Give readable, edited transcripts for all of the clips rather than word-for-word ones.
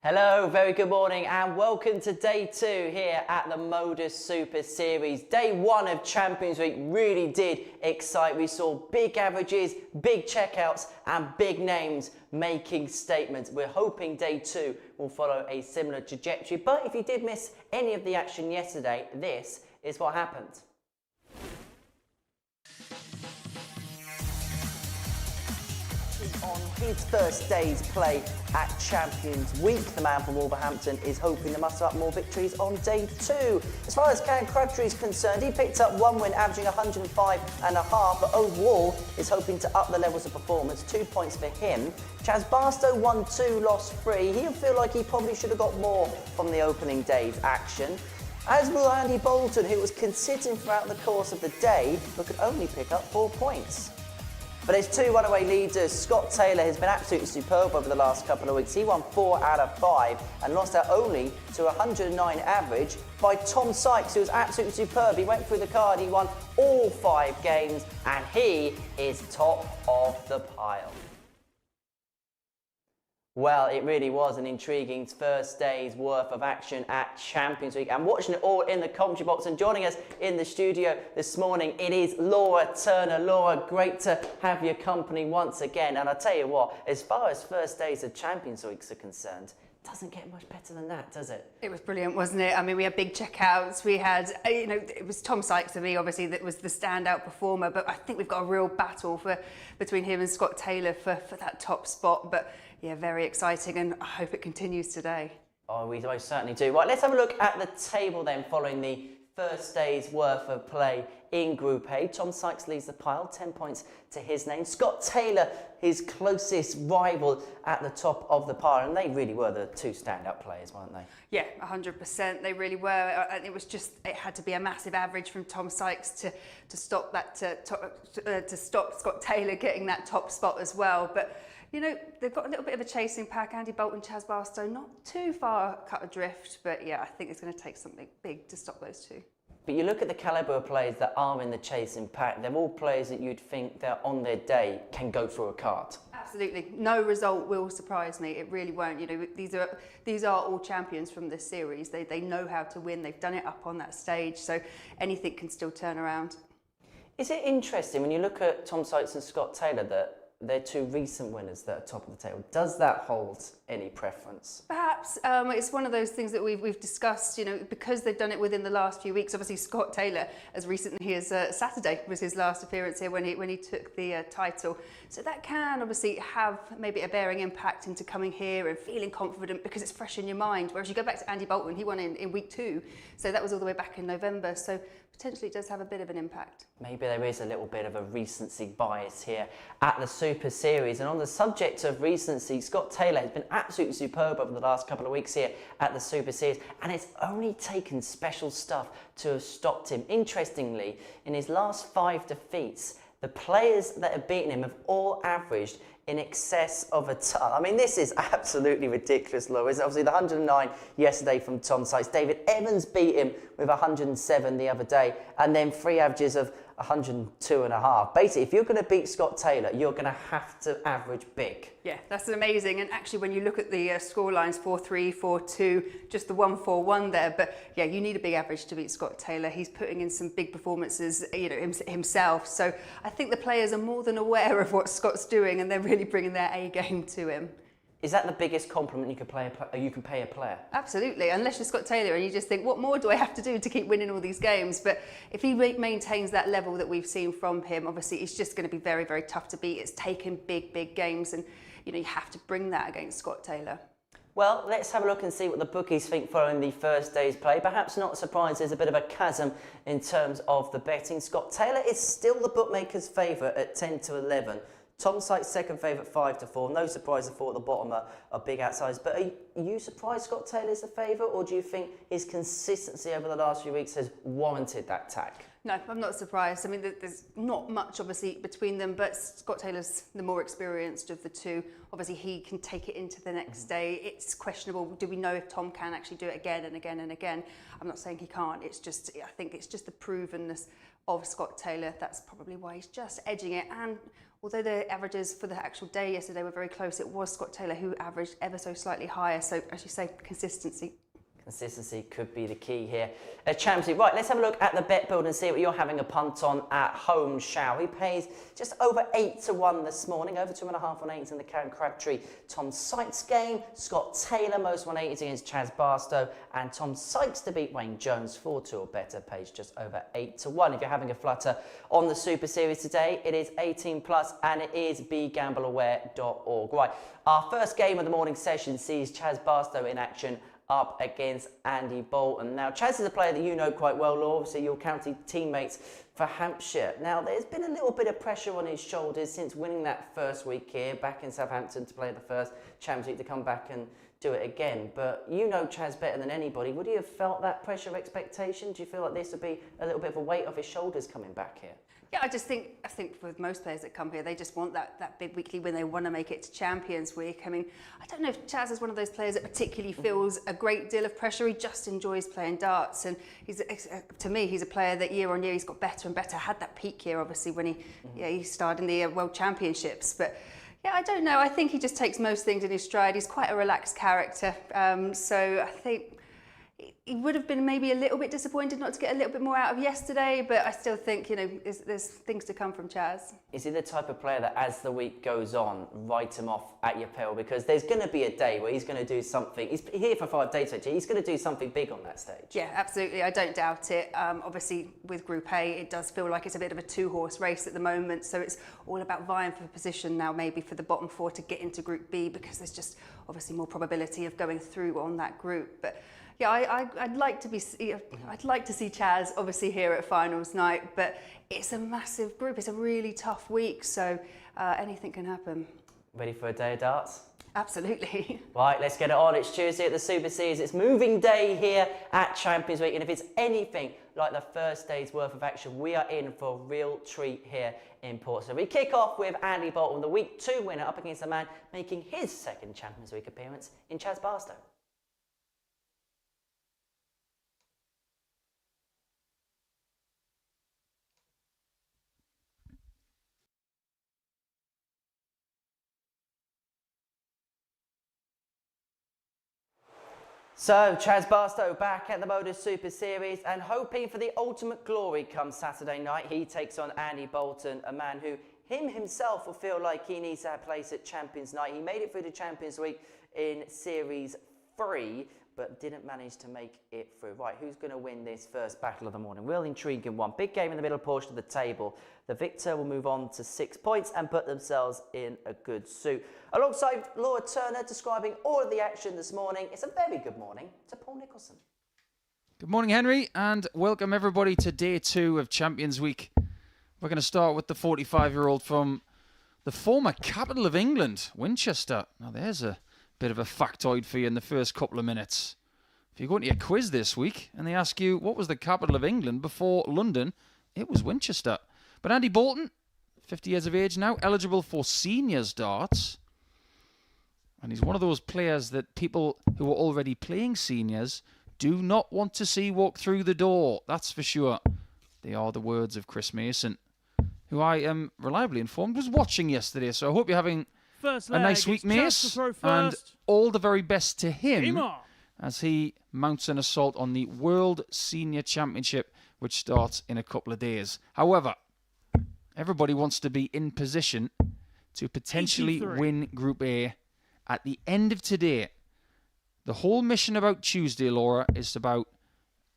Hello, very good morning and welcome to day 2 here at the MODUS Super Series. Day 1 of Champions Week really did excite. We saw big averages, big checkouts and big names making statements. We're hoping day 2 will follow a similar trajectory, but if you did miss any of the action yesterday, this is what happened. On his first day's play at Champions Week, the man from Wolverhampton is hoping to muster up more victories on day 2. As far as Karen Crabtree is concerned, he picked up one win, averaging 105.5, but overall is hoping to up the levels of performance. 2 points for him. Chaz Barstow won 2, lost 3. He'll feel like he probably should have got more from the opening day's action. As will Andy Bolton, who was consistent throughout the course of the day, but could only pick up 4 points. But his 2 runaway leaders, Scott Taylor, has been absolutely superb over the last couple of weeks. He won 4 out of 5 and lost out only to 109 average by Tom Sykes, who was absolutely superb. He went through the card, he won all 5 games, and he is top of the pile. Well, it really was an intriguing first day's worth of action at Champions Week. And watching it all in the commentary box and joining us in the studio this morning, it is Laura Turner. Laura, great to have your company once again. And I'll tell you what, as far as first days of Champions Weeks are concerned, doesn't get much better than that, does it? It was brilliant, wasn't it? I mean, we had big checkouts. We had, it was Tom Sykes for me, obviously, that was the standout performer. But I think we've got a real battle between him and Scott Taylor for that top spot. But yeah, very exciting, and I hope it continues today. Oh, we certainly do. Right, let's have a look at the table then, following the first day's worth of play in Group A. Tom Sykes leads the pile, 10 points to his name. Scott Taylor, his closest rival, at the top of the pile, and they really were the 2 standout players, weren't they? Yeah, 100%. They really were. And it had to be a massive average from Tom Sykes to stop that to stop Scott Taylor getting that top spot as well. But you know, they've got a little bit of a chasing pack. Andy Bolton, Chaz Barstow, not too far cut adrift, but yeah, I think it's going to take something big to stop those 2. But you look at the calibre of players that are in the chasing pack, they're all players that you'd think that on their day can go through a card. Absolutely. No result will surprise me. It really won't. You know, these are all champions from this series. They know how to win. They've done it up on that stage, so anything can still turn around. Is it interesting when you look at Tom Sykes and Scott Taylor that they're 2 recent winners that are top of the table? Does that hold any preference? Perhaps. It's one of those things that we've discussed, you know, because they've done it within the last few weeks. Obviously, Scott Taylor, as recently as Saturday, was his last appearance here when he took the title. So that can obviously have maybe a bearing impact into coming here and feeling confident because it's fresh in your mind. Whereas you go back to Andy Bolton, he won in week 2. So that was all the way back in November. So potentially it does have a bit of an impact. Maybe there is a little bit of a recency bias here at the Super Series. And on the subject of recency, Scott Taylor has been absolutely superb over the last couple of weeks here at the Super Series, and it's only taken special stuff to have stopped him. Interestingly, in his last 5 defeats, the players that have beaten him have all averaged in excess of a ton. I mean, this is absolutely ridiculous, Laura. It's obviously the 109 yesterday from Tom Sykes. David Evans beat him with 107 the other day, and then 3 averages of 102.5. Basically, if you're going to beat Scott Taylor, you're going to have to average big. Yeah, that's amazing. And actually, when you look at the score lines, 4-3, 4-2, just the 1-4-1 there. But yeah, you need a big average to beat Scott Taylor. He's putting in some big performances, you know, himself. So I think the players are more than aware of what Scott's doing, and they're really bringing their A game to him. Is that the biggest compliment you can pay a player? Absolutely, unless you're Scott Taylor and you just think, what more do I have to do to keep winning all these games? But if he maintains that level that we've seen from him, obviously it's just going to be very, very tough to beat. It's taken big games, and you know, you have to bring that against Scott Taylor. Well, let's have a look and see what the bookies think following the first day's play. Perhaps not surprised, there's a bit of a chasm in terms of the betting. Scott Taylor is still the bookmaker's favourite at 10-11. Tom Sykes second favourite 5-4. No surprise, the 4 at the bottom are big outsides. But are you surprised Scott Taylor's the favourite, or do you think his consistency over the last few weeks has warranted that tack? No, I'm not surprised. I mean, there's not much, obviously, between them, but Scott Taylor's the more experienced of the 2. Obviously, he can take it into the next day. It's questionable. Do we know if Tom can actually do it again and again and again? I'm not saying he can't. It's just, I think it's just the provenness of Scott Taylor. That's probably why he's just edging it. And although the averages for the actual day yesterday were very close, it was Scott Taylor who averaged ever so slightly higher. So as you say, consistency. Consistency could be the key here. Champions League. Right, let's have a look at the bet builder and see what you're having a punt on at home, shall we? Pays just over 8-1 this morning, over 2.5 on 8 in the Karen Crabtree Tom Sykes game. Scott Taylor, most 180s against Chaz Barstow, and Tom Sykes to beat Wayne Jones, 4-2 or better, pays just over 8-1. If you're having a flutter on the Super Series today, it is 18 plus and it is begambleaware.org. Right, our first game of the morning session sees Chaz Barstow in action up against Andy Bolton. Now, Chaz is a player that you know quite well, Law, obviously your county teammates for Hampshire. Now, there's been a little bit of pressure on his shoulders since winning that first week here, back in Southampton to play the first Champions League, to come back and do it again. But you know Chaz better than anybody. Would you have felt that pressure expectation? Do you feel like this would be a little bit of a weight off his shoulders coming back here? Yeah, I think with most players that come here, they just want that big weekly win. They want to make it to Champions Week. I mean, I don't know if Chaz is one of those players that particularly feels a great deal of pressure. He just enjoys playing darts, and to me, he's a player that year on year he's got better and better. Had that peak year, obviously, when he started in the World Championships, but. Yeah, I don't know. I think he just takes most things in his stride. He's quite a relaxed character, so I think. He would have been maybe a little bit disappointed not to get a little bit more out of yesterday, but I still think, there's things to come from Chaz. Is he the type of player that as the week goes on, write him off at your peril? Because there's going to be a day where he's going to do something. He's here for 5 days, actually. He's going to do something big on that stage. Yeah, absolutely. I don't doubt it. Obviously, with Group A, it does feel like it's a bit of a 2-horse race at the moment. So it's all about vying for position now, maybe for the bottom 4 to get into Group B, because there's just obviously more probability of going through on that group. But yeah, I'd like to see Chaz obviously here at finals night, but it's a massive group. It's a really tough week, so anything can happen. Ready for a day of darts? Absolutely. Right, let's get it on. It's Tuesday at the Super Series. It's moving day here at Champions Week, and if it's anything like the first day's worth of action, we are in for a real treat here in Portsmouth. We kick off with Andy Bolton, the Week 2 winner, up against a man making his second Champions Week appearance in Chaz Barstow. So, Chaz Barstow back at the MODUS Super Series and hoping for the ultimate glory come Saturday night. He takes on Andy Bolton, a man who himself will feel like he needs to have a place at Champions Night. He made it through the Champions Week in Series 3, but didn't manage to make it through. Right, who's going to win this first battle of the morning? Real intriguing one. Big game in the middle portion of the table. The victor will move on to 6 points and put themselves in a good suit. Alongside Laura Turner describing all of the action this morning, it's a very good morning to Paul Nicholson. Good morning, Henry, and welcome everybody to day 2 of Champions Week. We're going to start with the 45-year-old from the former capital of England, Winchester. Now, there's a bit of a factoid for you in the first couple of minutes. If you're going to your quiz this week and they ask you what was the capital of England before London, it was Winchester. But Andy Bolton, 50 years of age now, eligible for seniors darts. And he's one of those players that people who are already playing seniors do not want to see walk through the door. That's for sure. They are the words of Chris Mason, who I am reliably informed was watching yesterday. So I hope you're having a nice week, Mace. And all the very best to him as he mounts an assault on the World Senior Championship, which starts in a couple of days. However, everybody wants to be in position to potentially win Group A at the end of today. The whole mission about Tuesday, Laura, is about,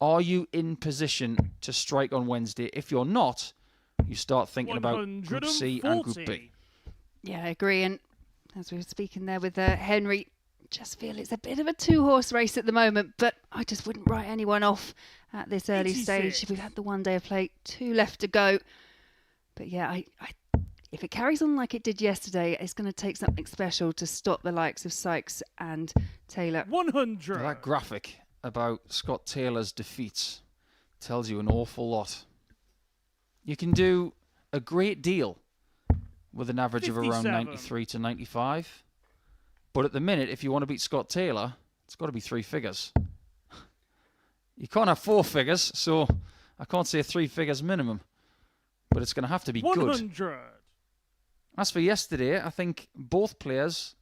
are you in position to strike on Wednesday? If you're not, you start thinking about Group C and Group B. Yeah, I agree. And as we were speaking there with Henry, just feel it's a bit of a 2-horse race at the moment, but I just wouldn't write anyone off at this early stage. We've had the 1 day of play, 2 left to go. But yeah, if it carries on like it did yesterday, it's going to take something special to stop the likes of Sykes and Taylor. 100. That graphic about Scott Taylor's defeats tells you an awful lot. You can do a great deal with an average 57. Of around 93 to 95. But at the minute, if you want to beat Scott Taylor, it's got to be 3 figures. You can't have 4 figures, so I can't say 3 figures minimum. But it's going to have to be 100. good. As for yesterday, I think both players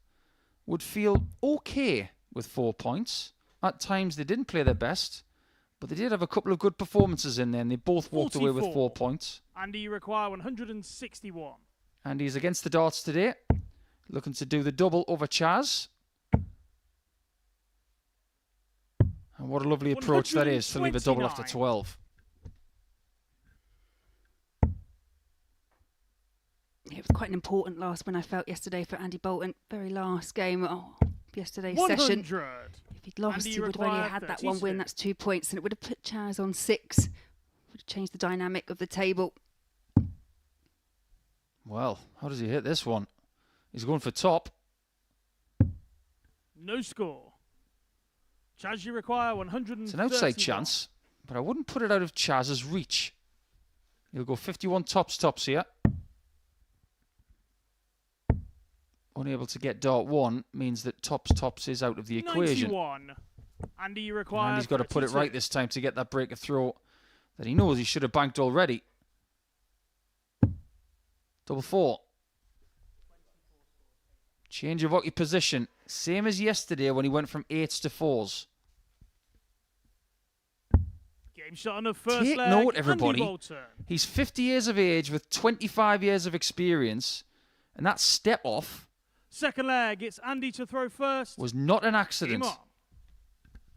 would feel okay with 4 points. At times they didn't play their best, but they did have a couple of good performances in there, and they both walked away with 4 points. Andy, you require 161. And he's against the darts today, looking to do the double over Chaz. And what a lovely approach that is to leave a double after 12. It was quite an important last win, I felt, yesterday for Andy Bolton. Very last game of yesterday's 100. session. If he'd lost, Andy, he would have only had that 1 win. That's 2 points, and it would have put Chaz on 6. Would have changed the dynamic of the table. Well, how does he hit this one? He's going for top. No score. Chaz, you require 130. It's an outside chance, but I wouldn't put it out of Chaz's reach. He'll go 51 tops here. Unable to get dart 1 means that tops is out of the equation. 91. Andy, you require. And he's got to put it right this time to get that break of throw that he knows he should have banked already. Double 4. Change of hockey position. Same as yesterday when he went from 8s to 4s. Game shot on the first Take leg. note, Andy everybody. Bolton. He's 50 years of age with 25 years of experience. And that step off Second leg, it's Andy to throw first. was not an accident. Game on.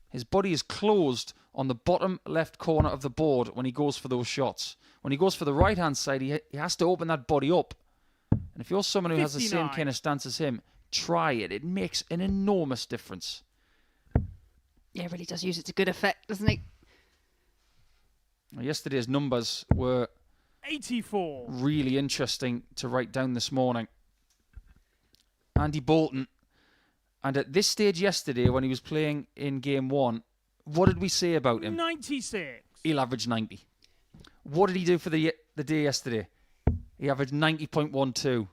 His body is closed on the bottom left corner of the board when he goes for those shots. When he goes for the right-hand side, he has to open that body up. And if you're someone who has the same 59. kind of stance as him, try it. It makes an enormous difference. Yeah, really does use it to good effect, doesn't he? Now, yesterday's numbers were 84. really interesting to write down this morning. Andy Bolton, and at this stage yesterday when he was playing in game 1, what did we say about him? 96. He'll average 90. What did he do for the day yesterday? He averaged 90.12.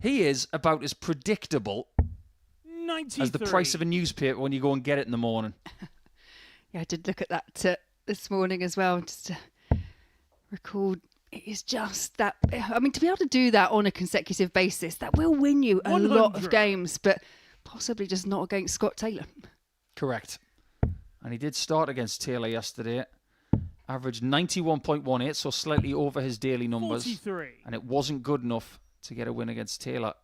He is about as predictable 93. as the price of a newspaper when you go and get it in the morning. Yeah, I did look at that this morning as well, just to recall. It is just that, I mean, to be able to do that on a consecutive basis, that will win you a lot of 100. games, but possibly just not against Scott Taylor. Correct. And he did start against Taylor yesterday. Averaged 91.18, so slightly over his daily numbers. 43. And it wasn't good enough to get a win against Taylor.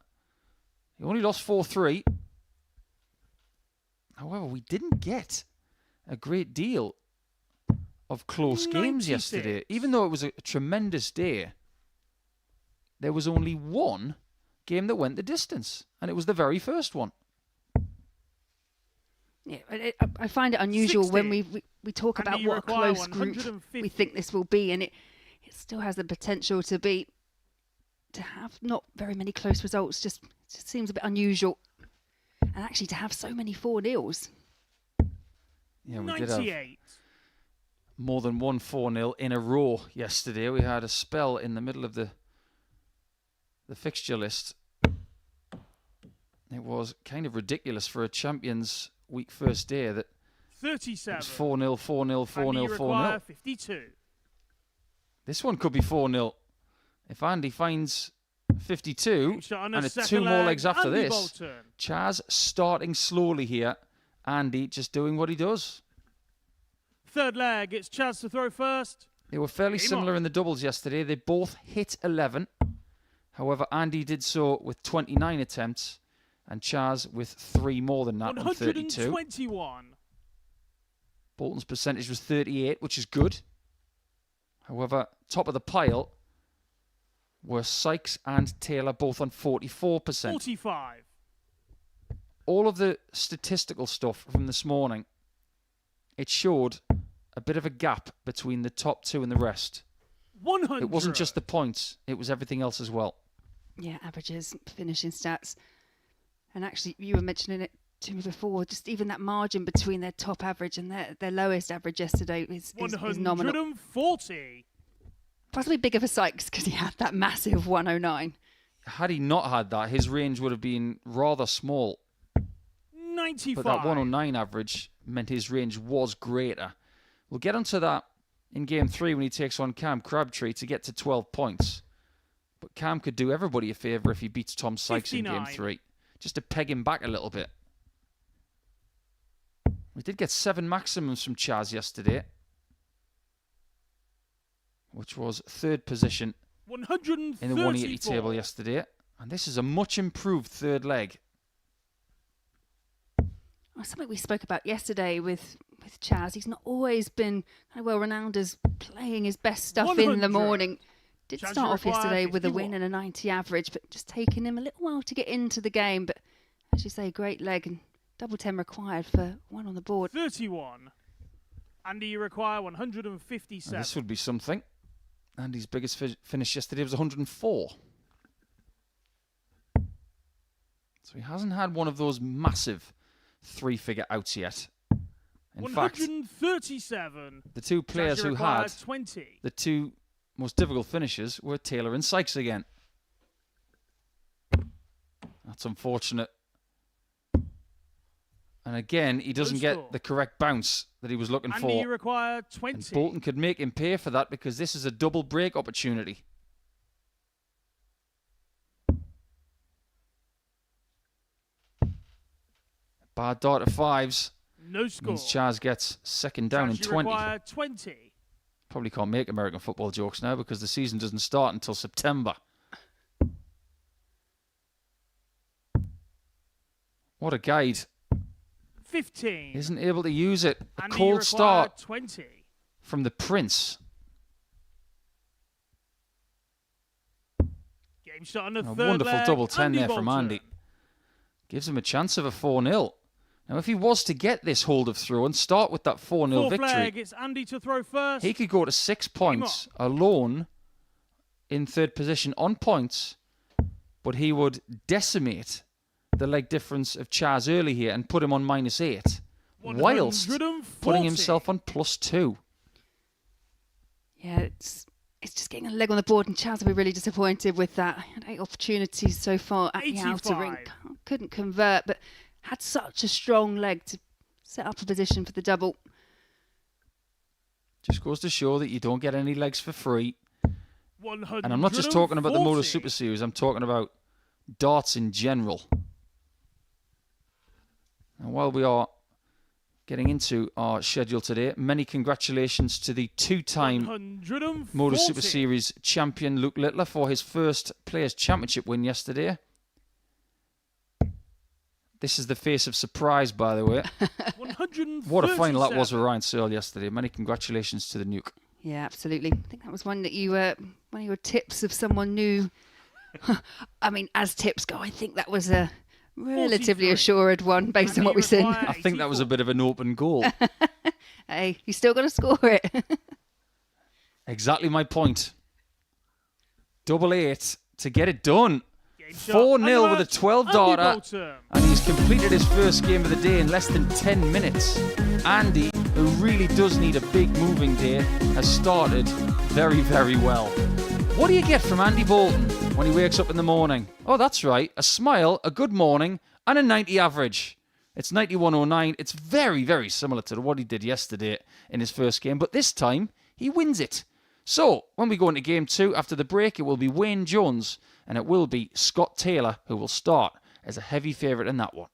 He only lost 4-3. However, we didn't get a great deal of close games 96. yesterday. Even though it was a tremendous day, there was only one game that went the distance, and it was the very first one. Yeah, I find it unusual 60. when we talk Andy, about you what a require close group 150. we think this will be, and it still has the potential to have not very many close results. Just seems a bit unusual, and actually to have so many 4-0s. Yeah, we did have 98. more than one 4-0 in a row yesterday. We had a spell in the middle of the fixture list. It was kind of ridiculous for a Champions Week first day that 37. it was 4-0, 4-0, 4-0, Andy, you require 4-0. 52. This one could be 4-0. If Andy finds 52 Shot on and a it's second 2 more leg, legs after Andy this, Bolton. Chaz starting slowly here. Andy just doing what he does. Third leg, it's Chaz to throw first. They were fairly Game similar on. in the doubles yesterday. They both hit 11. However, Andy did so with 29 attempts and Chaz with 3 more than that on 32. 121. Bolton's percentage was 38, which is good. However, top of the pile were Sykes and Taylor, both on 44%. 45. All of the statistical stuff from this morning, it showed a bit of a gap between the top 2 and the rest. 100. It wasn't just the points, it was everything else as well. Yeah, averages, finishing stats. And actually, you were mentioning it to me before, just even that margin between their top average and their lowest average yesterday is nominal. 140. Possibly bigger for Sykes because he had that massive 109. Had he not had that, his range would have been rather small. 95. But that 109 average meant his range was greater. We'll get onto that in Game 3 when he takes on Cam Crabtree to get to 12 points. But Cam could do everybody a favour if he beats Tom Sykes in Game 59. 3. Just to peg him back a little bit. We did get 7 maximums from Chaz yesterday, which was 3rd position 134. in the 180 table yesterday. And this is a much improved 3rd leg. Well, something we spoke about yesterday with Chaz. He's not always been kind of well renowned as playing his best stuff in the 100. morning. Did Chaz, start you off require yesterday with a 51. win and a 90 average, but just taking him a little while to get into the game. But as you say, great leg and double 10 required for 1 on the board. 31. Andy, you require 157. And this would be something. Andy's biggest finish yesterday was 104. So he hasn't had one of those massive 3-figure outs yet. In fact, 137. the 2 players Chaz, you who require had 20. the 2 most difficult finishes were Taylor and Sykes again. That's unfortunate. And again, he doesn't score. get the correct bounce that he was looking Andy, for. you require 20. And Bolton could make him pay for that because this is a double break opportunity. Bad dart of 5s. No score. Means Chaz gets second down Chaz, in you 20. require 20. Probably can't make American football jokes now because the season doesn't start until September. What a guide. 15. Isn't able to use it. A Andy, you cold require start 20. from the Prince. Game shot on the A third wonderful leg. double 10 Andy there from Bolton. Andy. Gives him a chance of a 4-0. Now, if he was to get this hold of throw and start with that 4-0 Fourth victory, leg, it's Andy to throw first. he could go to 6 points alone in 3rd position on points, but he would decimate the leg difference of Chaz early here and put him on -8, whilst 140. putting himself on +2. Yeah, it's just getting a leg on the board, and Chaz will be really disappointed with that. He had 8 opportunities so far at the outer ring. 85. Couldn't convert, but had such a strong leg to set up a position for the double. Just goes to show that you don't get any legs for free. 140. And I'm not just talking about the MODUS Super Series, I'm talking about darts in general. And while we are getting into our schedule today, many congratulations to the 2-time 140. MODUS Super Series champion Luke Littler for his first Players' Championship win yesterday. This is the face of surprise, by the way. 137. What a final that was with Ryan Searle yesterday. Many congratulations to the Nuke. Yeah, absolutely. I think that was one that you one of your tips of someone new. I mean, as tips go, I think that was a relatively 43. assured one based on what we've seen. I think that was a bit of an open goal. Hey, you still got to score it. Exactly my point. 888 to get it done. Game shot. 4-0 with a 12 Andy darter. Bolton. And he's completed his first game of the day in less than 10 minutes. Andy, who really does need a big moving day, has started very, very well. What do you get from Andy Bolton when he wakes up in the morning? Oh, that's right. A smile, a good morning, and a 90 average. It's 91.09. It's very, very similar to what he did yesterday in his first game. But this time, he wins it. So, when we go into Game 2, after the break, it will be Wayne Jones and it will be Scott Taylor who will start as a heavy favourite in that one.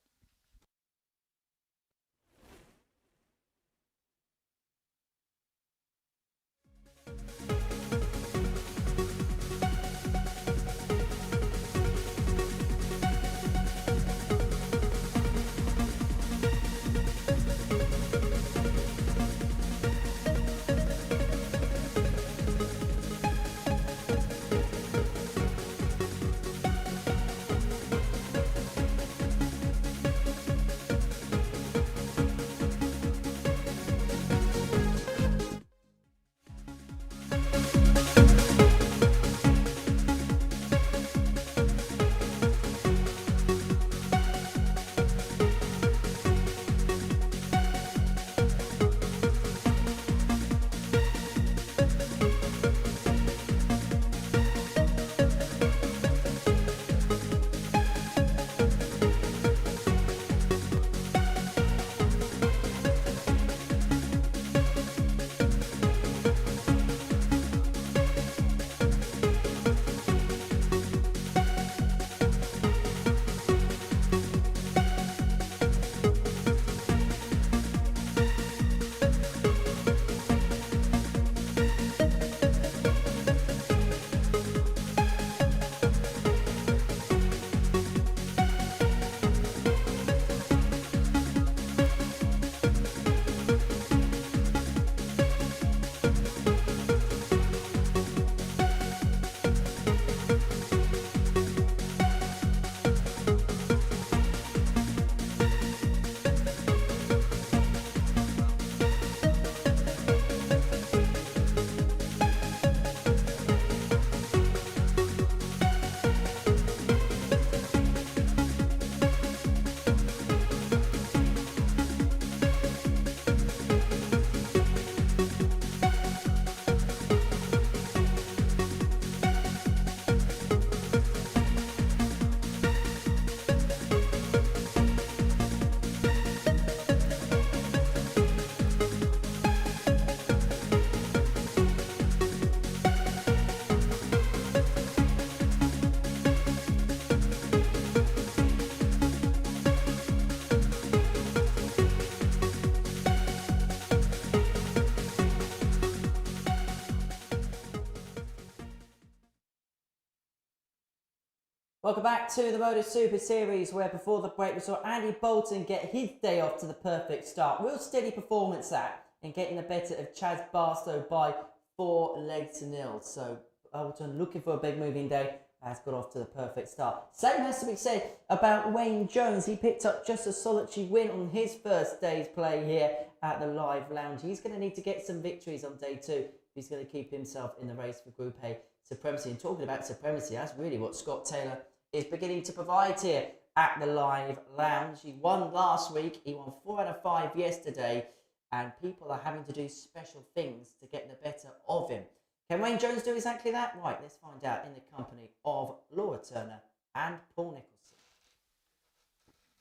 Welcome back to the MODUS Super Series, where before the break we saw Andy Bolton get his day off to the perfect start. Real steady performance that in getting the better of Chaz Barstow by 4-0. So Bolton, looking for a big moving day, has got off to the perfect start. Same has to be said about Wayne Jones. He picked up just a solitary win on his first day's play here at the Live Lounge. He's going to need to get some victories on day 2 if he's going to keep himself in the race for Group A supremacy. And talking about supremacy, that's really what Scott Taylor is beginning to provide here at the Live Lounge. He won last week, he won 4 out of 5 yesterday, and people are having to do special things to get the better of him. Can Wayne Jones do exactly that? Right, let's find out in the company of Laura Turner and Paul Nicholson.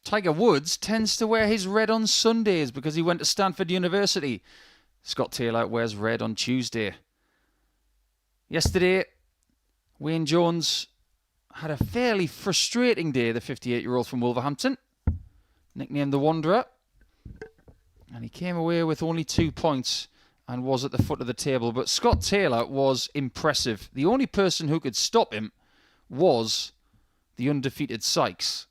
Tiger Woods tends to wear his red on Sundays because he went to Stanford University. Scott Taylor wears red on Tuesday. Yesterday, Wayne Jones had a fairly frustrating day, the 58-year-old from Wolverhampton, nicknamed the Wanderer. And he came away with only 2 points and was at the foot of the table. But Scott Taylor was impressive. The only person who could stop him was the undefeated Sykes.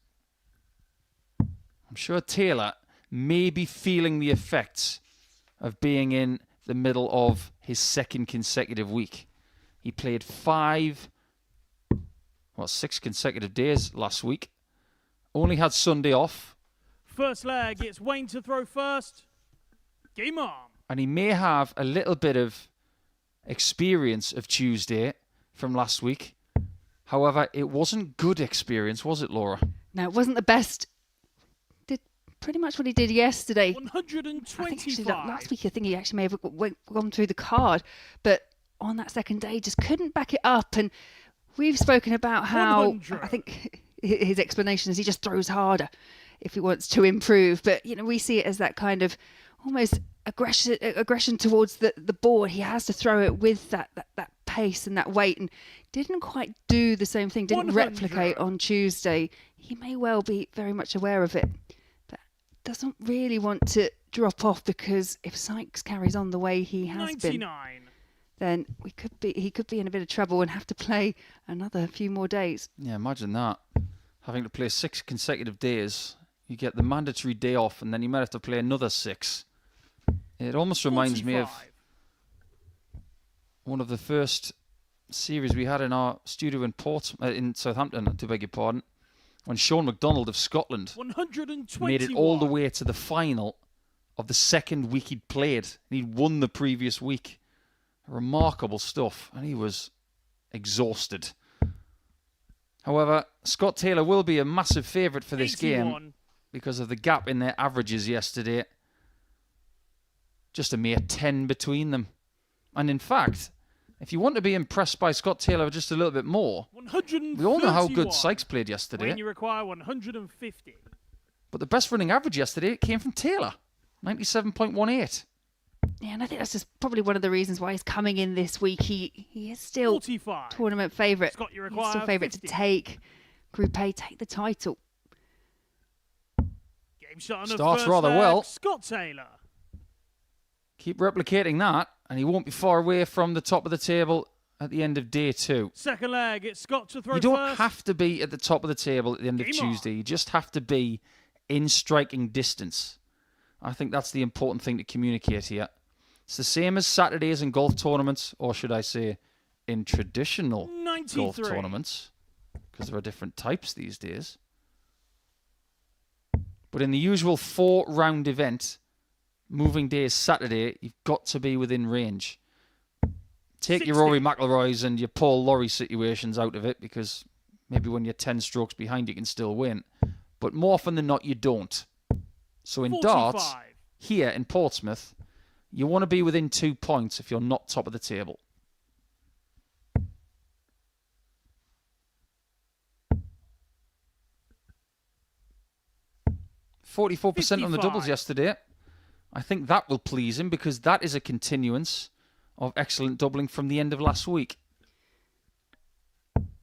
I'm sure Taylor may be feeling the effects of being in the middle of his second consecutive week. He played 6 consecutive days last week. Only had Sunday off. First leg, it's Wayne to throw first. Game on. And he may have a little bit of experience of Tuesday from last week. However, it wasn't good experience, was it, Laura? No, it wasn't the best. Did pretty much what he did yesterday. 125. I think actually last week, I think he actually may have gone through the card. But on that second day, just couldn't back it up. And we've spoken about how 100. I think his explanation is he just throws harder if he wants to improve. But, we see it as that kind of almost aggression towards the board. He has to throw it with that pace and that weight, and didn't quite do the same thing, didn't 100. replicate on Tuesday. He may well be very much aware of it, but doesn't really want to drop off, because if Sykes carries on the way he has 99. been, then he could be in a bit of trouble and have to play another few more days. Yeah, imagine that. Having to play 6 consecutive days. You get the mandatory day off, and then you might have to play another 6. It almost reminds 45. me of one of the first series we had in our studio in Southampton, to beg your pardon, when Sean MacDonald of Scotland 121. made it all the way to the final of the second week he'd played. And he'd won the previous week. Remarkable stuff, and he was exhausted. However, Scott Taylor will be a massive favourite for this 81. game because of the gap in their averages yesterday. Just a mere 10 between them. And in fact, if you want to be impressed by Scott Taylor just a little bit more, 131. we all know how good Sykes played yesterday. When you require 150. But the best running average yesterday came from Taylor, 97.18. Yeah, and I think that's just probably one of the reasons why he's coming in this week. He is still 45. tournament favourite. Scott, you He's require still favourite to 50. take Group A, take the title. Game shot on the Starts first rather leg, well. Scott Taylor. Keep replicating that, and he won't be far away from the top of the table at the end of day 2. Second leg, it's Scott to throw You don't first. have to be at the top of the table at the end of Game on. Tuesday. You just have to be in striking distance. I think that's the important thing to communicate here. It's the same as Saturdays in golf tournaments, or should I say, in traditional 93. golf tournaments, because there are different types these days. But in the usual 4-round event, moving day is Saturday, you've got to be within range. Take your 60. Rory McIlroys and your Paul Lawrie situations out of it, because maybe when you're 10 strokes behind, you can still win. But more often than not, you don't. So in 45. darts, here in Portsmouth, you want to be within 2 points if you're not top of the table. %44% on the doubles 55. yesterday. I think that will please him because that is a continuance of excellent doubling from the end of last week.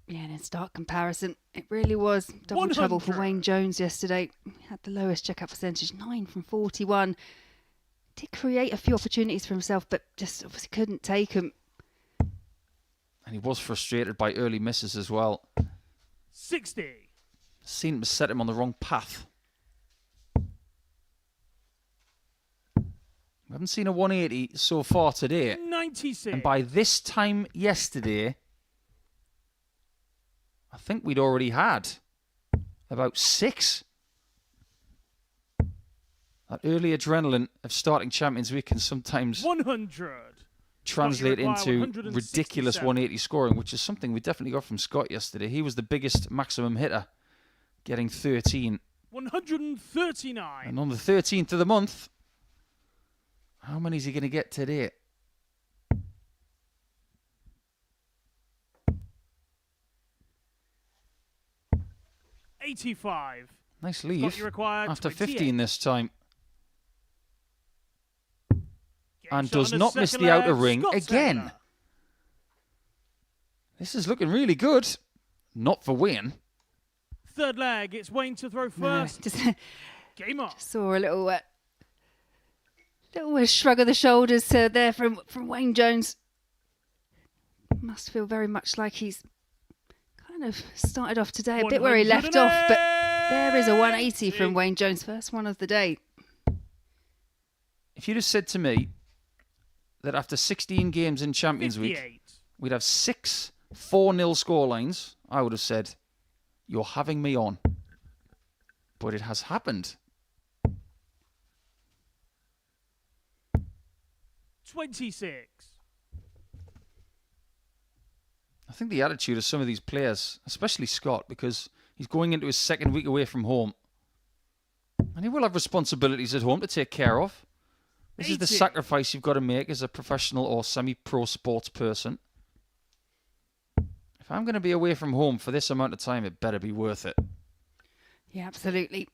Yeah, and in stark comparison, it really was double trouble for 100. Wayne Jones yesterday. He had the lowest checkout percentage, 9 from 41. Did create a few opportunities for himself, but just obviously couldn't take them. And he was frustrated by early misses as well. 60. Seemed to set him on the wrong path. We haven't seen a 180 so far today. 96. And by this time yesterday, I think we'd already had about 6. That early adrenaline of starting Champions Week can sometimes 100. translate Require into 167. ridiculous 180 scoring, which is something we definitely got from Scott yesterday. He was the biggest maximum hitter, getting 13. 139. And on the 13th of the month, how many is he going to get today? $85. Nice Scott, leave you require after 28. 15 this time. Game And shot does on the not miss second the outer leg, ring Scott again. Taylor. This is looking really good. Not for Wayne. Third leg, it's Wayne to throw No, first. just Game on. saw a little shrug of the shoulders there from Wayne Jones. Must feel very much like he's kind of started off today a bit where he left off, but there is a 180 from Wayne Jones, first one of the day. If you'd have said to me that after 16 games in Champions Week, 58. we'd have 6 4-0 scorelines, I would have said, you're having me on. But it has happened. 26. I think the attitude of some of these players, especially Scott, because he's going into his second week away from home. And he will have responsibilities at home to take care of. This is the 80. sacrifice you've got to make as a professional or semi-pro sports person. If I'm going to be away from home for this amount of time, it better be worth it. Yeah, absolutely.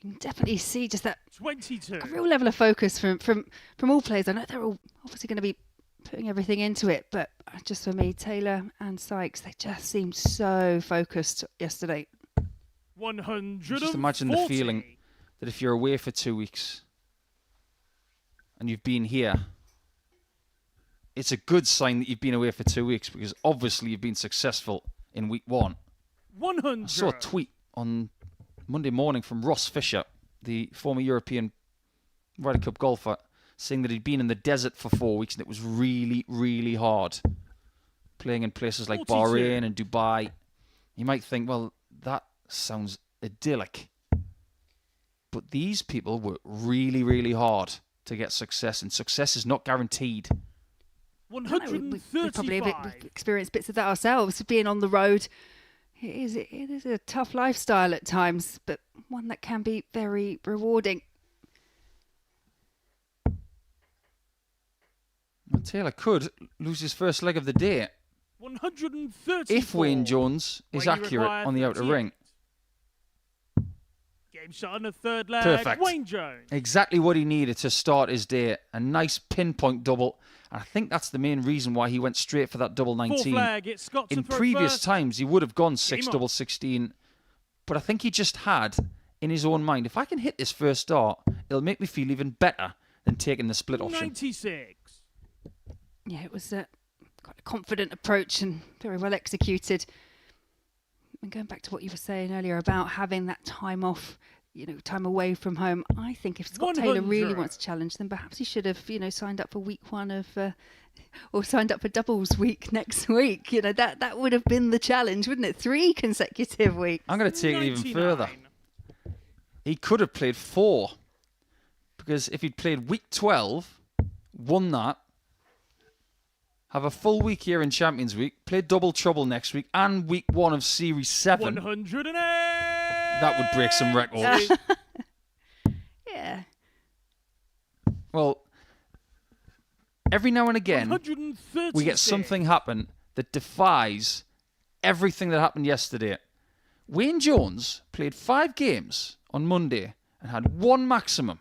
You can definitely see just that 22. a real level of focus from all players. I know they're all obviously going to be putting everything into it, but just for me, Taylor and Sykes, they just seemed so focused yesterday. 140. Just imagine the feeling that if you're away for 2 weeks and you've been here, it's a good sign that you've been away for 2 weeks because obviously you've been successful in week 1. 100. I saw a tweet on Monday morning from Ross Fisher, the former European Ryder Cup golfer, saying that he'd been in the desert for 4 weeks and it was really, really hard. Playing in places like 42. Bahrain and Dubai. You might think, well, that sounds idyllic. But these people work really, really hard to get success, and success is not guaranteed. I know, we probably 135. have experienced bits of that ourselves, being on the road. It is a tough lifestyle at times, but one that can be very rewarding. Well, Taylor could lose his first leg of the day 134. if Wayne Jones is Wayne, you accurate require on the outer 38. ring. Game shot on the third leg. Perfect. Wayne Jones. Exactly what he needed to start his day. A nice pinpoint double. And I think that's the main reason why he went straight for that double Fourth 19. leg, it's Scott to In throw previous first. times, he would have gone 6 on. double 16. But I think he just had in his own mind, if I can hit this first dart, it'll make me feel even better than taking the split option. 96. Yeah, it was quite a confident approach and very well executed. And going back to what you were saying earlier about having that time off, time away from home, I think if Scott Taylor really 100. wants to challenge, then perhaps he should have, signed up for week 1 of, or signed up for doubles week next week. That would have been the challenge, wouldn't it? 3 consecutive weeks. I'm going to take it even 99. further. He could have played 4. Because if he'd played week 12, won that, have a full week here in Champions Week, play double trouble next week, and week 1 of Series 7, 108. that would break some records. Yeah. Well, every now and again, 136. we get something happen that defies everything that happened yesterday. Wayne Jones played 5 games on Monday and had 1 maximum.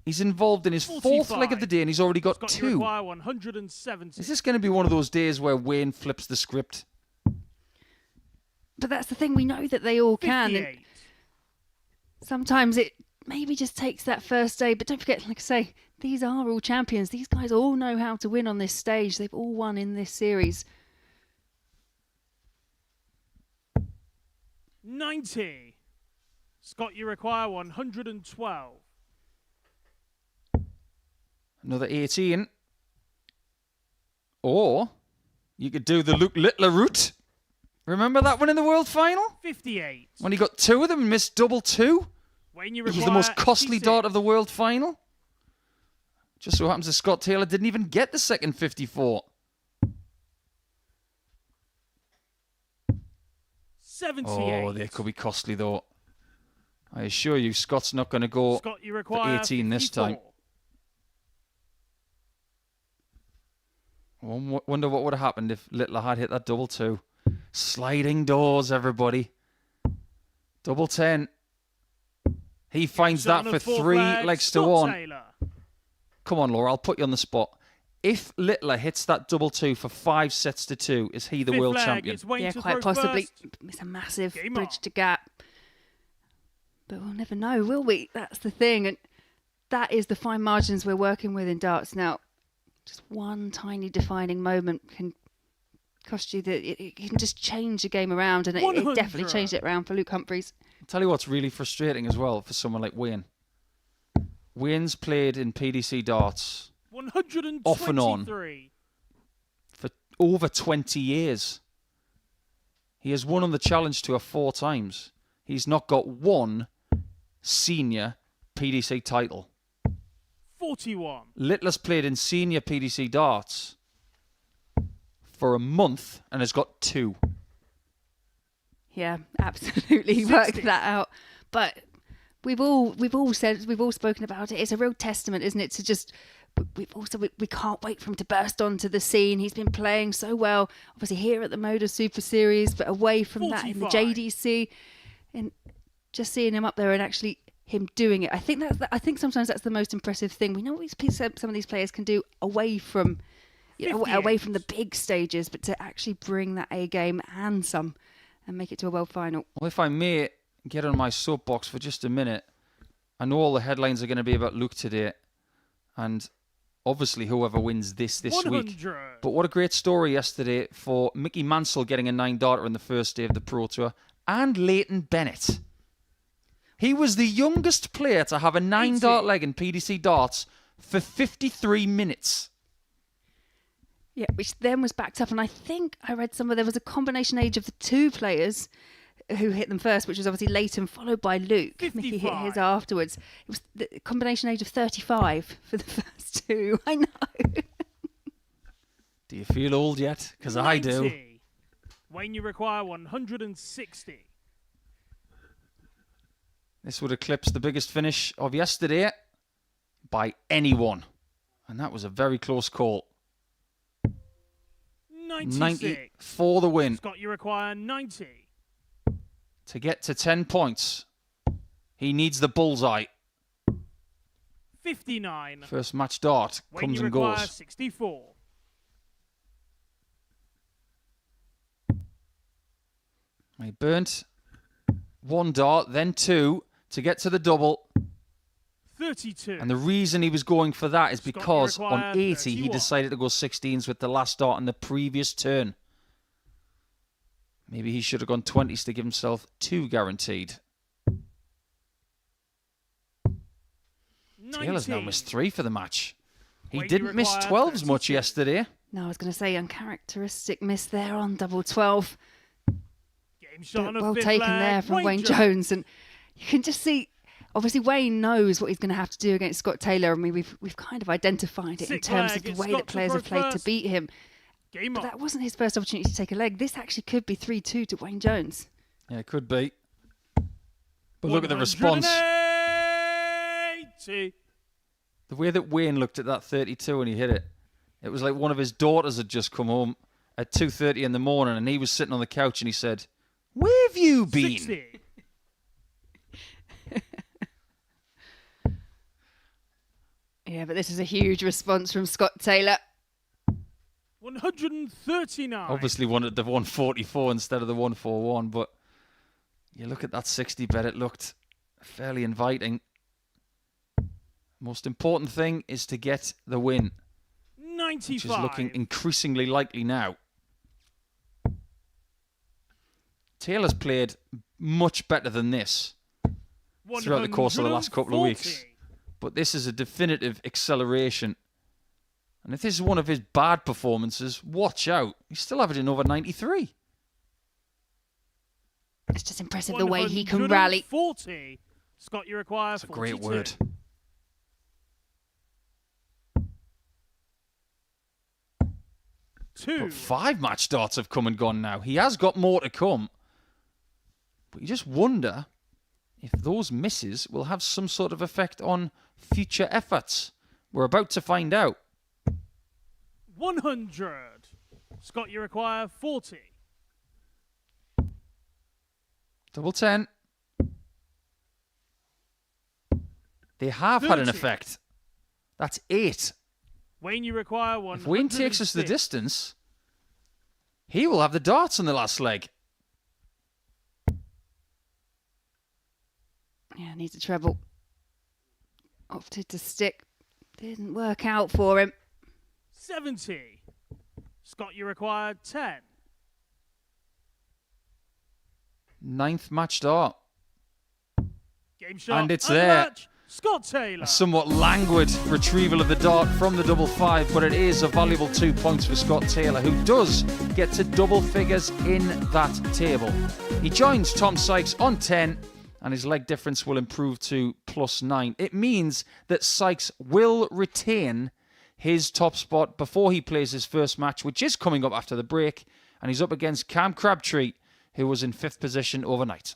He's involved in his 4th leg of the day and he's already got Scott, you 2. require 170. Is this going to be one of those days where Wayne flips the script? But that's the thing, we know that they all can. And 58. sometimes it maybe just takes that first day. But don't forget, like I say, these are all champions. These guys all know how to win on this stage. They've all won in this series. 90. Scott, you require 112. Another 18. Or you could do the Luke Littler route. Remember that one in the World Final? 58. When he got 2 of them and missed double 2? Wayne, you It was require the most costly 86. dart of the World Final. Just so happens that Scott Taylor didn't even get the second 54. 78. Oh, they could be costly though. I assure you, Scott's not going to go Scott, you for require 18 this 54. time. Wonder what would have happened if Littler had hit that double 2. Sliding doors, everybody. Double 10. He finds that for 3 legs to 1. Taylor. Come on, Laura, I'll put you on the spot. If Littler hits that double 2 for 5 sets to 2, is he the Fifth world leg, champion? it's Wayne Yeah, to quite throw possibly. first. It's a massive Game bridge on. to gap. But we'll never know, will we? That's the thing. And that is the fine margins we're working with in darts now. Just one tiny defining moment can cost you it can just change the game around, and it 100. definitely changed it around for Luke Humphries. I'll tell you what's really frustrating as well for someone like Wayne. Wayne's played in PDC darts 123. Off and on. for over 20 years. He has won on the Challenge Tour 4 times. He's not got one senior PDC title. 41. Littler's played in senior PDC darts for a month and has got 2. Yeah, absolutely 60. worked that out. But we've all spoken about it. It's a real testament, isn't it, to just we can't wait for him to burst onto the scene. He's been playing so well, obviously here at the MODUS Super Series, but away from that in the 45. JDC, and just seeing him up there and actually him doing it. I think sometimes that's the most impressive thing. We know what some of these players can do away from, away from the big stages, but to actually bring that A game and some, and make it to a world final. Well, if I may get on my soapbox for just a minute, I know all the headlines are going to be about Luke today, and obviously whoever wins this 100. week. But what a great story yesterday for Mickey Mansell getting a 9-darter in the first day of the Pro Tour, and Leighton Bennett. He was the youngest player to have a 9-dart leg in PDC darts for 53 minutes. Yeah, which then was backed up, and I think I read somewhere there was a combination age of the 2 players who hit them first, which was obviously Leighton, followed by Luke. 55. Mickey hit his afterwards. It was the combination age of 35 for the first 2. I know. Do you feel old yet? Because I do. 90. Wayne, you require 160. This would eclipse the biggest finish of yesterday by anyone. And that was a very close call. 96. 90 for the win. Scott, you require 90. To get to 10 points, he needs the bullseye. 59. First match dart Wayne, comes you and require goes. 64. He burnt 1 dart, then 2 to get to the double. 32. And the reason he was going for that is Scott, you because require on 80 he 31. decided to go 16s with the last dart on the previous turn. Maybe he should have gone 20s to give himself 2 guaranteed. 19. Taylor's now missed 3 for the match. He Wayne, you didn't miss require 12s much 32. yesterday. No, I was going to say uncharacteristic miss there on double 12. Game shot on a Well fifth taken leg. there from Wayne Jones, and you can just see. Obviously, Wayne knows what he's going to have to do against Scott Taylor. I mean, we've kind of identified it in Sixth terms leg, of the it's way Scott that to players throw have played to first. beat him. Game But on. that wasn't his first opportunity to take a leg. This actually could be 3-2 to Wayne Jones. Yeah, it could be. But look at the response. 180. The way that Wayne looked at that 32 when he hit it. It was like one of his daughters had just come home at 2:30 in the morning and he was sitting on the couch and he said, "Where have you been?" 60. Yeah, but this is a huge response from Scott Taylor. 139. Obviously wanted the 144 instead of the 141, but you look at that 60 bet, it looked fairly inviting. Most important thing is to get the win, 95. which is looking increasingly likely now. Taylor's played much better than this throughout the course of the last couple of weeks. But this is a definitive acceleration. And if this is one of his bad performances, watch out. He's still averaging over 93. It's just impressive the way he can rally. 40. Scott, you require That's a 42. great word. But 5 match starts have come and gone now. He has got more to come. But you just wonder if those misses will have some sort of effect on future efforts. We're about to find out. 100. Scott, you require 40. Double 10. They have had an 30. effect. That's 8. Wayne, you require 1. If Wayne takes us the distance, he will have the darts on the last leg. Yeah, needs a treble. Opted to stick. Didn't work out for him. 70. Scott, you require 10. 9th match start. Game shot. And it's under there. match. Scott Taylor. A somewhat languid retrieval of the dart from the double 5, but it is a valuable 2 points for Scott Taylor, who does get to double figures in that table. He joins Tom Sykes on 10, and his leg difference will improve to +9. It means that Sykes will retain his top spot before he plays his first match, which is coming up after the break, and he's up against Cam Crabtree, who was in 5th position overnight.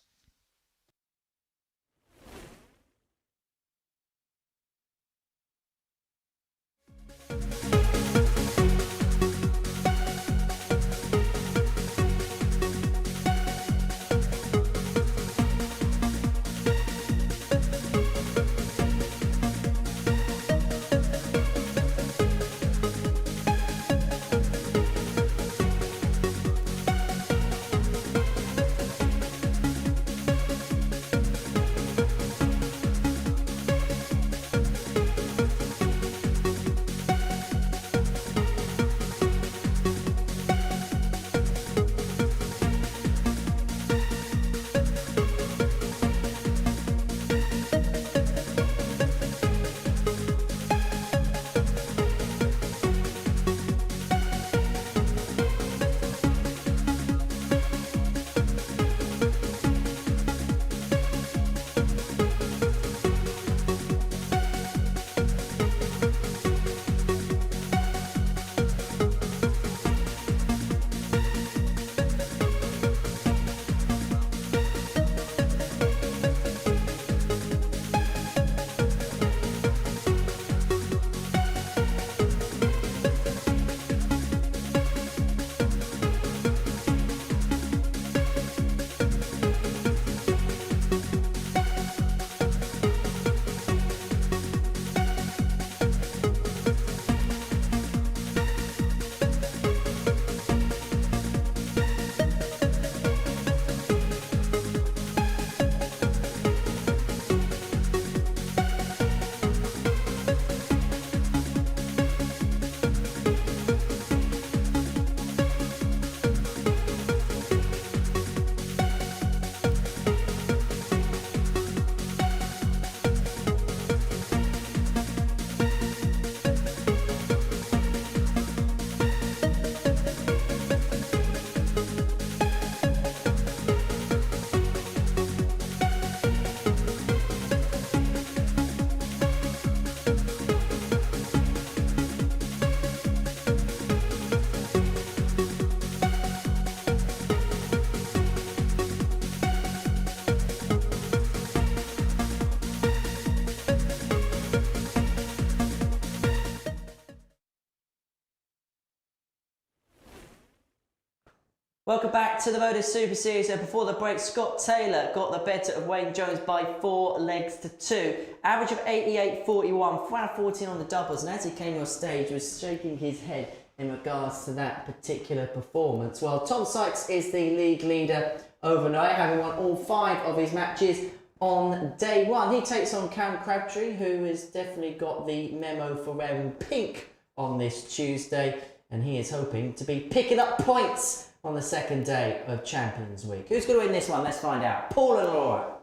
Welcome back to the MODUS Super Series. Before the break, Scott Taylor got the better of Wayne Jones by 4 legs to 2. Average of 88.41, 4 out of 14 on the doubles, and as he came on stage, he was shaking his head in regards to that particular performance. Well, Tom Sykes is the league leader overnight, having won all 5 of his matches on day 1. He takes on Cam Crabtree, who has definitely got the memo for wearing pink on this Tuesday, and he is hoping to be picking up points on the second day of Champions Week. Who's going to win this one? Let's find out. Paul and Laura.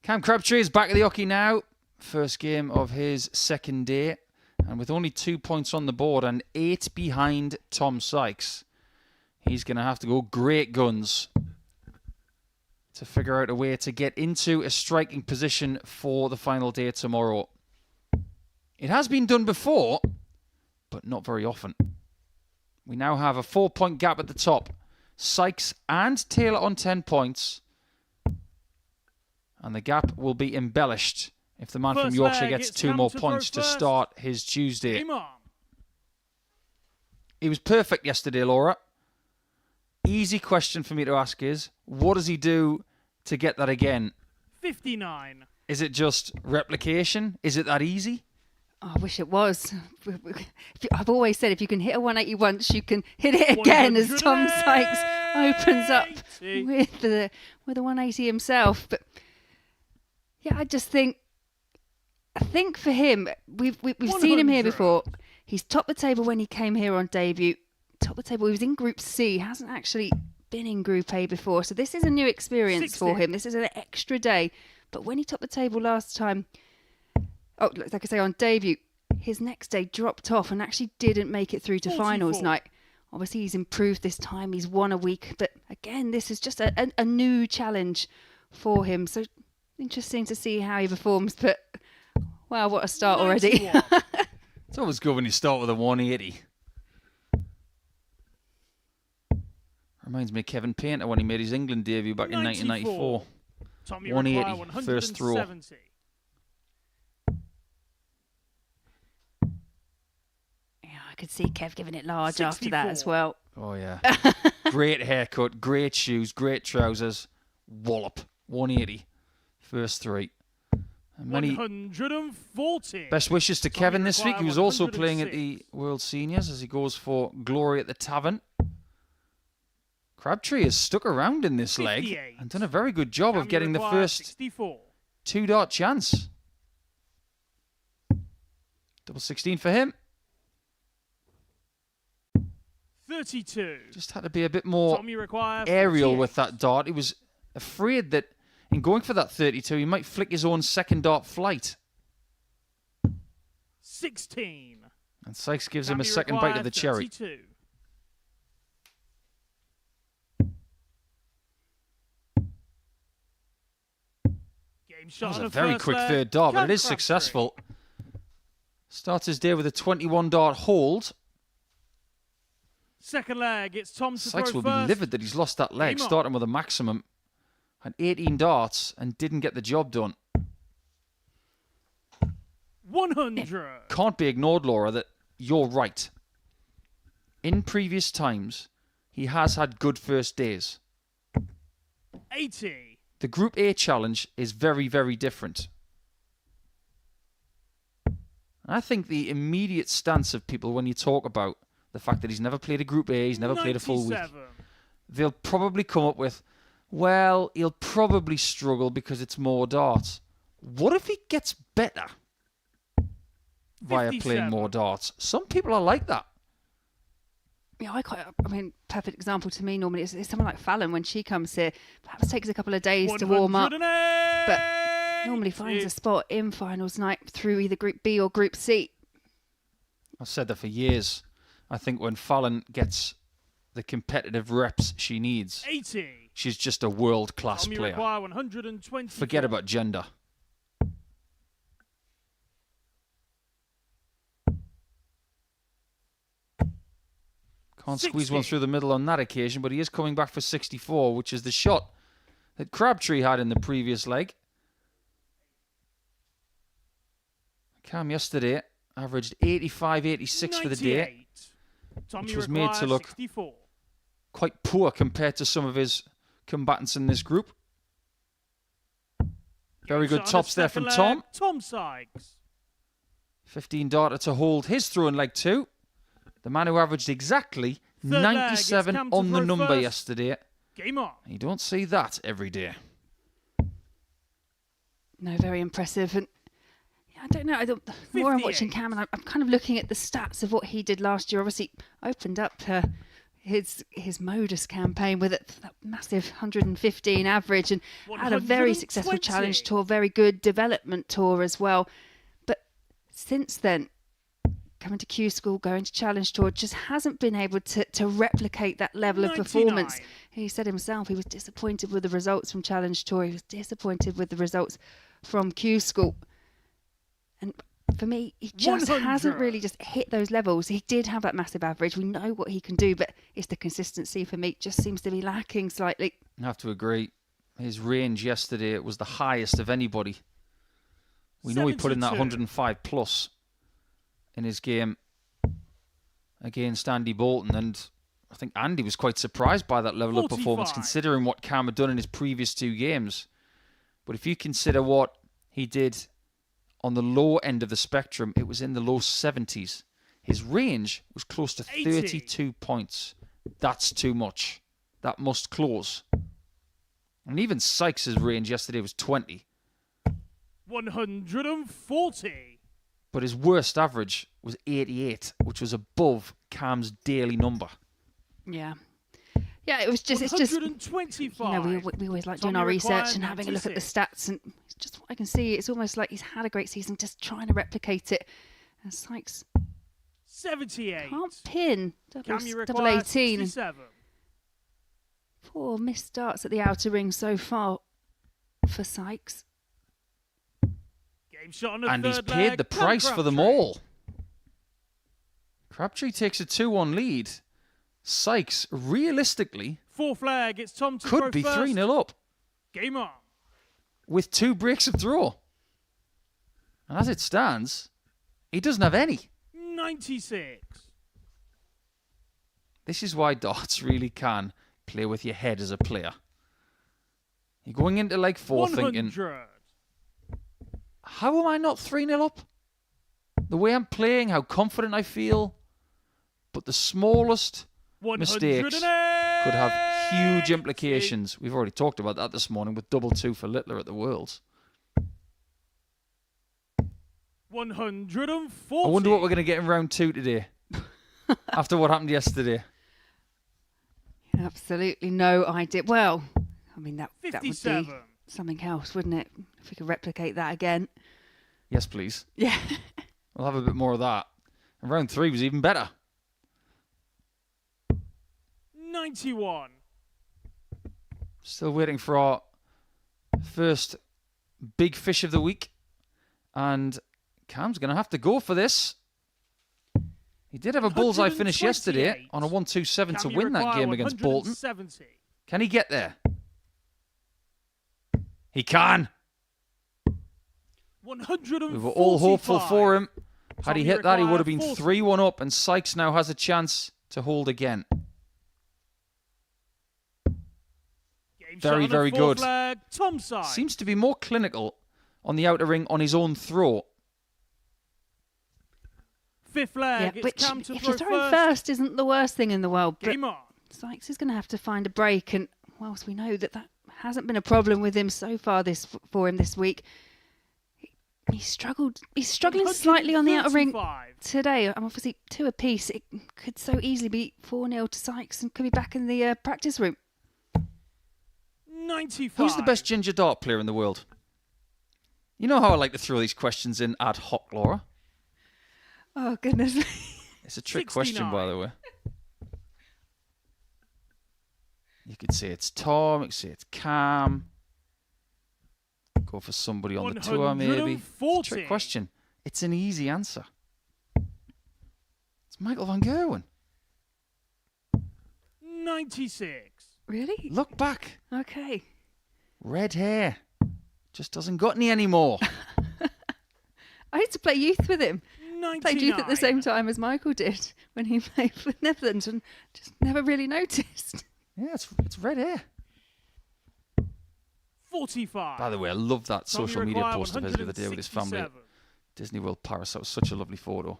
Cam Crabtree is back at the hockey now. First game of his second day. And with only 2 points on the board and 8 behind Tom Sykes, he's going to have to go great guns to figure out a way to get into a striking position for the final day tomorrow. It has been done before, but not very often. We now have a 4-point gap at the top. Sykes and Taylor on 10 points. And the gap will be embellished if the man from Yorkshire gets 2 more points to start his Tuesday. He was perfect yesterday, Laura. Easy question for me to ask is, what does he do to get that again? 59. Is it just replication? Is it that easy? Oh, I wish it was. I've always said if you can hit a 180 once, you can hit it again, as Tom Sykes opens up with the 180 himself. But yeah, I think for him, we've seen him here before. He's topped the table when he came here on debut. Top the table. He was in Group C. Hasn't actually been in Group A before, so this is a new experience 60. for him. This is an extra day. But when he topped the table last time, like I say, on debut, his next day dropped off and actually didn't make it through to 44. finals night. Obviously, he's improved this time. He's won a week, but again, this is just a new challenge for him. So interesting to see how he performs. But wow, what a start already! It's always good when you start with a 180. Reminds me of Kevin Painter when he made his England debut back in 1994. 180, first throw. I could see Kev giving it large after that as well. Oh, yeah. Great haircut, great shoes, great trousers. Wallop. 180. First 3. And many 140. best wishes to Kevin this week. He was also playing at the World Seniors as he goes for glory at the Tavern. Crabtree has stuck around in this leg and done a very good job of getting the first 64. 2-dart chance. Double 16 for him. 32. Just had to be a bit more Tommy require aerial 48. with that dart. He was afraid that in going for that 32, he might flick his own second dart flight. 16. And Sykes gives him a Tommy second bite of the require cherry. 32. Game shot That was on a the very first quick leg. third dart, but Cam it is Crabtree. successful. Starts his day with a 21-dart hold. Second leg, it's Tom to Sykes throw will be first. livid that he's lost that leg, Game on. starting with a maximum. Had 18 darts and didn't get the job done. 100. Can't be ignored, Laura, that you're right. In previous times, he has had good first days. 80. The Group A challenge is very, very different. And I think the immediate stance of people when you talk about the fact that he's never played a Group A, he's never played a full week, 97. they'll probably come up with, well, he'll probably struggle because it's more darts. What if he gets better via playing 57. more darts? Some people are like that. Yeah, I mean, perfect example to me normally is someone like Fallon when she comes here. Perhaps takes a couple of days to warm up, but normally finds a spot in finals night through either Group B or Group C. I've said that for years. I think when Fallon gets the competitive reps she needs, 80. she's just a world-class Tommy player. require 120. Forget about gender. Can't squeeze 60. one through the middle on that occasion, but he is coming back for 64, which is the shot that Crabtree had in the previous leg. Cam yesterday averaged 85, 86 for the day, 98. Tommy which was made to look 64. quite poor compared to some of his combatants in this group. Very good Shot on tops the there from second Tom. leg, Tom Sykes. 15 darter to hold his throw in leg 2. The man who averaged exactly Third leg, it's 97 Cam to on the throw number first. yesterday. Game on. You don't see that every day. No, very impressive. And I don't know. The more I'm watching 58. Cam, and I'm kind of looking at the stats of what he did last year. Obviously, opened up his MODUS campaign with that massive 115 average, and had a very successful 120. challenge tour, very good development tour as well. But since then, coming to Q School, going to Challenge Tour, just hasn't been able to replicate that level of 99. performance. He said himself he was disappointed with the results from Challenge Tour. He was disappointed with the results from Q School. And for me, he just 100. hasn't really just hit those levels. He did have that massive average. We know what he can do, but it's the consistency for me just seems to be lacking slightly. I have to agree. His range yesterday, it was the highest of anybody. We know he put in that 72. 105 plus in his game against Andy Bolton, and I think Andy was quite surprised by that level of performance 45. considering what Cam had done in his previous 2 games. But if you consider what he did on the low end of the spectrum, it was in the low 70s. His range was close to 80. 32 points. That's too much. That must close. And even Sykes' range yesterday was 20. 140. But his worst average was 88, which was above Cam's daily number. Yeah. Yeah, it's just, you 125. know, we always like doing Tommy our research required and having a look at the 96. stats, and it's just what I can see. It's almost like he's had a great season, just trying to replicate it. And Sykes 78. can't pin Cam, you double require 18. And 67. 4 missed starts at the outer ring so far for Sykes. Game shot on the And he's third paid leg. the Cam price for them Crabtree. all. Crabtree takes a 2-1 lead. Sykes, realistically, Fourth leg. It's Tom to throw could be first. 3-0 up Game on. with 2 breaks of throw. And as it stands, he doesn't have any. 96. This is why darts really can play with your head as a player. You're going into leg 4 thinking, 100. how am I not 3-0 up? The way I'm playing, how confident I feel. But the smallest mistakes could have huge implications. We've already talked about that this morning with 2-2 for Littler at the Worlds. 140. I wonder what we're going to get in round 2 today. After what happened yesterday. Absolutely no idea. Well, I mean, that would be 57. something else, wouldn't it? If we could replicate that again. Yes, please. Yeah. We'll have a bit more of that. And round 3 was even better. 91. Still waiting for our first big fish of the week. And Cam's going to have to go for this. He did have a bullseye finish yesterday 128. on a 1-2-7 to Cam, you win that require game against Bolton. 170. Can he get there? He can. 145. We were all hopeful for him. Had he Tommy hit that, he would have been required 3-1 up, and Sykes now has a chance to hold again. Game Very, shot on the very fourth good. leg. Tom side. Seems to be more clinical on the outer ring on his own throw. Fifth leg. Yeah, It's which, Cam to if throw you're throwing first. first, isn't the worst thing in the world. But Game on. Sykes is going to have to find a break, and whilst we know that hasn't been a problem with him so far for him this week, he's struggling slightly on the outer ring 135. today. I'm obviously 2 apiece. It could so easily be 4-0 to Sykes and could be back in the practice room. 95. Who's the best ginger dart player in the world? You know how I like to throw these questions in ad hoc, Laura. Oh, goodness. It's a trick question, by the way. You could say it's Tom, you could say it's Cam. Go for somebody on the tour, maybe. It's a 140. trick question. It's an easy answer. It's Michael van Gerwen. 96. Really? Look back. Okay. Red hair. Just doesn't got any anymore. I used to play youth with him. 99. Played youth at the same time as Michael did when he played for Netherlands, and just never really noticed. Yeah, it's red hair. 45. By the way, I love that Tommy social media required post of his the other day with his family. 167. Disney World Paris. That was such a lovely photo.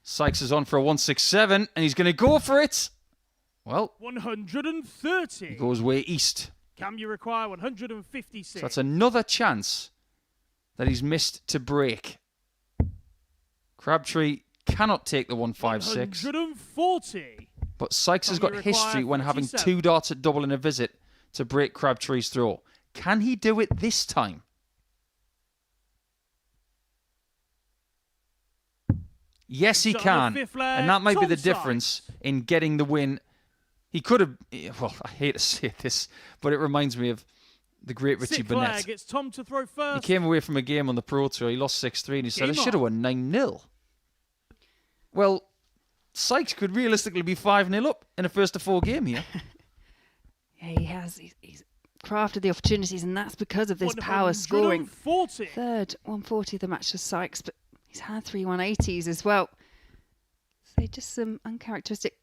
Sykes is on for a 167, and he's going to go for it. Well, 130. he goes way east. Cam, you require 156. So that's another chance that he's missed to break. Crabtree cannot take the 156. 140. But Sykes has got history when having 2 darts at double in a visit to break Crabtree's throw. Can he do it this time? Yes, he can. And that might be the difference in getting the win. He could have... Well, I hate to say this, but it reminds me of the great Richie Burnett. It's Tom to throw first. He came away from a game on the Pro Tour. He lost 6-3 and he said, I should have won 9-0. Well, Sykes could realistically be 5-0 up in a first to 4 game here. Yeah, he has. He's crafted the opportunities, and that's because of this power scoring. 140. Third 140 of the match for Sykes, but he's had 3 180s as well. So just some uncharacteristic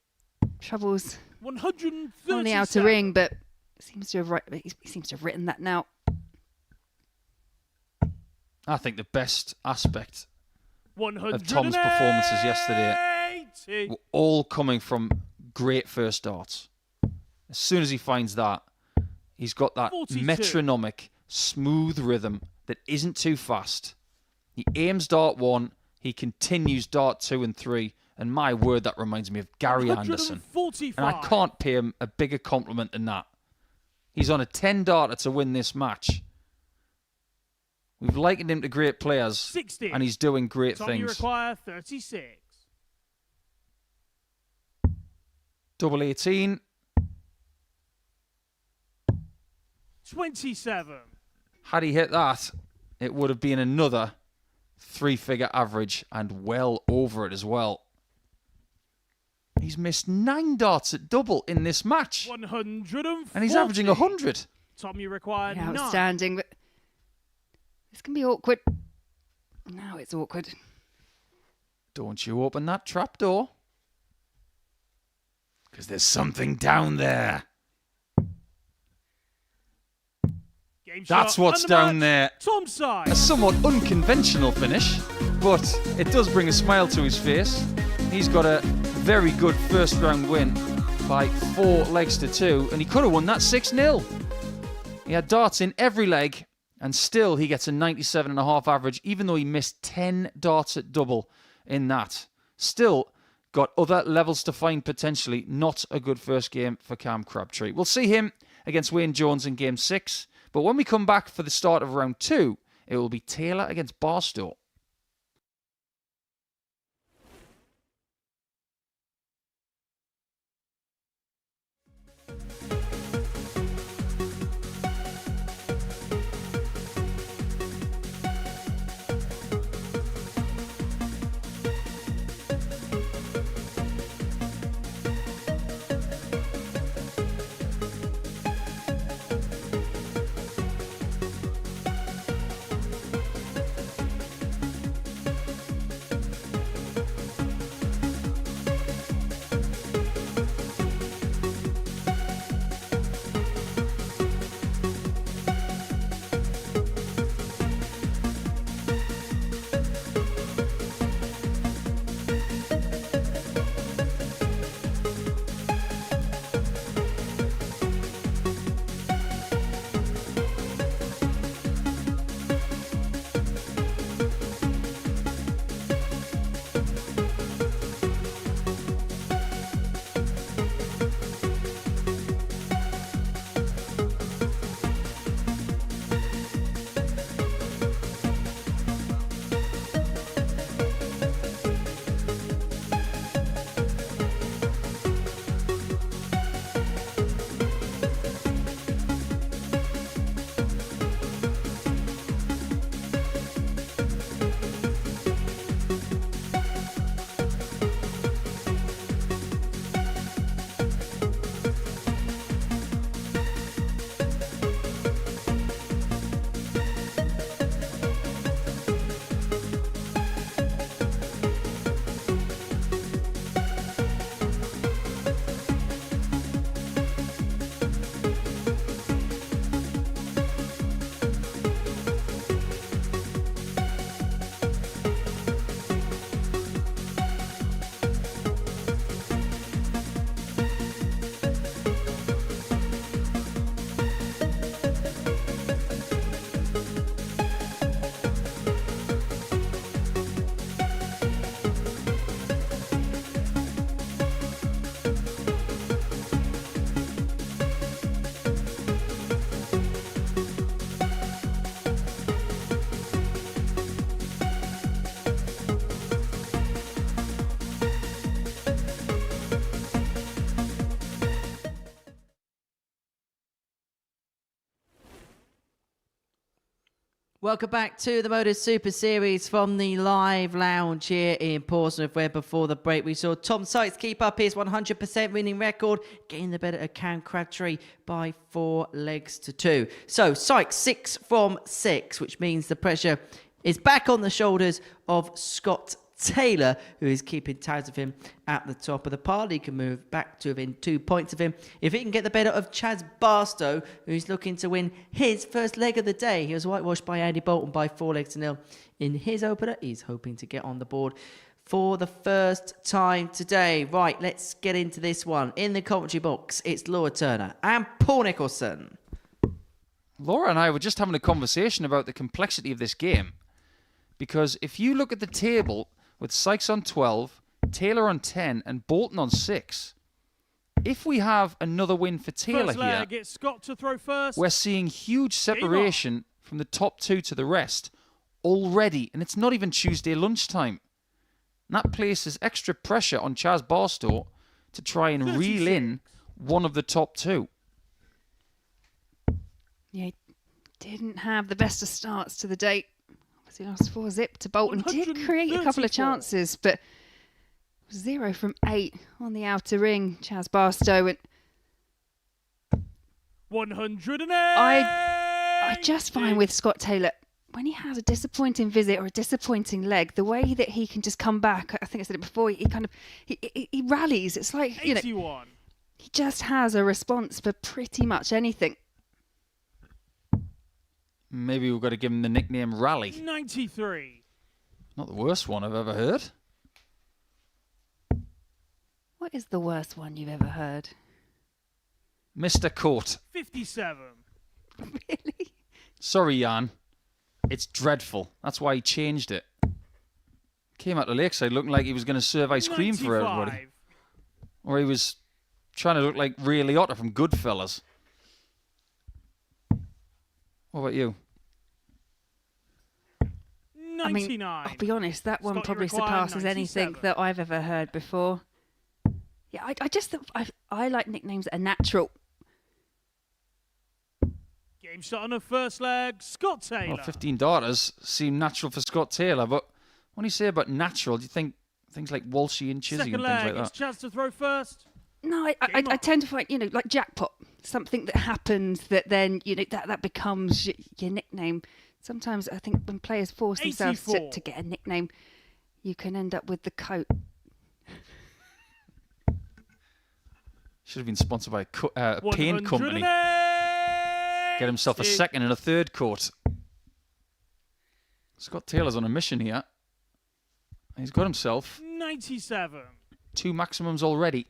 troubles 137. on the outer ring, but he seems to have written that now. I think the best aspect of 180. Tom's performances yesterday were all coming from great first darts. As soon as he finds that, he's got that 42. metronomic, smooth rhythm that isn't too fast. He aims dart 1, he continues dart 2 and 3, and my word, that reminds me of Gary Anderson. And I can't pay him a bigger compliment than that. He's on a 10-darter to win this match. We've likened him to great players, 60. and he's doing great Tom, things. you require 36. Double 18. 27. Had he hit that, it would have been another 3-figure average and well over it as well. He's missed 9 darts at double in this match. 140. And he's averaging 100. Tom, you require 9. Outstanding, but this can be awkward. Now it's awkward. Don't you open that trap door. Because there's something down there. That's what's down there. Tom's side. A somewhat unconventional finish, but it does bring a smile to his face. He's got a very good first round win by 4 legs to 2, and he could have won that 6-0. He had darts in every leg, and still he gets a 97.5 average, even though he missed 10 darts at double in that. Still got other levels to find potentially. Not a good first game for Cam Crabtree. We'll see him against Wayne Jones in game 6. But when we come back for the start of round 2, it will be Taylor against Barstow. Welcome back to the MODUS Super Series from the live lounge here in Portsmouth, where before the break we saw Tom Sykes keep up his 100% winning record, getting the better of Cam Crabtree by 4 legs to 2. So Sykes 6 from 6, which means the pressure is back on the shoulders of Scott Taylor, who is keeping tabs of him at the top of the pile. He can move back to within 2 points of him if he can get the better of Chaz Barstow, who's looking to win his first leg of the day. He was whitewashed by Andy Bolton by 4 legs to 0 in his opener. He's hoping to get on the board for the first time today. Right, let's get into this one. In the commentary box, it's Laura Turner and Paul Nicholson. Laura and I were just having a conversation about the complexity of this game. Because if you look at the table with Sykes on 12, Taylor on 10, and Bolton on 6, if we have another win for Taylor First leg, here, it's Scott to throw first. we're seeing huge separation from the top 2 to the rest already, and it's not even Tuesday lunchtime. And that places extra pressure on Chaz Barstow to try and 36. reel in one of the top 2. Yeah, he didn't have the best of starts to the date. He lost 4-zip to Bolton. Did create a couple of 134. chances, but 0 from 8 on the outer ring. Chaz Barstow. And 108. I just find with Scott Taylor, when he has a disappointing visit or a disappointing leg, the way that he can just come back, I think I said it before, he rallies. It's like, 81. he just has a response for pretty much anything. Maybe we've got to give him the nickname Rally. 93. Not the worst one I've ever heard. What is the worst one you've ever heard? Mr. Court. 57. Really? Sorry, Jan. It's dreadful. That's why he changed it. Came out to Lakeside looking like he was going to serve ice cream for everybody. 95. Or he was trying to look like Ray Liotta from Goodfellas. What about you? 99. I'll be honest, that one Scott, you probably require surpasses 97. anything that I've ever heard before. Yeah, I just think I like nicknames that are natural. Game shot on the first leg. Scott Taylor. Well, 15 daughters seem natural for Scott Taylor, but when you say about natural, do you think things like Walshy and Chizzy Second and leg, things like it's that? chance to throw first. No, I Game on. tend to find, like jackpot, something that happens that then, that becomes your nickname. Sometimes I think when players force themselves 84. to get a nickname, you can end up with the coat. Should have been sponsored by a paint company. Get himself a second and a third coat. Scott Taylor's on a mission here. He's got himself 97. 2 maximums already.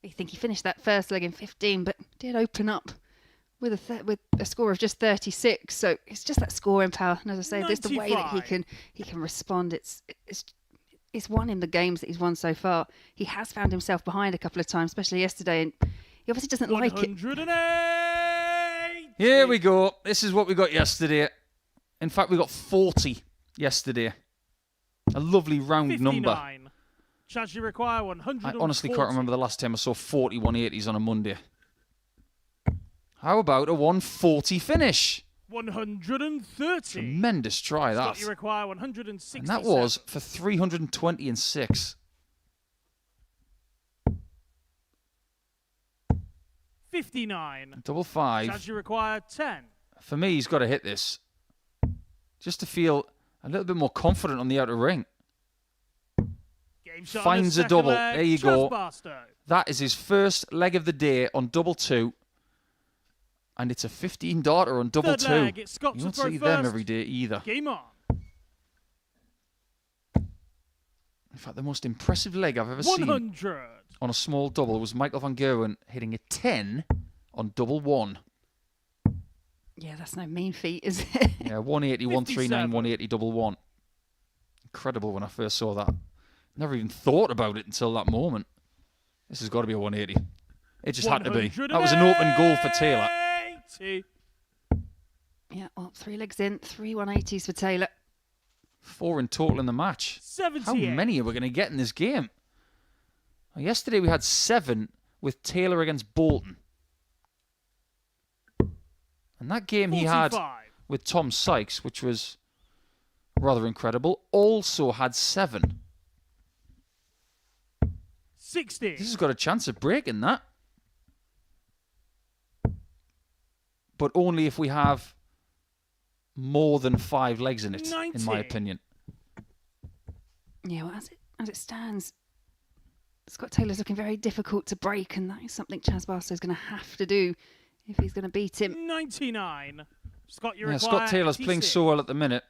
I think he finished that first leg in 15, but did open up with a score of just 36. So it's just that scoring power. And as I say, just the way that 95. he can respond. It's won in the games that he's won so far. He has found himself behind a couple of times, especially yesterday, and he obviously doesn't like it. 108. Here we go. This is what we got yesterday. In fact, we got 40 yesterday. A lovely round 59. number. Chance you require 100. I honestly can't remember the last time I saw 40 180s on a Monday. How about a 140 finish? 130. Tremendous try, that. Scott, you require 160. And that was for 320 and 6. 59. Double 5. Chance you require 10. For me, he's got to hit this. Just to feel a little bit more confident on the outer ring. Game shot on the Finds a second double. leg. There you Chaz go. Barstow. That is his first leg of the day on double 2. And it's a 15 darter on double Third 2. leg, it's Scott You to don't throw see them first. every day either. Game on. In fact, the most impressive leg I've ever seen 100. on a small double was Michael van Gerwen hitting a 10 on double 1. Yeah, that's no mean feat, is it? Yeah, 180, 139, 57. 180, double 1. Incredible when I first saw that. Never even thought about it until that moment. This has got to be a 180. It just had to be. That was an open goal for Taylor. 180. Yeah, well, 3 legs in, 3 180s for Taylor. 4 in total in the match. 78. How many are we going to get in this game? Well, yesterday we had 7 with Taylor against Bolton. And that game he had 45. with Tom Sykes, which was rather incredible, also had 7. 60. This has got a chance of breaking that. But only if we have more than 5 legs in it, 90. in my opinion. Yeah, well, as it stands, Scott Taylor's looking very difficult to break, and that is something Chaz Barstow's going to have to do if he's going to beat him. 99. Scott, you Yeah, require Scott Taylor's 86. playing so well at the minute.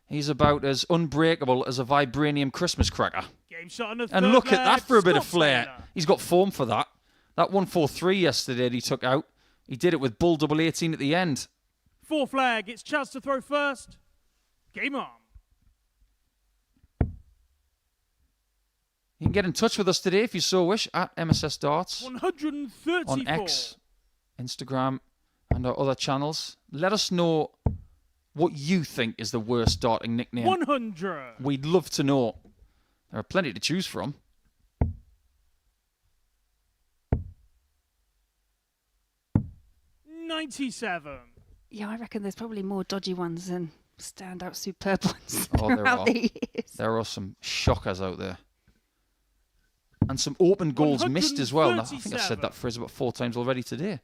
He's about as unbreakable as a vibranium Christmas cracker. Game shot on the And third look at that leg, for a bit of Scott flair. Taylor. He's got form for that. That 143 yesterday that he took out, he did it with bull double 18 at the end. Fourth leg, it's Chaz to throw first. Game on. You can get in touch with us today if you so wish at MSS Darts 134. on X, Instagram, and our other channels. Let us know what you think is the worst darting nickname. 100. We'd love to know. There are plenty to choose from. $97. Yeah, I reckon there's probably more dodgy ones than standout superb ones Oh, there throughout are. the years. There are some shockers out there. And some open goals missed as well. I think I've said that phrase about 4 times already today.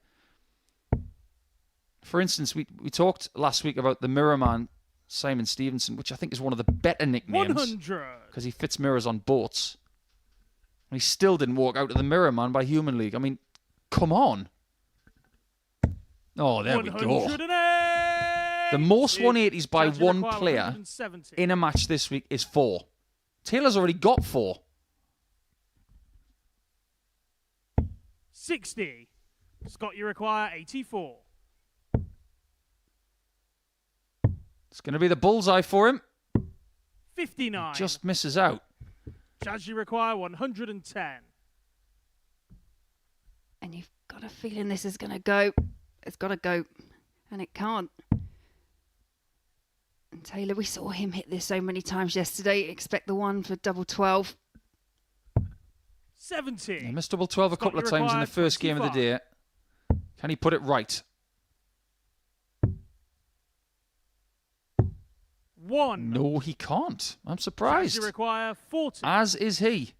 For instance, we talked last week about the Mirror Man, Simon Stevenson, which I think is one of the better nicknames 100. because he fits mirrors on boats. And he still didn't walk out of the Mirror Man by Human League. I mean, come on. Oh, there we go. 108. The most 180s by Chaz, you one require player 170. in a match this week is 4. Taylor's already got 4. 60. Scott, you require 84. It's going to be the bullseye for him. 59. Just misses out. Chaz, you require 110. And you've got a feeling this is going to go. It's got to go. And it can't. And Taylor, we saw him hit this so many times yesterday. Expect the one for double 12. 70. He missed double 12 a Scott, couple of you times in the require first game of the day. Can he put it right? 1. No, he can't. I'm Chaz, surprised. you require 40. As is he.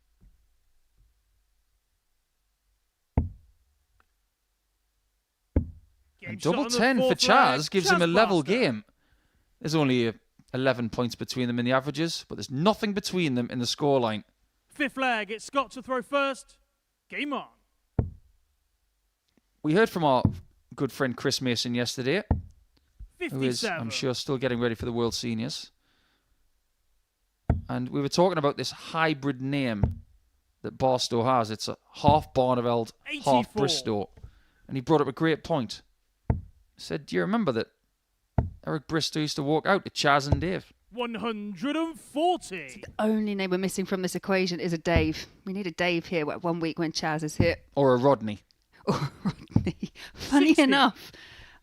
Game And shot double on the 10 for fourth Chaz leg. gives him a Chaz level Barstow. game. There's only 11 points between them in the averages, but there's nothing between them in the scoreline. Fifth leg, it's Scott to throw first. Game on. We heard from our good friend Chris Mason yesterday, 57. who is, I'm sure, still getting ready for the World Seniors. And we were talking about this hybrid name that Barstow has. It's a half Barneveld, half 84. Bristow. And he brought up a great point. He said, do you remember that Eric Bristow used to walk out to Chaz and Dave? 140. Only name we're missing from this equation is a Dave. We need a Dave here 1 week when Chaz is here. Or a Rodney? Or Rodney. Funny 60. enough,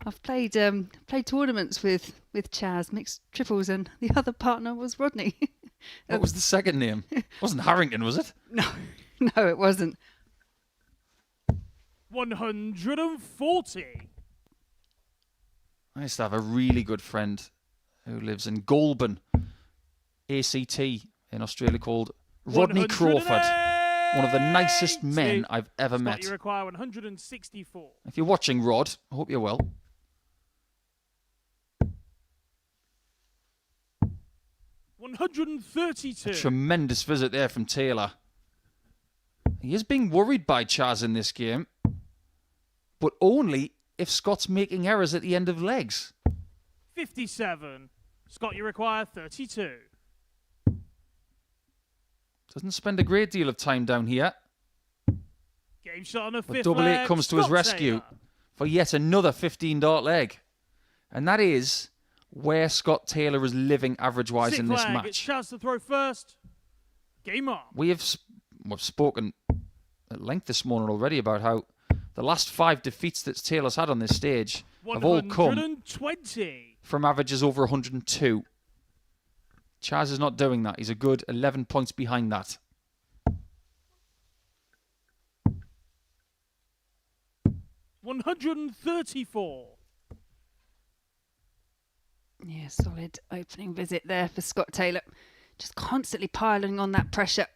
I've played tournaments with Chaz, mixed triples, and the other partner was Rodney. What was the second name? Wasn't Harrington, was it? No, it wasn't. 140. I used to have a really good friend who lives in Goulburn, ACT, in Australia, called Rodney Crawford. One of the nicest men I've ever Scott, met. you require 164. If you're watching, Rod, I hope you're well. 132. A tremendous visit there from Taylor. He is being worried by Chaz in this game, but only if Scott's making errors at the end of legs. 57. Scott, you require 32. Doesn't spend a great deal of time down here, Game shot on a but fifth double leg. eight comes to his Scott rescue Taylor. for yet another 15-dart leg. And that is where Scott Taylor is living average-wise Sixth in this leg, It's match. Chaz to throw first. Game on. We've spoken at length this morning already about how the last 5 defeats that Taylor's had on this stage have all come 120. from averages over 102. Chaz is not doing that. He's a good 11 points behind that. $134. Yeah, solid opening visit there for Scott Taylor. Just constantly piling on that pressure.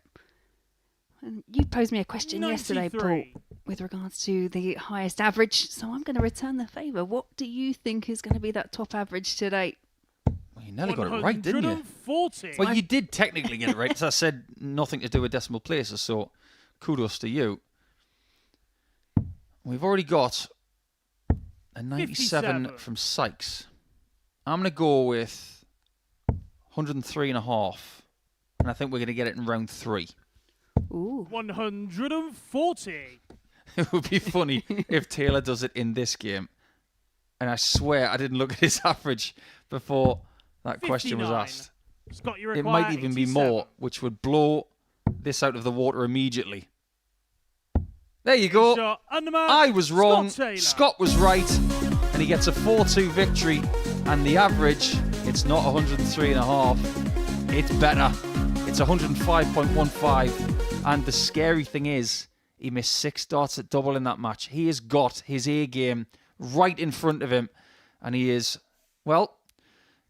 And you posed me a question yesterday, Paul, with regards to the highest average. So I'm going to return the favour. What do you think is going to be that top average today? Well, you nearly got it right, didn't you? 140. Well, you did technically get it right, because I said nothing to do with decimal places, so kudos to you. We've already got a 97 57. from Sykes. I'm going to go with 103.5, and I think we're going to get it in round 3. Ooh. 140. It would be funny if Taylor does it in this game. And I swear I didn't look at his average before that question was 59. asked. Scott, you It require might even be 87. more, which would blow this out of the water immediately. There you go. Shot under mark. I was wrong. Scott Taylor. Scott was right. And he gets a 4-2 victory. And the average, it's not 103.5. It's better. It's 105.15. And the scary thing is, he missed 6 darts at double in that match. He has got his A game right in front of him. And he is, well,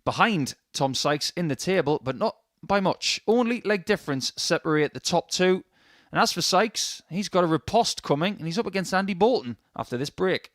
behind Tom Sykes in the table, but not by much. Only leg difference separate the top 2. And as for Sykes, he's got a riposte coming, and he's up against Andy Bolton after this break.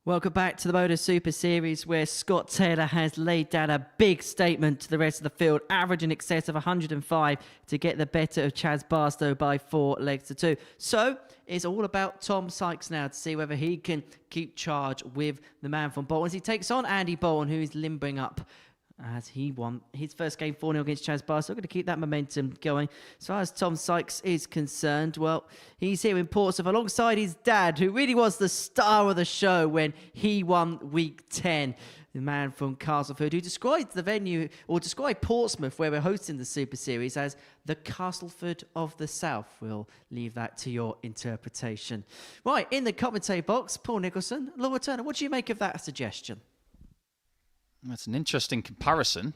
Welcome back to the MODUS Super Series, where Scott Taylor has laid down a big statement to the rest of the field, average in excess of 105 to get the better of Chaz Barstow by 4 legs to 2. So it's all about Tom Sykes now to see whether he can keep charge with the man from Bolton as he takes on Andy Bolton, who is limbering up as he won his first game 4-0 against Chaz Barstow. Going to keep that momentum going. As far as Tom Sykes is concerned, well, he's here in Portsmouth alongside his dad, who really was the star of the show when he won week 10. The man from Castleford, who described the venue, or described Portsmouth, where we're hosting the Super Series, as the Castleford of the South. We'll leave that to your interpretation. Right, in the commentary box, Paul Nicholson, Laura Turner, what do you make of that suggestion? That's an interesting comparison.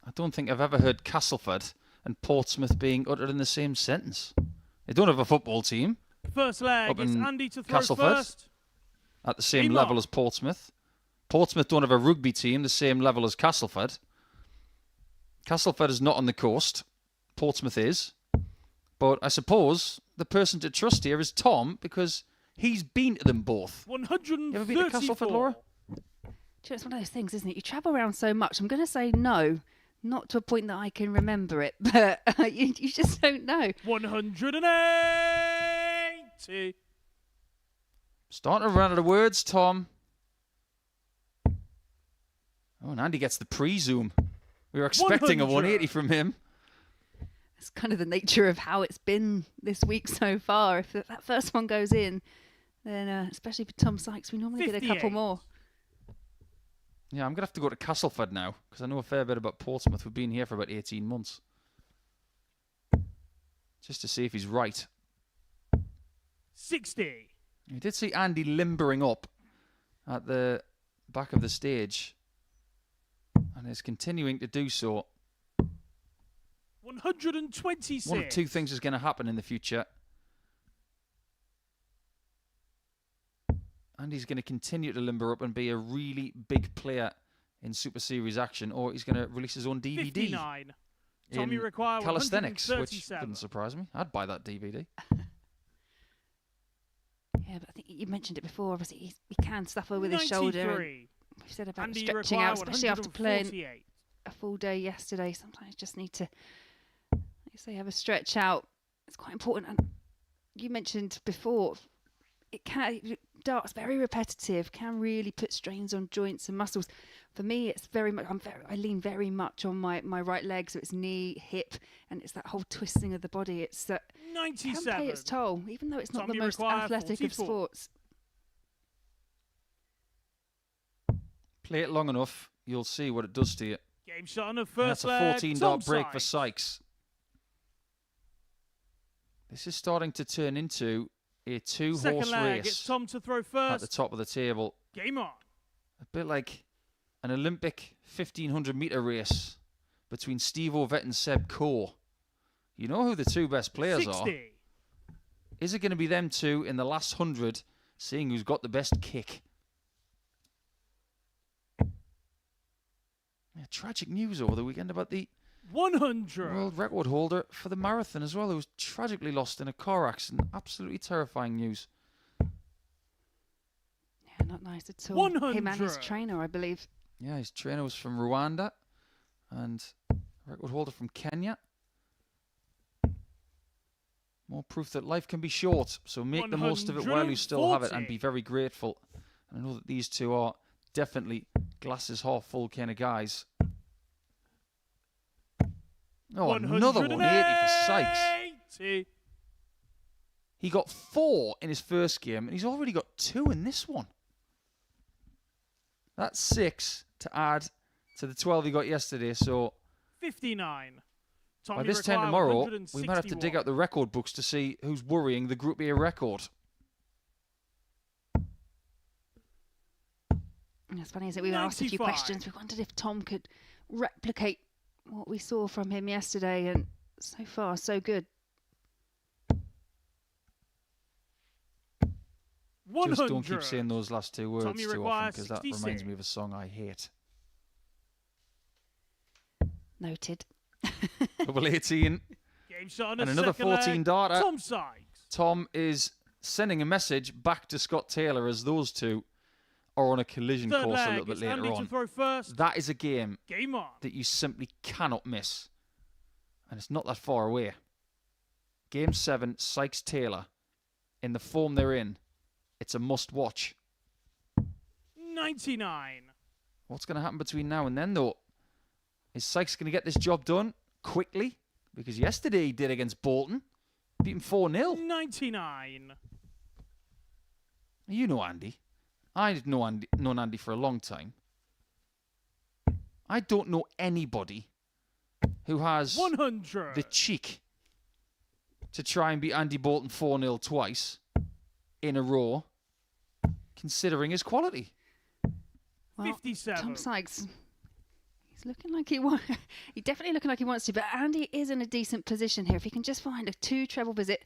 I don't think I've ever heard Castleford and Portsmouth being uttered in the same sentence. They don't have a football team First leg, up it's in Andy to throw Castleford first. at the same Game level on. as Portsmouth. Portsmouth don't have a rugby team the same level as Castleford. Castleford is not on the coast. Portsmouth is. But I suppose the person to trust here is Tom, because he's been to them both. 134. You ever been to Castleford, Laura? Do you know, it's one of those things, isn't it? You travel around so much. I'm going to say no, not to a point that I can remember it, but you just don't know. 180. Starting to run out of words, Tom. Oh, and Andy gets the pre-zoom. We were expecting a 180 from him. It's kind of the nature of how it's been this week so far. If that first one goes in, then especially for Tom Sykes, we normally get a couple 58. more. Yeah, I'm going to have to go to Castleford now, because I know a fair bit about Portsmouth. We've been here for about 18 months. Just to see if he's right. 60. We did see Andy limbering up at the back of the stage, and is continuing to do so. 126. One of two things is going to happen in the future. Andy's going to continue to limber up and be a really big player in Super Series action, or he's going to release his own DVD 59. Tommy in require calisthenics, which 137. wouldn't surprise me. I'd buy that DVD. Yeah, but I think you mentioned it before. Obviously, he can suffer with his shoulder. And 93. we've said about Andy stretching require out, especially after playing 148. a full day yesterday. Sometimes you just need to, like you say, have a stretch out. It's quite important. And you mentioned before, darts very repetitive, can really put strains on joints and muscles. For me, it's very much. I lean very much on my right leg, so it's knee, hip, and it's that whole twisting of the body. It's that can 97. play its toll, even though it's not Tommy the most require athletic 44. of sports. Play it long enough, you'll see what it does to you. Game shot on the And first that's a leg. 14 Tom dart break for Sykes. Sykes. This is starting to turn into a two-horse Second leg, it's race Tom to throw at first. the top of the table. Game on. A bit like an Olympic 1500-metre race between Steve Ovett and Seb Coe. You know who the two best players 60. are. Is it going to be them two in the last 100, seeing who's got the best kick? Yeah, tragic news over the weekend about the 100. world record holder for the marathon as well, who was tragically lost in a car accident. Absolutely terrifying news. Yeah, not nice at all. 100. Him and his trainer, I believe. Yeah, his trainer was from Rwanda and record holder from Kenya. More proof that life can be short, so make the most of it while you still have it and be very grateful. And I know that these two are definitely glasses half full kind of guys. Oh, another 180 for Sykes. 180. He got 4 in his first game, and he's already got 2 in this one. That's 6 to add to the 12 he got yesterday, so 59. by Tommy this time require tomorrow, we might have to dig 161. out the record books to see who's worrying the Group A record. And it's funny, is that we asked a few 95. questions. We wondered if Tom could replicate what we saw from him yesterday, and so far, so good. 100. Just don't keep saying those last 2 words Tommy too often, requires because that 66. reminds me of a song I hate. Noted. Double 18. Game shot on the And another second leg. 14 darter. Tom Sykes. Tom is sending a message back to Scott Taylor as those two are on a collision Third course a leg, little bit it's later Andy to on. throw first. That is a game Game on. that you simply cannot miss. And it's not that far away. Game 7, Sykes-Taylor. In the form they're in, it's a must-watch. 99. What's going to happen between now and then, though? Is Sykes going to get this job done quickly? Because yesterday he did against Bolton. Beat him 4-0. 99. You know Andy. I've known Andy for a long time. I don't know anybody who has 100. the cheek to try and beat Andy Bolton 4-0 twice in a row, considering his quality. Well, 57. Tom Sykes, he's It's looking like he's definitely looking like he wants to, but Andy is in a decent position here. If he can just find a 2 treble visit,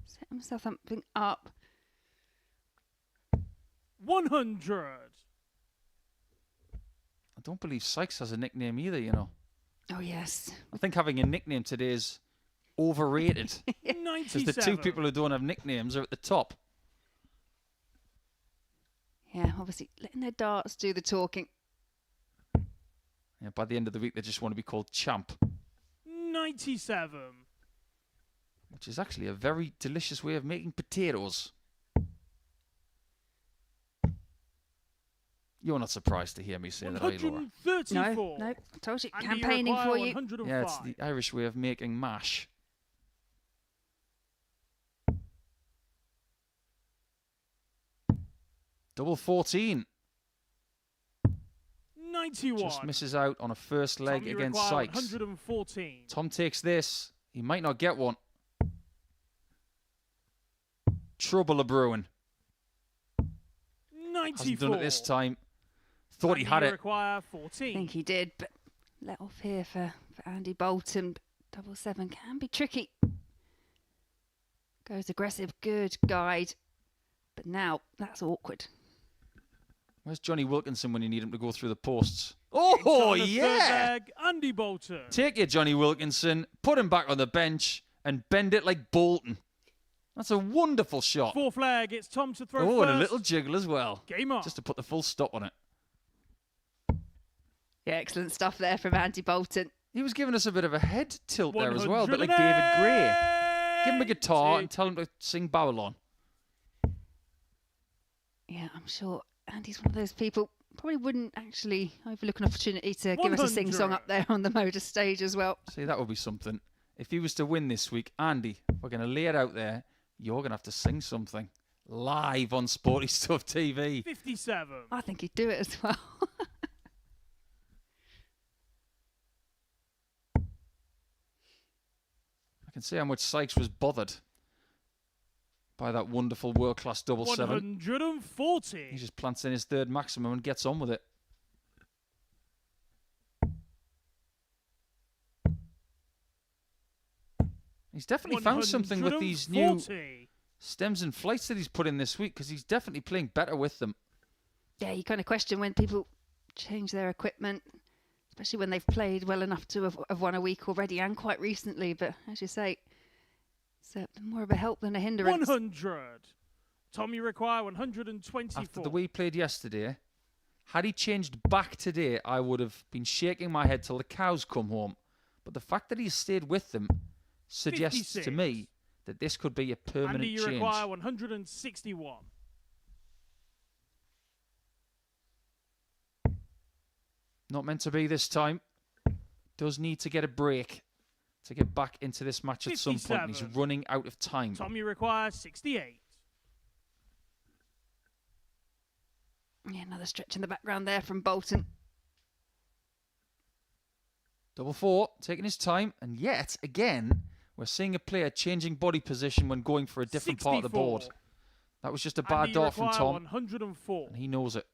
set himself something up. 100. I don't believe Sykes has a nickname either, you know. Oh, yes. I think having a nickname today is overrated. 97. Because the 2 people who don't have nicknames are at the top. Yeah, obviously letting their darts do the talking. Yeah, by the end of the week, they just want to be called champ, 97. which is actually a very delicious way of making potatoes. You're not surprised to hear me say that, are you, Laura? 134. No, I told you, Andy campaigning require for you. 105. Yeah, it's the Irish way of making mash. Double 14. 91. Just misses out on a first leg Tommy against require Sykes. 114. Tom takes this. He might not get one. Trouble a brewing. 94. Hasn't done it this time. Thought he had it. Require I 14. think he did, but let off here for Andy Bolton. Double 7 can be tricky. Goes aggressive, good guide. But now that's awkward. Where's Johnny Wilkinson when you need him to go through the posts? On Oh, the third yeah! leg, Andy Bolton. Take it, Johnny Wilkinson. Put him back on the bench and bend it like Bolton. That's a wonderful shot. Fourth leg, it's Tom to throw Oh, first. and a little jiggle as well. Game on. Just to put the full stop on it. Yeah, excellent stuff there from Andy Bolton. He was giving us a bit of a head tilt there as well, a bit like David Gray. Give him a guitar and tell him to sing Babylon. Yeah, I'm sure Andy's one of those people probably wouldn't actually overlook an opportunity to give us a sing-song up there on the MODUS stage as well. See, that would be something. If he was to win this week, Andy, we're going to lay it out there. You're going to have to sing something live on Sporty Stuff TV. 57. I think he'd do it as well. I can see how much Sykes was bothered by that wonderful world-class double 7. 140. He just plants in his third maximum and gets on with it. He's definitely found something with these new 140. stems and flights that he's put in this week because he's definitely playing better with them. Yeah, you kind of question when people change their equipment, especially when they've played well enough to have won a week already and quite recently. But as you say, it's more of a help than a hindrance. 100. Tommy require 124. After the way he played yesterday, had he changed back today, I would have been shaking my head till the cows come home. But the fact that he's stayed with them suggests 56. to me that this could be a permanent Andy, you change. require 161. Not meant to be this time. Does need to get a break to get back into this match at some point. And he's 57. running out of time. Tommy requires 68. Yeah, another stretch in the background there from Bolton. Double 4, taking his time. And yet, again, we're seeing a player changing body position when going for a different part of the board. 64. That was just a bad Andy, dart from require Tom. 104. And he knows it.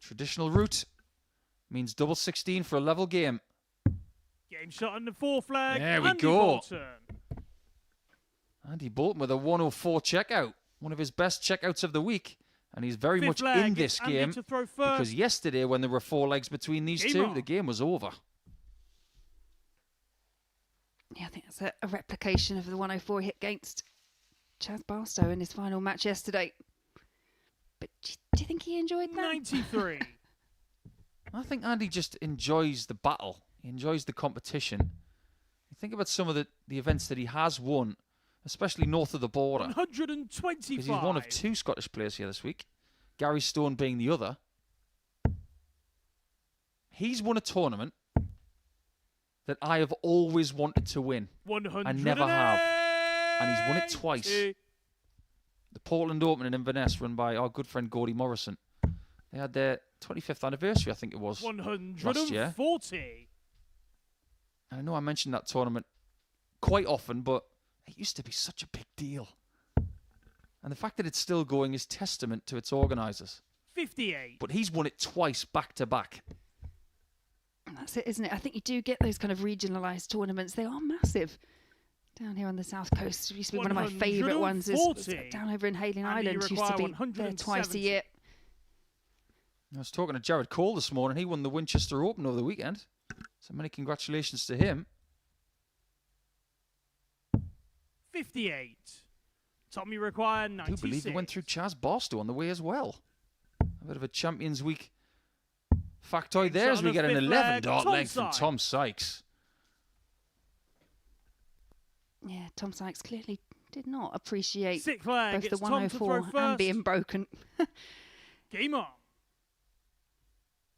Traditional route means double 16 for a level game. Game shot on the fourth leg. There we Andy go. Bolton. Andy Bolton with a 104 checkout. One of his best checkouts of the week. And he's very Fifth much leg, in it's this Andy game to throw first. because yesterday when there were 4 legs between these Game two, on. the game was over. Yeah, I think that's a replication of the 104 hit against Chaz Barstow in his final match yesterday. But do you think he enjoyed that? 93. I think Andy just enjoys the battle. He enjoys the competition. You think about some of the events that he has won, especially north of the border. 125. Because he's one of 2 Scottish players here this week. Gary Stone being the other. He's won a tournament that I have always wanted to win. 100. I never have. And he's won it twice. The Portland Open in Inverness, run by our good friend Gordy Morrison. They had their 25th anniversary, I think it was, last year. 140. And I know I mentioned that tournament quite often, but it used to be such a big deal. And the fact that it's still going is testament to its organisers. 58. But he's won it twice back to back. That's it, isn't it? I think you do get those kind of regionalised tournaments. They are massive. Down here on the south coast, it used to be one of my favourite ones. Is 140. down over in Hayling And you Island. Used to be require there twice a 170. year. I was talking to Jared Cole this morning. He won the Winchester Open over the weekend. So many congratulations to him. 58. Tommy require 96. I do believe he went through Chaz Barstow on the way as well. A bit of a Champions Week factoid there as we get an 11 dart leg from Tom Sykes. Yeah, Tom Sykes clearly did not appreciate Sixth flag. both the It's Tom to throw 104 and first. being broken. Game on.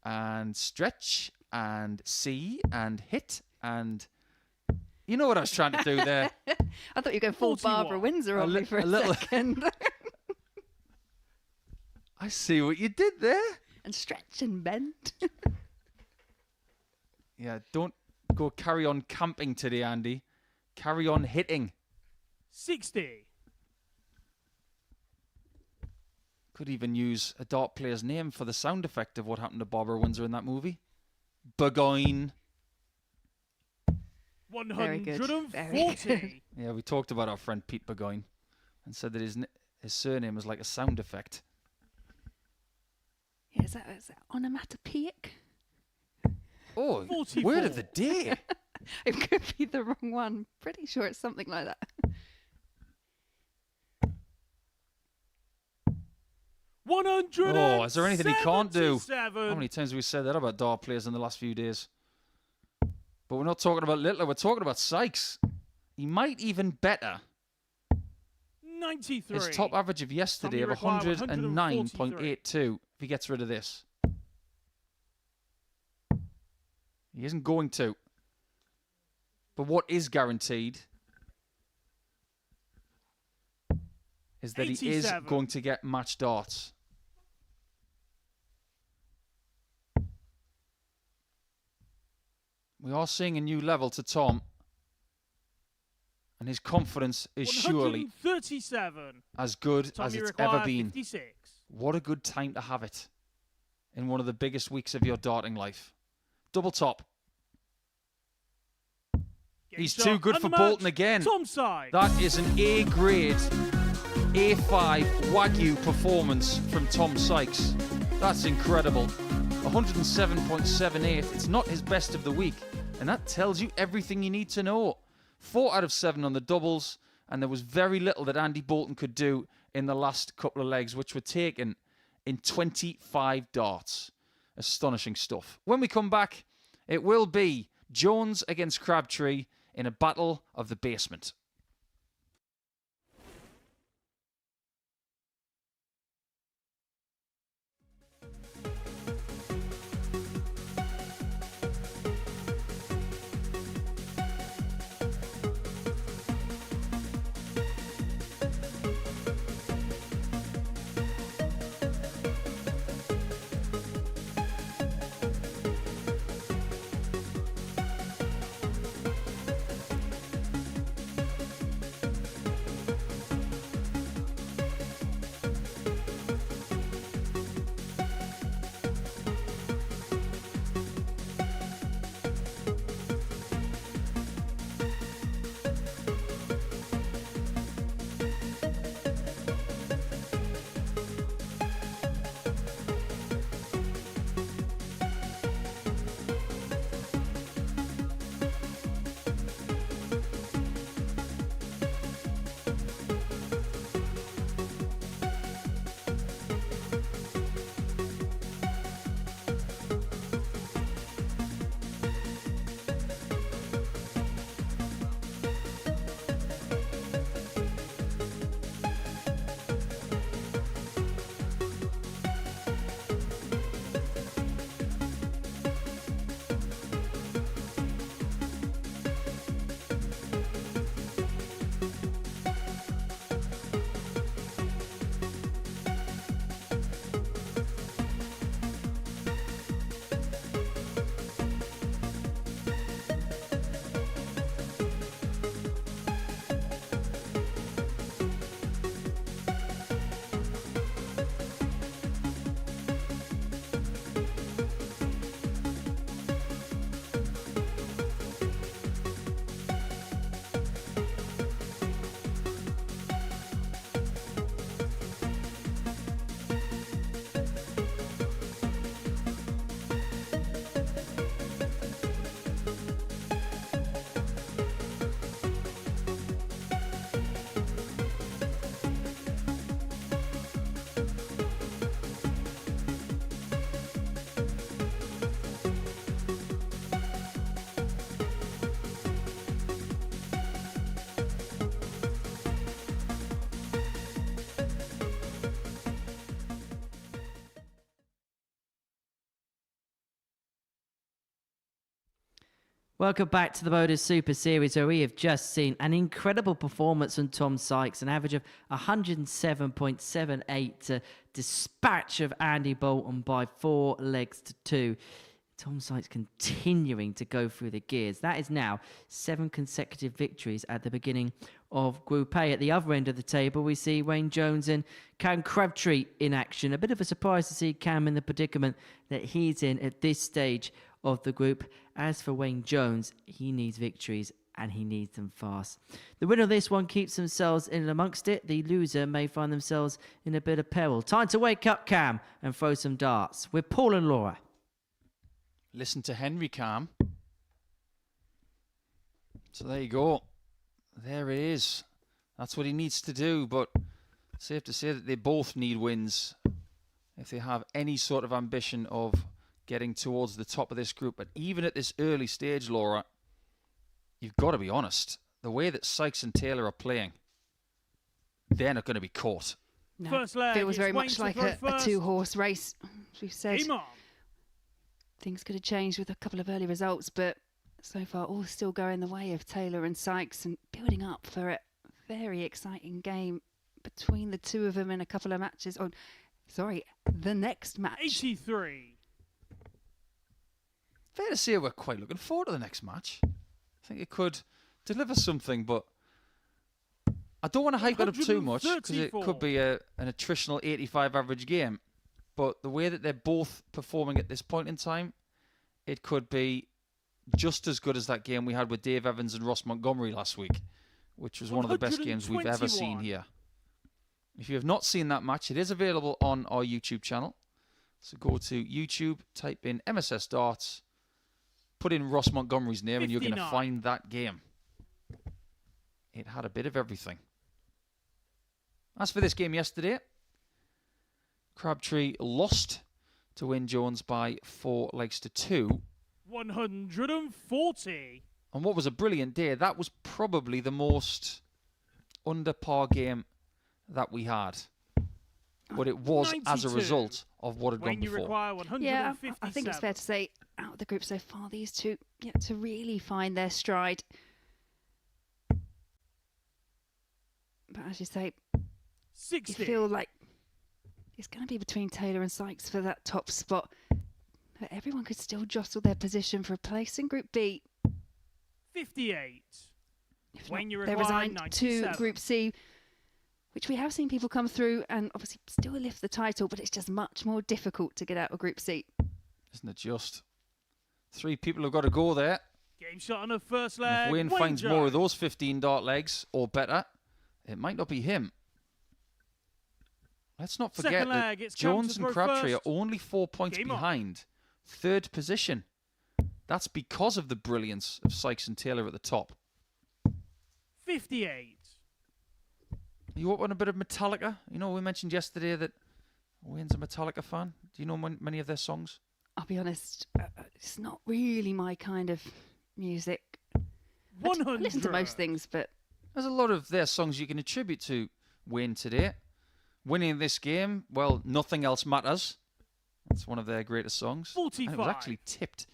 And stretch and see and hit and... You know what I was trying to do there? I thought you were going full 41. Barbara Windsor on me for a little- second. I see what you did there. And stretch and bend. Yeah, don't go carry on camping today, Andy. Carry on hitting. 60. Could even use a dart player's name for the sound effect of what happened to Barbara Windsor in that movie. Burgoyne. Very good. 140. Yeah, we talked about our friend Pete Burgoyne and said that his surname was like a sound effect. Yeah, is that onomatopoeic? Oh, 44. word of the day. It could be the wrong one. Pretty sure it's something like that. 100. Oh, is there anything he can't do? How many times have we said that about dart players in the last few days? But we're not talking about Littler, we're talking about Sykes. He might even better 93. his top average of yesterday of Tommy require 109.82 if he gets rid of this. He isn't going to. But what is guaranteed is that he is 87. going to get match darts. We are seeing a new level to Tom. And his confidence is surely 137. as good Tommy as it's require ever been. 56. What a good time to have it in one of the biggest weeks of your darting life. Double top. Game He's shot too good and for the Bolton match. again. Tom side. That is an A grade, A5 Wagyu performance from Tom Sykes. That's incredible. 107.78. It's not his best of the week. And that tells you everything you need to know. 4 out of 7 on the doubles. And there was very little that Andy Bolton could do in the last couple of legs, which were taken in 25 darts. Astonishing stuff. When we come back, it will be Jones against Crabtree in a battle of the basement. Welcome back to the MODUS Super Series, where we have just seen an incredible performance from Tom Sykes, an average of 107.78 to dispatch of Andy Bolton by 4 legs to 2. Tom Sykes continuing to go through the gears. That is now 7 consecutive victories at the beginning of Group A. At the other end of the table, we see Wayne Jones and Cam Crabtree in action. A bit of a surprise to see Cam in the predicament that he's in at this stage of the group. As for Wayne Jones, he needs victories and he needs them fast. The winner of this one keeps themselves in and amongst it. The loser may find themselves in a bit of peril. Time to wake up, Cam, and throw some darts with Paul and Laura. Listen to Henry, Cam. So there you go. There it is. That's what he needs to do, but safe to say that they both need wins if they have any sort of ambition of getting towards the top of this group. But even at this early stage, Laura, you've got to be honest. The way that Sykes and Taylor are playing, they're not going to be caught. No, First leg, feels it's very Wayne much to like throw a first. two-horse race. As we've said, Game on. things could have changed with a couple of early results, but so far all still going the way of Taylor and Sykes and building up for a very exciting game between the two of them in a couple of matches. Oh, sorry, the next match. 83. Fair to say we're quite looking forward to the next match. I think it could deliver something, but I don't want to hype it up too much because it could be an attritional 85 average game. But the way that they're both performing at this point in time, it could be just as good as that game we had with Dave Evans and Ross Montgomery last week, which was one of the best games we've ever seen here. If you have not seen that match, it is available on our YouTube channel. So go to YouTube, type in MSS Darts, put in Ross Montgomery's name, and you're going to 59. find that game. It had a bit of everything. As for this game yesterday, Crabtree lost to Wayne Jones by 4 legs to 2. 140. And what was a brilliant day, that was probably the most under par game that we had. But it was as a 92. result of what had gone When you before. require 157. Yeah, I think it's fair to say out of the group so far, these two yet to really find their stride. But as you say, 60. you feel like it's going to be between Taylor and Sykes for that top spot. But everyone could still jostle their position for a place in Group B. 58. If When not, you they're require resigned to 97. Group C, which we have seen people come through and obviously still lift the title, but it's just much more difficult to get out of Group C. Isn't it just? 3 people have got to go there. Game shot on the first And leg. if Wayne finds more of those 15 dart legs, or better, it might not be him. Let's not forget Second that leg, it's Cam Jones to and throw Crabtree first. are only 4 points Game on. behind third position. That's because of the brilliance of Sykes and Taylor at the top. 58. Are you up on a bit of Metallica? You know, we mentioned yesterday that Wayne's a Metallica fan. Do you know many of their songs? I'll be honest, it's not really my kind of music. I 100. listen to most things, but There's a lot of their songs you can attribute to Wayne today. Winning this game, well, Nothing Else Matters. That's one of their greatest songs. 45. And it was actually tipped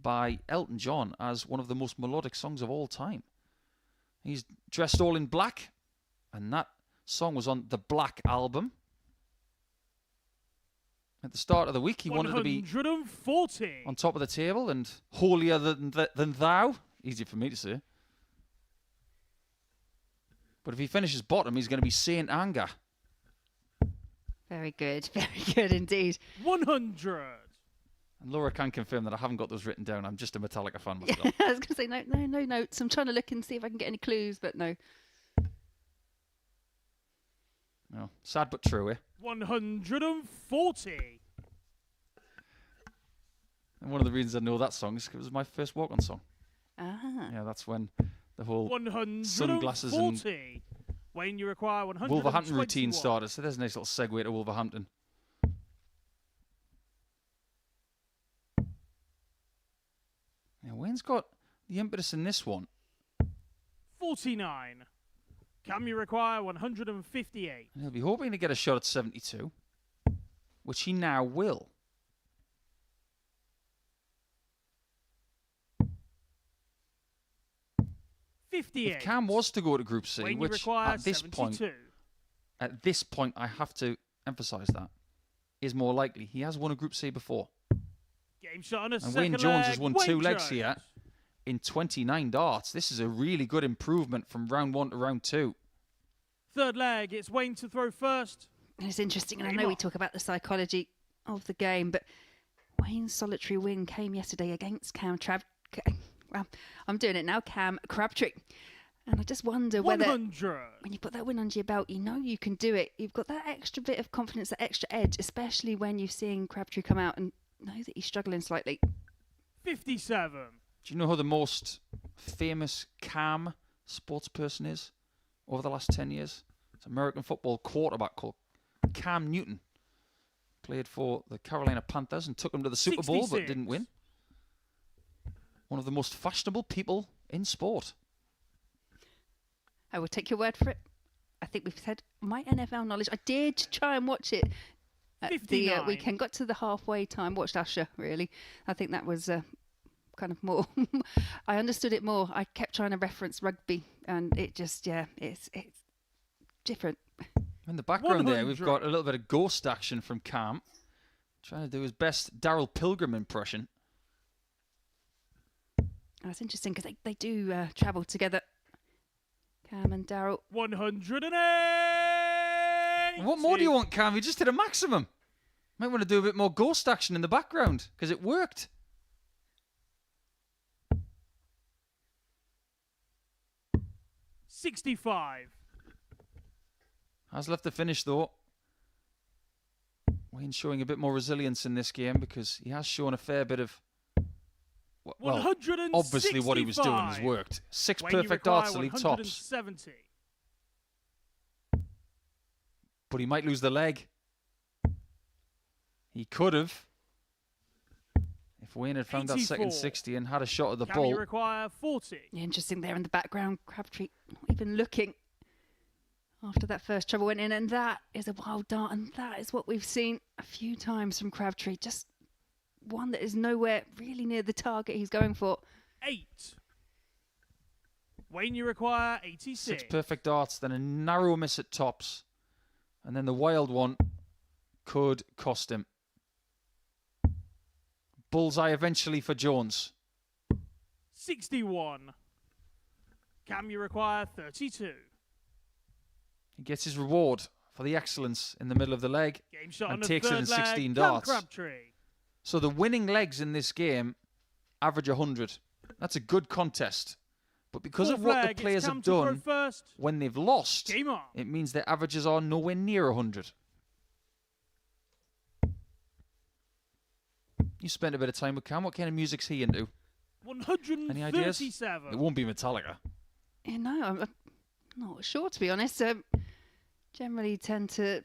by Elton John as one of the most melodic songs of all time. He's dressed all in black, and that song was on the Black album. At the start of the week, he wanted to be 140. on top of the table and holier than thou. Easy for me to say. But if he finishes bottom, he's going to be Saint Anger. very good indeed. 100. And Laura can confirm that I haven't got those written down. I'm just a Metallica fan myself. I was going to say no notes. I'm trying to look and see if I can get any clues, but no. No, sad but true, eh? 140. And one of the reasons I know that song is 'cause it was my first walk-on song. Ah. Yeah, that's when the whole 140. sunglasses and When you require 121. Wolverhampton routine started. So there's a nice little segue to Wolverhampton. Yeah, Wayne's got the impetus in this one. 49. Can you require 158? And he'll be hoping to get a shot at 72, which he now will. 58. If Cam was to go to Group C, When you which require at this 72. point I have to emphasise that, is more likely. He has won a Group C before. Game shot on a And second Wayne Jones leg. has won Wayne 2 legs Jones. here in 29 darts. This is a really good improvement from round 1 to round 2. Third leg, it's Wayne to throw first. And it's interesting, and I Game know we on. talk about the psychology of the game, but Wayne's solitary win came yesterday against well, I'm doing it now, Cam Crabtree. And I just wonder whether 100. when you've got that win under your belt, you know you can do it. You've got that extra bit of confidence, that extra edge, especially when you've seen Crabtree come out and know that he's struggling slightly. 57. Do you know who the most famous Cam sports person is over the last 10 years? It's an American football quarterback called Cam Newton. Played for the Carolina Panthers and took them to the Super Bowl, but 66. didn't win. One of the most fashionable people in sport. I will take your word for it. I think we've said my NFL knowledge. I did try and watch it at the 59. weekend. Got to the halfway time. Watched Usher, really. I think that was kind of more. I understood it more. I kept trying to reference rugby, and it just, it's different. In the background there, we've 100. got a little bit of ghost action from Cam. Trying to do his best Daryl Pilgrim impression. That's interesting because they do travel together. Cam and Daryl. 108. What more do you want, Cam? You just hit a maximum. Might want to do a bit more ghost action in the background, because it worked. $65. Has left the finish, though. Wayne's showing a bit more resilience in this game because he has shown a fair bit of... Well, 165. obviously what he was doing has worked. 6 Wayne, you perfect require darts to leave tops. 170. But he might lose the leg. He could have. If Wayne had found that 84. second 60 and had a shot at the Can you ball. require 40? Yeah, interesting there in the background. Crabtree not even looking after that first trouble went in, and that is a wild dart, and that is what we've seen a few times from Crabtree. Just one that is nowhere really near the target he's going for. 8. Wayne, you require 86. 6 perfect darts, then a narrow miss at tops. And then the wild one could cost him. Bullseye eventually for Jones. 61. Cam, you require 32. He gets his reward for the excellence in the middle of the leg Game shot on and the takes it third in leg. 16 Cam darts. Crabtree. So the winning legs in this game average 100. That's a good contest. But because Fourth of what leg, the it's players Cam have to throw done first. when they've lost, Game on. it means their averages are nowhere near 100. You spent a bit of time with Cam. What kind of music's he into? 137. Any ideas? It won't be Metallica. Yeah, no, I'm not sure, to be honest. Generally tend to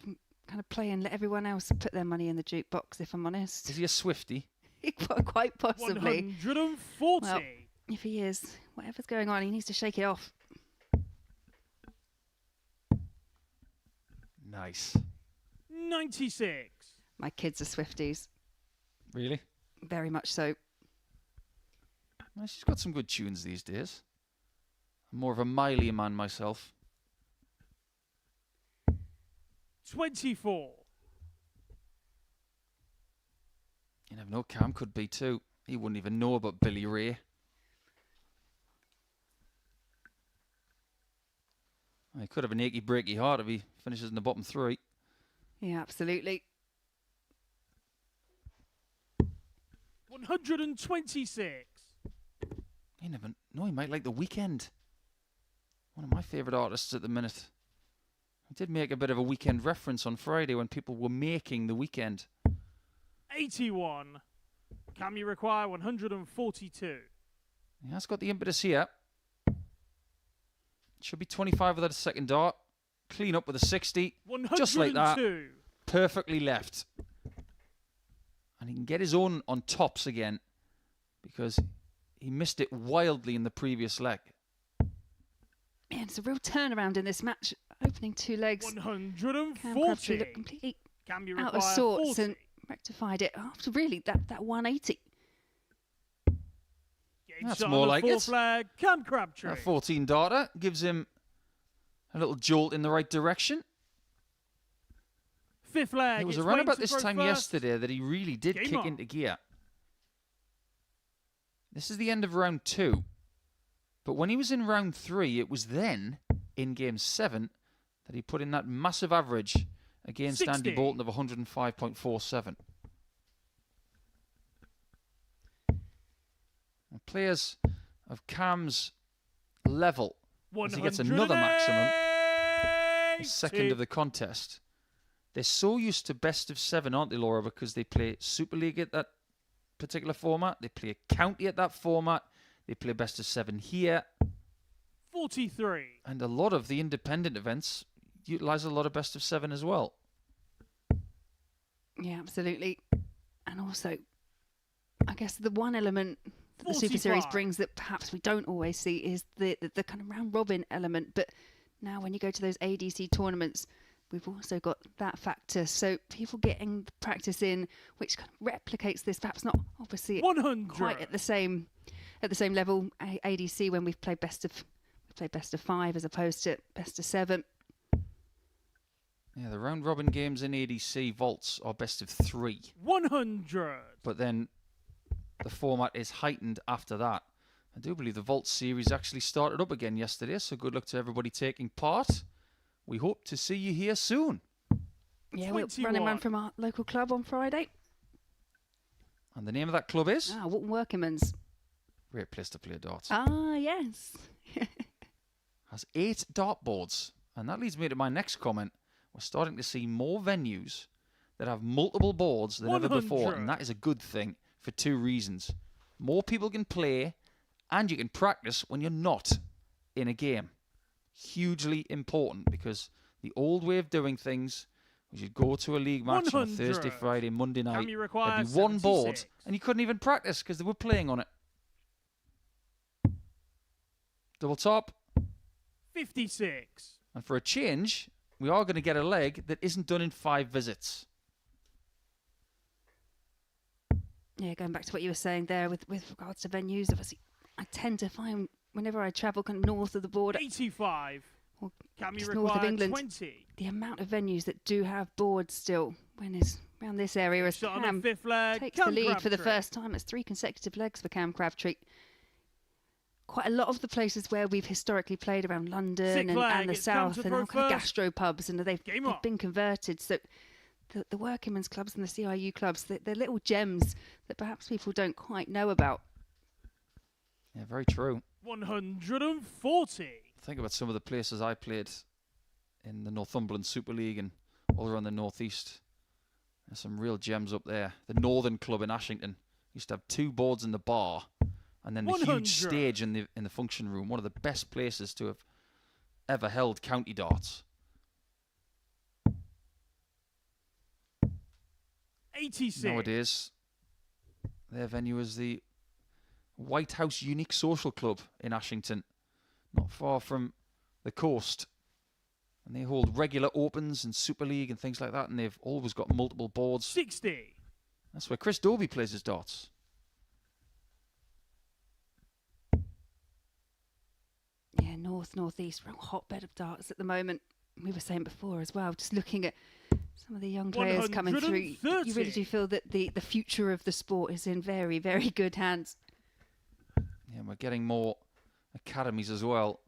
kind of play and let everyone else put their money in the jukebox, if I'm honest. Is he a Swiftie? Quite possibly. 140. Well, if he is, whatever's going on, he needs to shake it off. Nice. 96. My kids are Swifties, Really? very much so. Well, she's got some good tunes these days. I'm more of a Miley man myself. 24. You never know, Cam could be too. He wouldn't even know about Billy Ray. He could have an achy breaky heart if he finishes in the bottom 3. Yeah, absolutely. 126. You never know, he might like The Weeknd. One of my favourite artists at the minute. I did make a bit of a Weeknd reference on Friday when people were making The Weeknd. 81. Cam, you require 142. He has got the impetus here. Should be 25 without a second dart. Clean up with a 60. 102. Just like that. Perfectly left. And he can get his own on tops again because he missed it wildly in the previous leg. Man, it's a real turnaround in this match. Opening 2 legs. Cam Crabtree 140. looked completely Cam, you out require of sorts 40. and rectified it after really that 180. Game That's shot more on the like fourth it. flag, Cam Crabtree. A 14 darter gives him a little jolt in the right direction. Fifth flag. It was it's around Wayne about to this throw time first. yesterday that he really did Game kick on. into gear. This is the end of round 2. But when he was in round 3, it was then, in game 7, that he put in that massive average against 60. Andy Bolton of 105.47. And players of Cam's level, as he gets another maximum, the second of the contest, they're so used to best of 7, aren't they, Laura? Because they play Super League at that particular format, they play County at that format, they play best of 7 here. 43. And a lot of the independent events utilise a lot of best of 7 as well. Yeah, absolutely. And also, I guess the one element that the Super Series 45. brings that perhaps we don't always see is the kind of round robin element. But now when you go to those ADC tournaments, we've also got that factor. So people getting the practice in, which kind of replicates this, perhaps not obviously 100. quite at the same level. ADC when we've played best of 5 as opposed to best of 7. Yeah, the round robin games in ADC vaults are best of 3. 100. But then the format is heightened after that. I do believe the vault series actually started up again yesterday, so good luck to everybody taking part. We hope to see you here soon. Yeah, we're 21. running around from our local club on Friday. And the name of that club is? Walton Workingman's. Great place to play darts. Yes. Has 8 dartboards. And that leads me to my next comment. We're starting to see more venues that have multiple boards than ever before. 100. And that is a good thing for 2 reasons. More people can play and you can practice when you're not in a game. Hugely important, because the old way of doing things was you'd go to a league match on a 100. Thursday, Friday, Monday night. you require There'd be one board 76? and you couldn't even practice because they were playing on it. Double top. 56. And for a change, we are going to get a leg that isn't done in 5 visits. Yeah, going back to what you were saying there with regards to venues, obviously, I tend to find whenever I travel kind of north of the border, 85. or Can you just north of require England, 20? the amount of venues that do have boards still, when is around this area, as Shot on Cam the fifth flag, takes the Cam lead for the Crabtree. first time. It's 3 consecutive legs for Cam Crabtree. Quite a lot of the places where we've historically played around London Sixth and flag, the it's Cam south to are now throw kind of first. gastropubs, and they've Game on. been converted. So the workingmen's clubs and the CIU clubs, they're little gems that perhaps people don't quite know about. Yeah, very true. 140. Think about some of the places I played in the Northumberland Super League and all around the northeast. There's some real gems up there. The Northern Club in Ashington used to have 2 boards in the bar, and then the 100. huge stage in the function room. One of the best places to have ever held county darts. 86. Nowadays, their venue is the White House Unique Social Club in Ashington, not far from the coast. And they hold regular opens and Super League and things like that, and they've always got multiple boards. 60. That's where Chris Dobie plays his darts. Yeah, northeast, real hotbed of darts at the moment. We were saying before as well, just looking at some of the young players coming through, you 130. really do feel that the future of the sport is in very, very good hands. Yeah, we're getting more academies as well.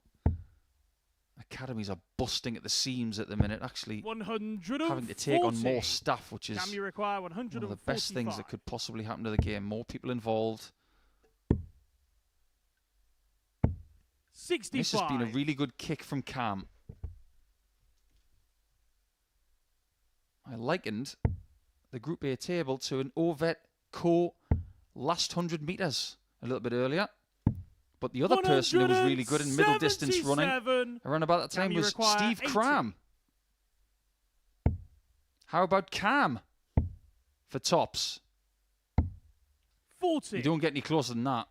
Academies are busting at the seams at the minute, actually 140. having to take on more staff, which is Can you require one 145? of the best things that could possibly happen to the game. More people involved. 65. This has been a really good kick from Cam. I likened the Group A table to an Ovet Co last 100 metres a little bit earlier. But the other person who was really good in middle distance running 177. around about that time Can you was require Steve 80? Cram. How about Cam for tops? 40. You don't get any closer than that.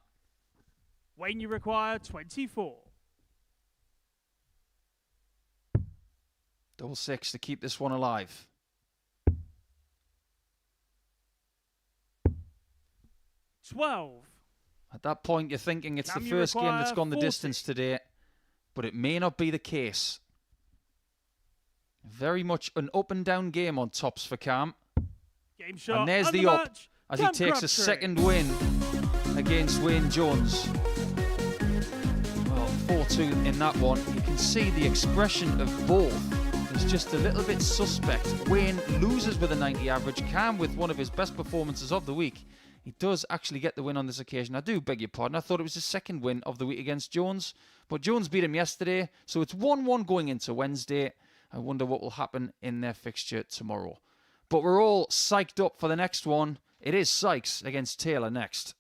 Wayne, you require 24. Double 6 to keep this one alive. 12. At that point, you're thinking it's Can the you first game that's require gone the 40? distance today, but it may not be the case. Very much an up and down game on tops for Cam. Game shot. And there's and the up match, as he Cam takes a Crabtree. second win against Wayne Jones. Well, 4-2 in that one. You can see the expression of both is just a little bit suspect. Wayne loses with a 90 average. Cam with one of his best performances of the week. He does actually get the win on this occasion. I do beg your pardon. I thought it was his second win of the week against Jones. But Jones beat him yesterday. So it's 1-1 going into Wednesday. I wonder what will happen in their fixture tomorrow. But we're all psyched up for the next one. It is Sykes against Taylor next.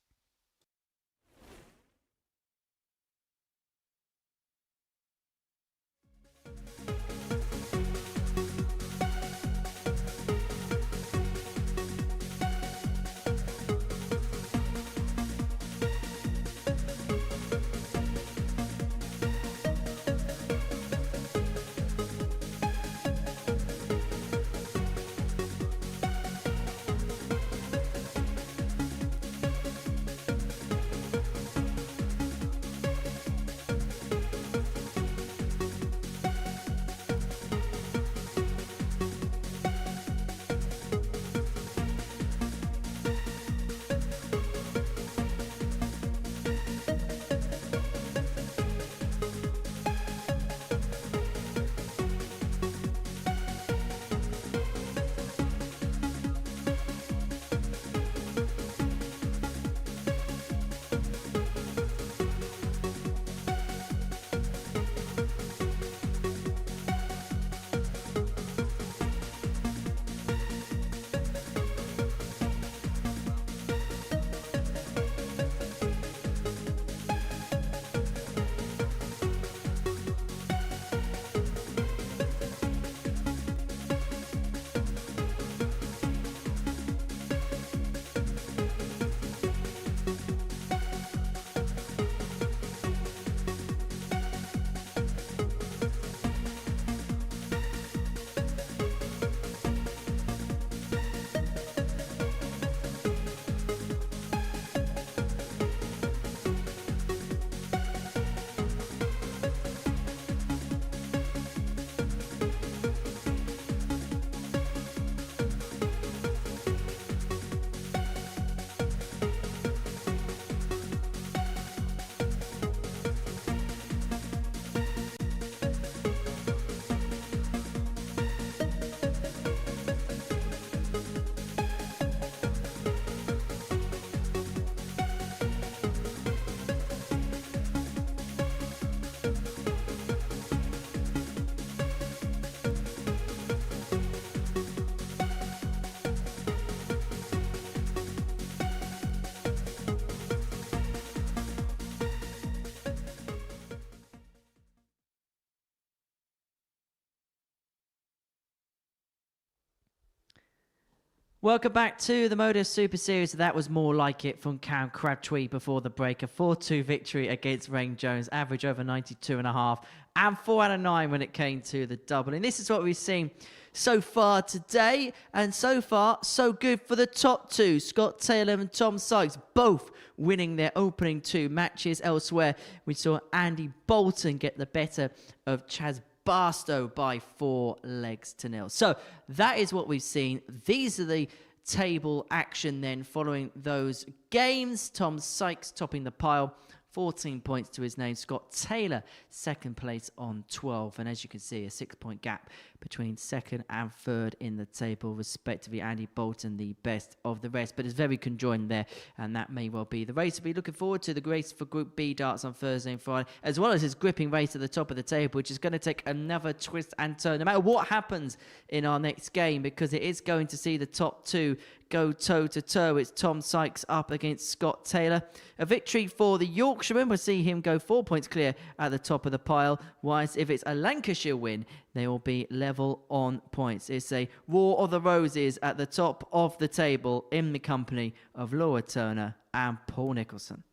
Welcome back to the MODUS Super Series. That was more like it from Cam Crabtree before the break. A 4-2 victory against Wayne Jones. Average over 92.5 and 4 out of 9 when it came to the double. And this is what we've seen so far today. And so far, so good for the top two. Scott Taylor and Tom Sykes both winning their opening 2 matches. Elsewhere, we saw Andy Bolton get the better of Chaz Barstow by 4 legs to 0. So that is what we've seen. These are the table action then following those games. Tom Sykes topping the pile, 14 points to his name. Scott Taylor second place on 12. And as you can see, a 6-point gap between second and third in the table, respectively. Andy Bolton, the best of the rest, but it's very conjoined there, and that may well be the race. We'll be looking forward to the race for Group B darts on Thursday and Friday, as well as his gripping race at the top of the table, which is going to take another twist and turn, no matter what happens in our next game, because it is going to see the top two go toe-to-toe. It's Tom Sykes up against Scott Taylor. A victory for the Yorkshireman. We'll see him go 4 points clear at the top of the pile, whilst if it's a Lancashire win, they will be level on points. It's a War of the Roses at the top of the table in the company of Laura Turner and Paul Nicholson.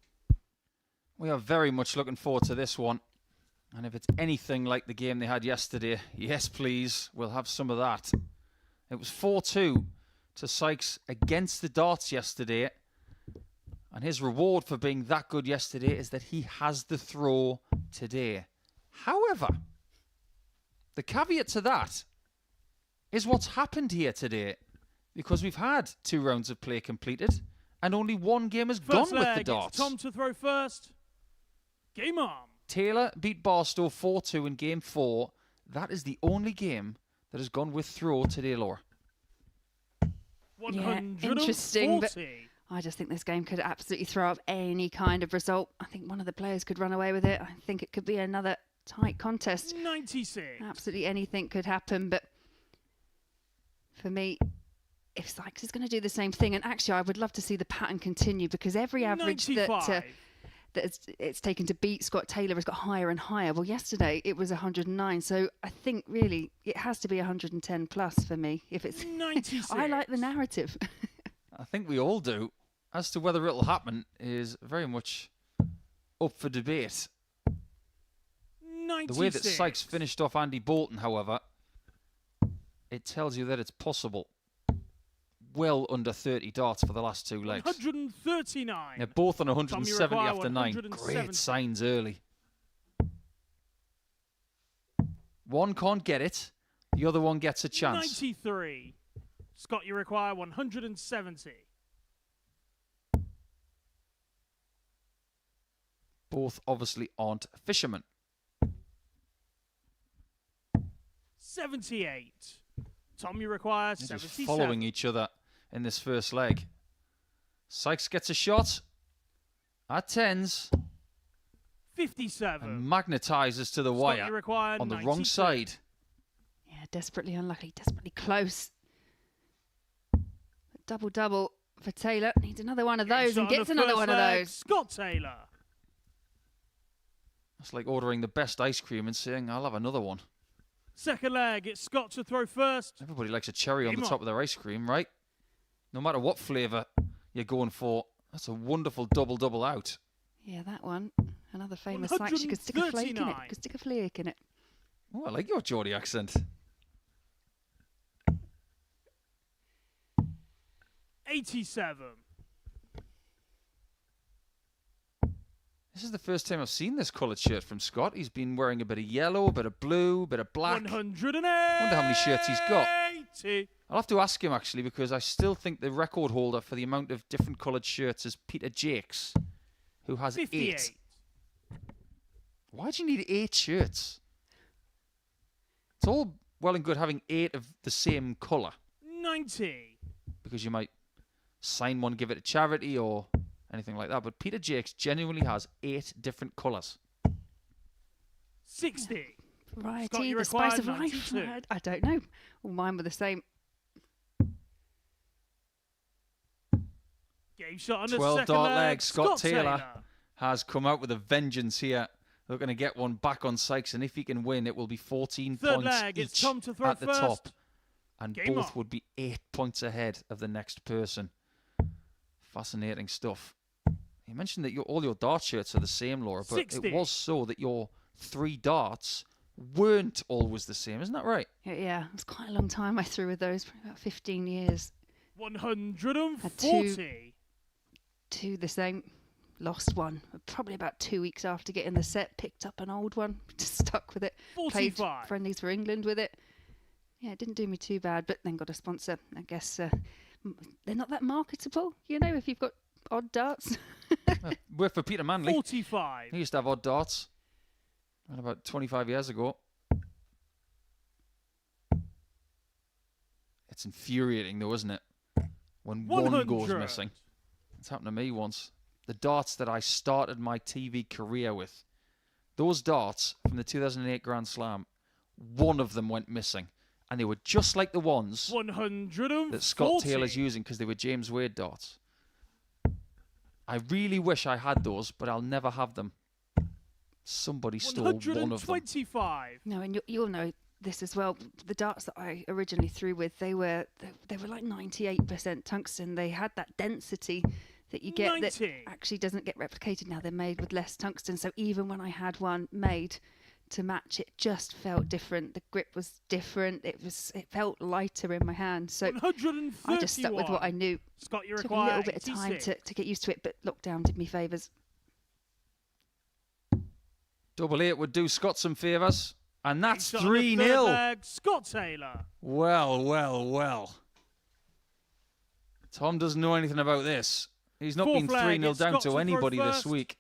We are very much looking forward to this one. And if it's anything like the game they had yesterday, yes please, we'll have some of that. It was 4-2 to Sykes against the darts yesterday. And his reward for being that good yesterday is that he has the throw today. However, the caveat to that is what's happened here today, because we've had 2 rounds of play completed and only 1 game has gone with the darts. Tom to throw first. Game on. Taylor beat Barstow 4-2 in game 4. That is the only game that has gone with throw today, Laura. Yeah, interesting, but I just think this game could absolutely throw up any kind of result. I think one of the players could run away with it. I think it could be another tight contest. 96. Absolutely anything could happen, but for me, if Sykes is going to do the same thing, and actually I would love to see the pattern continue, because every average that it's taken to beat Scott Taylor has got higher and higher. Well, yesterday it was 109, so I think really it has to be 110 plus for me. If it's 96. I like the narrative. I think we all do. As to whether it'll happen is very much up for debate. 96. The way that Sykes finished off Andy Bolton, however, it tells you that it's possible. Well under 30 darts for the last 2 legs. 139. They're both on 170 after 9. 170. Great signs early. One can't get it. The other one gets a chance. 93. Scott, you require 170. Both obviously aren't fishermen. 78. Tom, you require They're 77. just following each other in this first leg. Sykes gets a shot at 10s 57. and magnetises to the Scott, wire you require on the 92. wrong side. Yeah, desperately unlucky, desperately close. Double for Taylor. Needs another one of those and Shot on gets the another first one of leg, those. Scott Taylor. It's like ordering the best ice cream and saying, I'll have another one. Second leg, it's Scott to throw first. Everybody likes a cherry on the Game top of their ice cream, right? No matter what flavour you're going for, that's a wonderful double out. Yeah, that one. Another famous Sykes. You could stick a flake in it. 139. You could stick a flake in it. Oh, I like your Geordie accent. 87. This is the first time I've seen this coloured shirt from Scott. He's been wearing a bit of yellow, a bit of blue, a bit of black. 180. I wonder how many shirts he's got. I'll have to ask him, actually, because I still think the record holder for the amount of different coloured shirts is Peter Jakes, who has 58. 8. Why do you need 8 shirts? It's all well and good having 8 of the same colour, 90. because you might sign one, give it to charity, or anything like that. But Peter Jakes genuinely has 8 different colours. 60. Scott, Variety, you the spice of require life. 92. I don't know. All mine were the same. Game shot on the 12 second dart leg. legs. Scott Taylor has come out with a vengeance here. They're going to get one back on Sykes, and if he can win, it will be 14 Third points leg, it's each Tom to throw at the first. top. And Game both on. would be 8 points ahead of the next person. Fascinating stuff. You mentioned that all your dart shirts are the same, Laura, but 60. it was so that your 3 darts weren't always the same. Isn't that right? Yeah, it was quite a long time I threw with those, probably about 15 years. 140. 2 the same. Lost one. Probably about 2 weeks after getting the set, picked up an old one, just stuck with it. Played 45. friendlies for England with it. Yeah, it didn't do me too bad, but then got a sponsor. I guess they're not that marketable, you know, if you've got odd darts. Worked for Peter Manley. 45. He used to have odd darts. And about 25 years ago. It's infuriating though, isn't it? When 100. one goes missing. It's happened to me once. The darts that I started my TV career with. Those darts from the 2008 Grand Slam, one of them went missing. And they were just like the ones 140. that Scott Taylor's using, because they were James Wade darts. I really wish I had those, but I'll never have them. Somebody stole one of them. 125. No, and you'll know this as well. The darts that I originally threw with, they were like 98% tungsten. They had that density that you get 90. that actually doesn't get replicated now. They're made with less tungsten. So even when I had one made to match. It just felt different. The grip was different. It felt lighter in my hand. So I just stuck with what I knew. Scott, you Took a require little bit of time 86. to get used to it, but lockdown did me favours. Double 8 would do Scott some favours. And that's Game shot on the third 3-0. leg, Scott Taylor. Well, well, well. Tom doesn't know anything about this. He's not been Fourth leg, 3-0 it's down Scott to to throw anybody this first. week.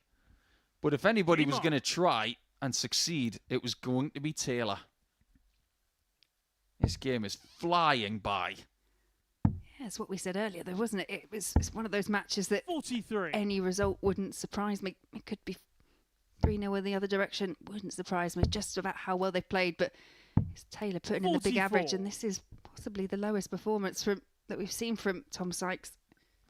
But if anybody Game was on. going to try and succeed, it was going to be Taylor. This game is flying by. Yeah, it's what we said earlier, though, wasn't it? It's one of those matches that 43. any result wouldn't surprise me. It could be 3-0 in the other direction. Wouldn't surprise me just about how well they've played. But it's Taylor putting in the big average, 44. and this is possibly the lowest performance that we've seen from Tom Sykes.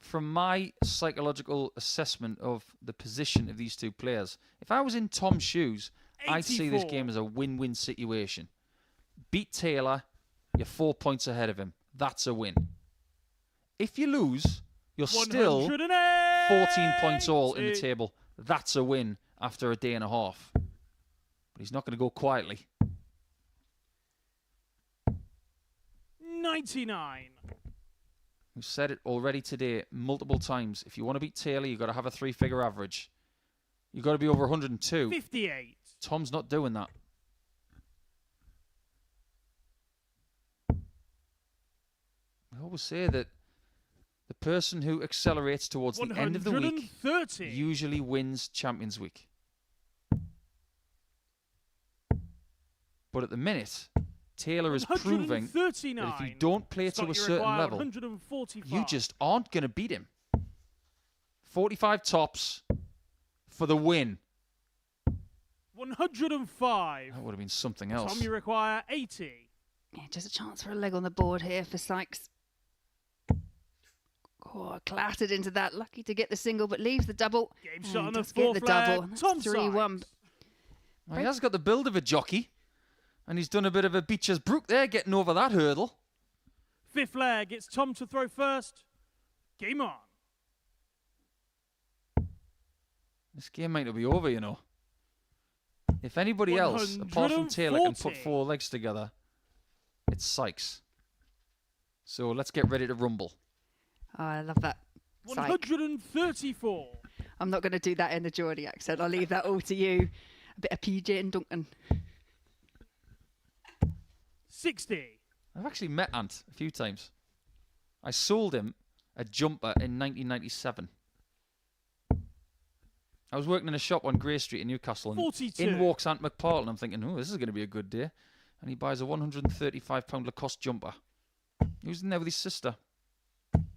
From my psychological assessment of the position of these two players, if I was in Tom's shoes, I'd see this 84. game as a win-win situation. Beat Taylor, you're 4 points ahead of him. That's a win. If you lose, you're still 108. 14 points all in the table. That's a win after a day and a half. But he's not going to go quietly. 99. We've said it already today multiple times. If you want to beat Taylor, you've got to have a 3-figure average. You've got to be over 102. 58. Tom's not doing that. I always say that the person who accelerates towards the end of the week 130. usually wins Champions Week. But at the minute, Taylor is proving that if you don't play to a certain level, you just aren't going to beat him. 45 tops for the win. 105. That would have been something else. Tom, you require 80. Yeah, just a chance for a leg on the board here for Sykes. Oh, clattered into that. Lucky to get the single, but leaves the double. Game And shot on the does get fourth the double. leg. That's Tom 3-1. Sykes. Well, he has got the build of a jockey, and he's done a bit of a Beecher's Brook there, getting over that hurdle. Fifth leg, it's Tom to throw first. Game on. This game might not be over, you know. If anybody else, apart from Taylor, can put 140. 4 legs together, it's Sykes. So let's get ready to rumble. Oh, I love that. Syke. 134. I'm not going to do that in the Geordie accent. I'll leave that all to you. A bit of PJ and Duncan. 60. I've actually met Ant a few times. I sold him a jumper in 1997. I was working in a shop on Grey Street in Newcastle, and 42. in walks Ant McPartland. I'm thinking, oh, this is going to be a good day. And he buys a £135 Lacoste jumper. He was in there with his sister.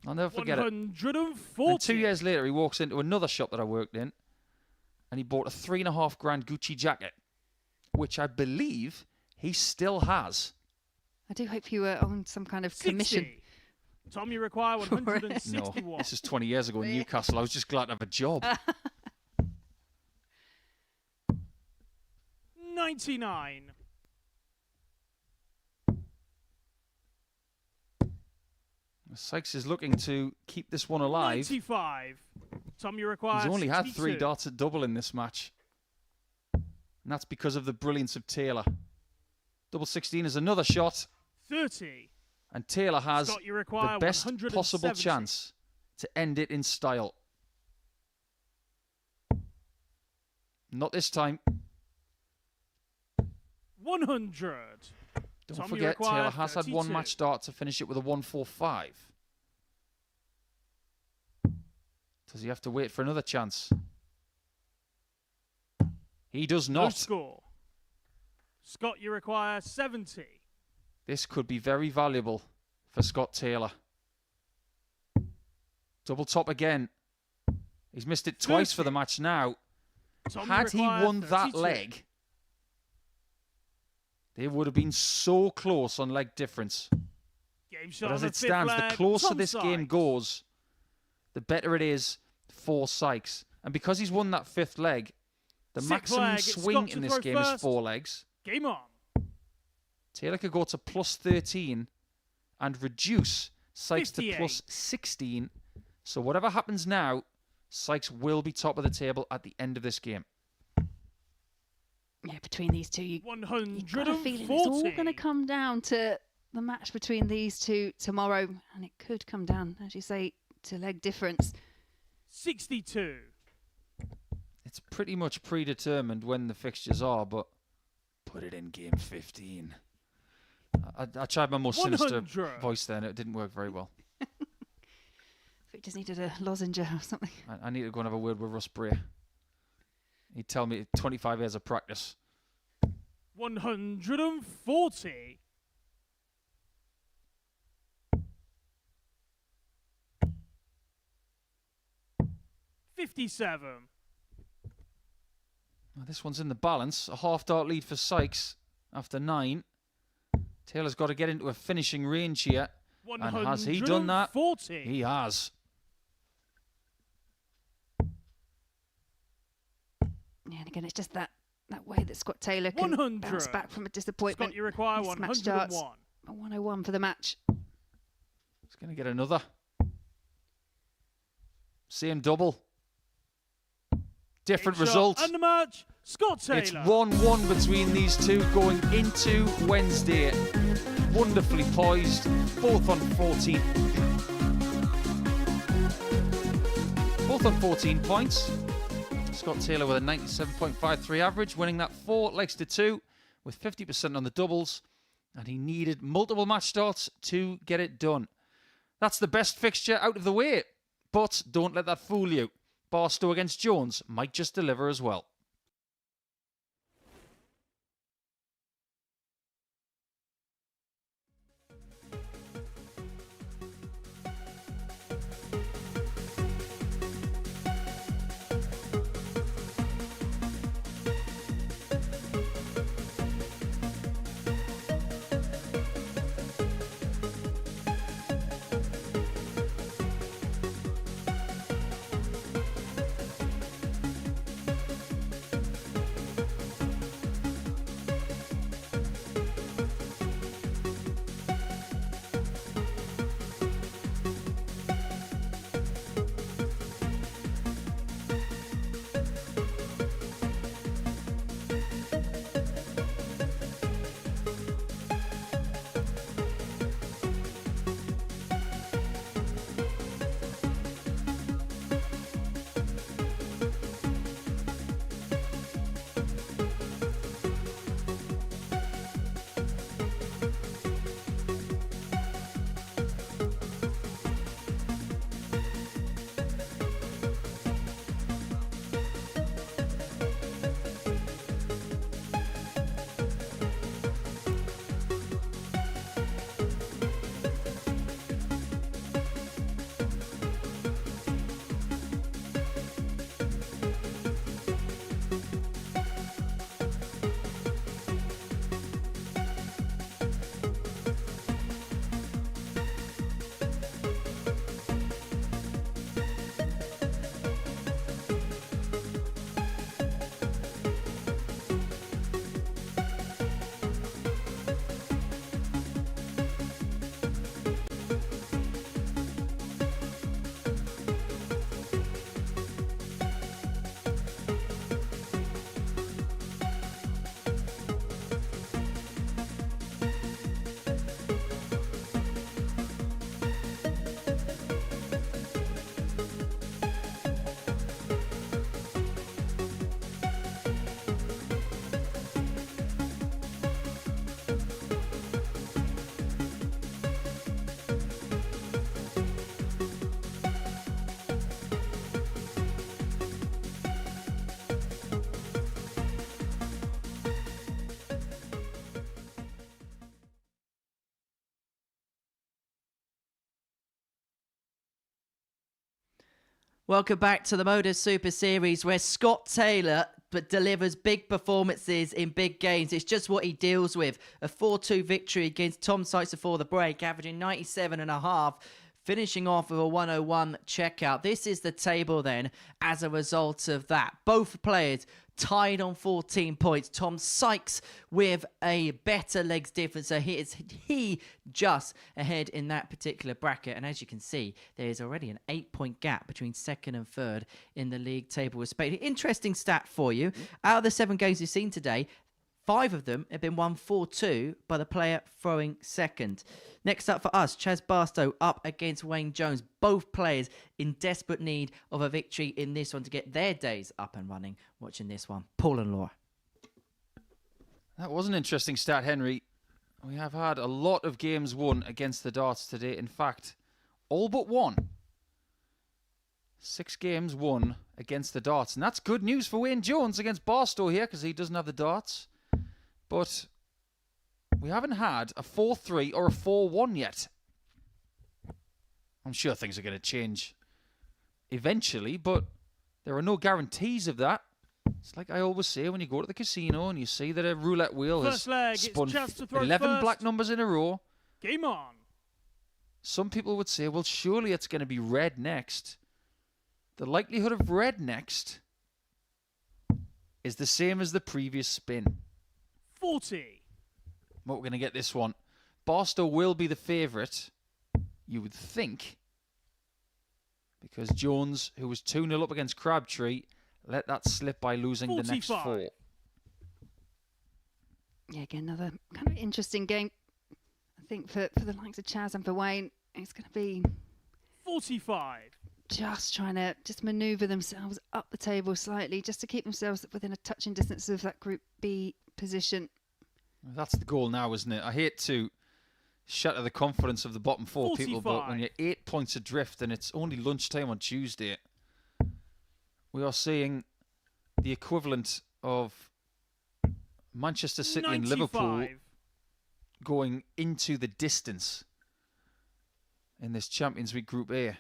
I'll never forget it. 140. And 2 years later, he walks into another shop that I worked in, and he bought a $3,500 Gucci jacket, which I believe he still has. I do hope you were on some kind of 60. commission. Tom, you require No, 161. this is 20 years ago in Newcastle. I was just glad to have a job. 99. Sykes is looking to keep this one alive. 95. Tom, you require He's only had 62. 3 darts at double in this match. And that's because of the brilliance of Taylor. Double 16 is another shot. 30. And Taylor has Scott, you require the best 170. possible chance to end it in style. Not this time. 100. Don't Tom, you forget, require Taylor has had 1 32. match start to finish it with a 145. Does he have to wait for another chance? He does No not. score. Scott, you require 70. This could be very valuable for Scott Taylor. Double top again. He's missed it twice for the match now. Tom, you Had he require won that 32. leg, they would have been so close on leg difference. Game shot But as on it the fifth stands, leg. the closer Tom this game Sykes. goes, the better it is for Sykes. And because he's won that 5th leg, the Sixth maximum leg, it's swing Scott to in this throw game is first. 4 legs. Game on. Taylor could go to plus 13 and reduce Sykes to 58. plus 16. So whatever happens now, Sykes will be top of the table at the end of this game. Yeah, between these two, you got a feeling it's all going to 140. come down to the match between these two tomorrow, and it could come down, as you say, to leg difference. 62. It's pretty much predetermined when the fixtures are, but put it in game 15. I tried my most sinister 100. voice there, and it didn't work very well. It just needed a lozenge or something. I need to go and have a word with Russ Bray. He'd tell me 25 years of practice. 140. 57. Now, this one's in the balance. A half-dart lead for Sykes after 9. Taylor's got to get into a finishing range here. And has he done that? 140. He has. Yeah, and again, it's just that way that Scott Taylor can 100. bounce back from a disappointment. Scott, you require Mismatched darts. 101. A 101 for the match. He's going to get another. Same double. Different Big shot. result. And the match, Scott Taylor. It's 1-1 between these two going into Wednesday. Wonderfully poised, both on 14. Both on 14 points. Scott Taylor with a 97.53 average, winning that 4 legs to 2 with 50% on the doubles. And he needed multiple match starts to get it done. That's the best fixture out of the way. But don't let that fool you. Barstow against Jones might just deliver as well. Welcome back to the MODUS Super Series, where Scott Taylor delivers big performances in big games. It's just what he deals with. A 4-2 victory against Tom Sykes before the break, averaging 97.5, finishing off with a 101 checkout. This is the table then as a result of that. Both players tied on 14 points. Tom Sykes with a better legs difference. So he just ahead in that particular bracket. And as you can see, there is already an 8-point gap between second and third in the league table respectively. Interesting stat for you. Out of the 7 games we've seen today, 5 of them have been won 4-2 by the player throwing second. Next up for us, Chaz Barstow up against Wayne Jones. Both players in desperate need of a victory in this one to get their days up and running. Watching this one, Paul and Laura. That was an interesting stat, Henry. We have had a lot of games won against the darts today. In fact, all but one. 6 games won against the darts. And that's good news for Wayne Jones against Barstow here because he doesn't have the darts. But we haven't had a 4-3 or a 4-1 yet. I'm sure things are going to change eventually, but there are no guarantees of that. It's like I always say when you go to the casino and you see that a roulette wheel has spun 11 black numbers in a row. Game on. Some people would say, well, surely it's going to be red next. The likelihood of red next is the same as the previous spin. 40. But we're going to get this one. Barstow will be the favourite, you would think, because Jones, who was 2-0 up against Crabtree, let that slip by losing 45. the next 4. Yeah, again, another kind of interesting game. I think for the likes of Chaz and for Wayne, it's going to be 45. just trying to manoeuvre themselves up the table slightly, just to keep themselves within a touching distance of that Group B position. That's the goal now, isn't it? I hate to shatter the confidence of the bottom 4 people, but when you're 8 points adrift and it's only lunchtime on Tuesday, we are seeing the equivalent of Manchester City 95. and Liverpool going into the distance in this Champions League Group A.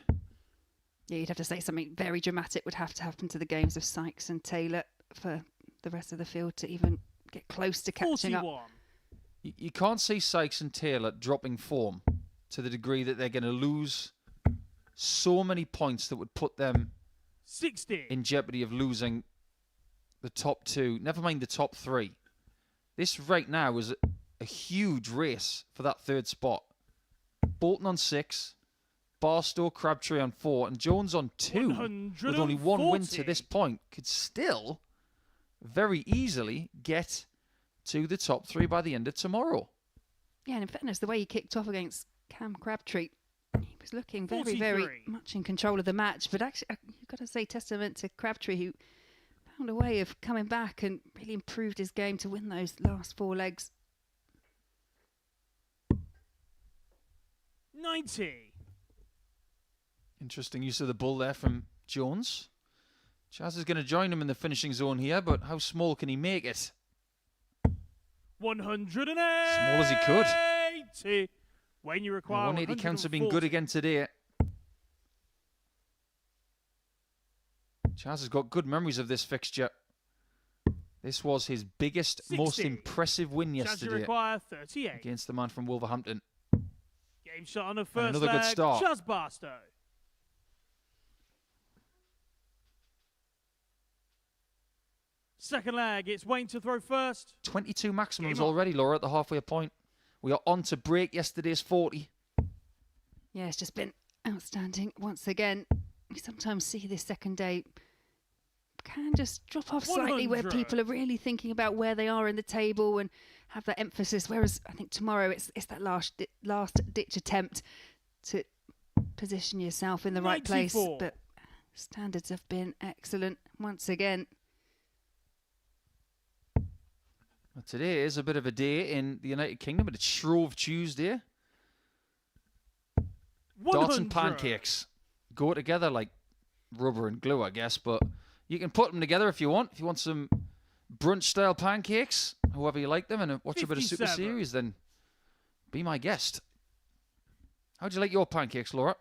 Yeah, you'd have to say something very dramatic would have to happen to the games of Sykes and Taylor for the rest of the field to even get close to catching 41. up. You can't see Sykes and Taylor dropping form to the degree that they're going to lose so many points that would put them 60. in jeopardy of losing the top 2, never mind the top 3. This right now is a huge race for that 3rd spot. Bolton on 6, Barstow, Crabtree on 4, and Jones on 2, with only 1 win to this point, could still very easily get to the top 3 by the end of tomorrow. Yeah, and in fairness, the way he kicked off against Cam Crabtree, he was looking very, 43. very much in control of the match. But actually, you've got to say testament to Crabtree, who found a way of coming back and really improved his game to win those last 4 legs. 90. Interesting use of the bull there from Jones. Chaz is going to join him in the finishing zone here, but how small can he make it? 180. Small as he could. When you require 180 counts have been good again today. Chaz has got good memories of this fixture. This was his biggest, 60. most impressive win Chaz, you yesterday require 38. against the man from Wolverhampton. Game shot on the first another good leg. start. Chaz Barstow. Second leg, it's Wayne to throw first. 22 maximums Game on. already, Laura, at the halfway point. We are on to break yesterday's 40. Yeah, it's just been outstanding once again. We sometimes see this second day can just drop off slightly where 100. people are really thinking about where they are in the table and have that emphasis. Whereas I think tomorrow it's that last ditch attempt to position yourself in the right place. 94. But standards have been excellent once again. Well, today is a bit of a day in the United Kingdom, but it's Shrove Tuesday. 100. Darts and pancakes go together like rubber and glue, I guess, but you can put them together if you want. If you want some brunch-style pancakes, however you like them, and watch a bit of Super 57. Series, then be my guest. How'd you like your pancakes, Laura?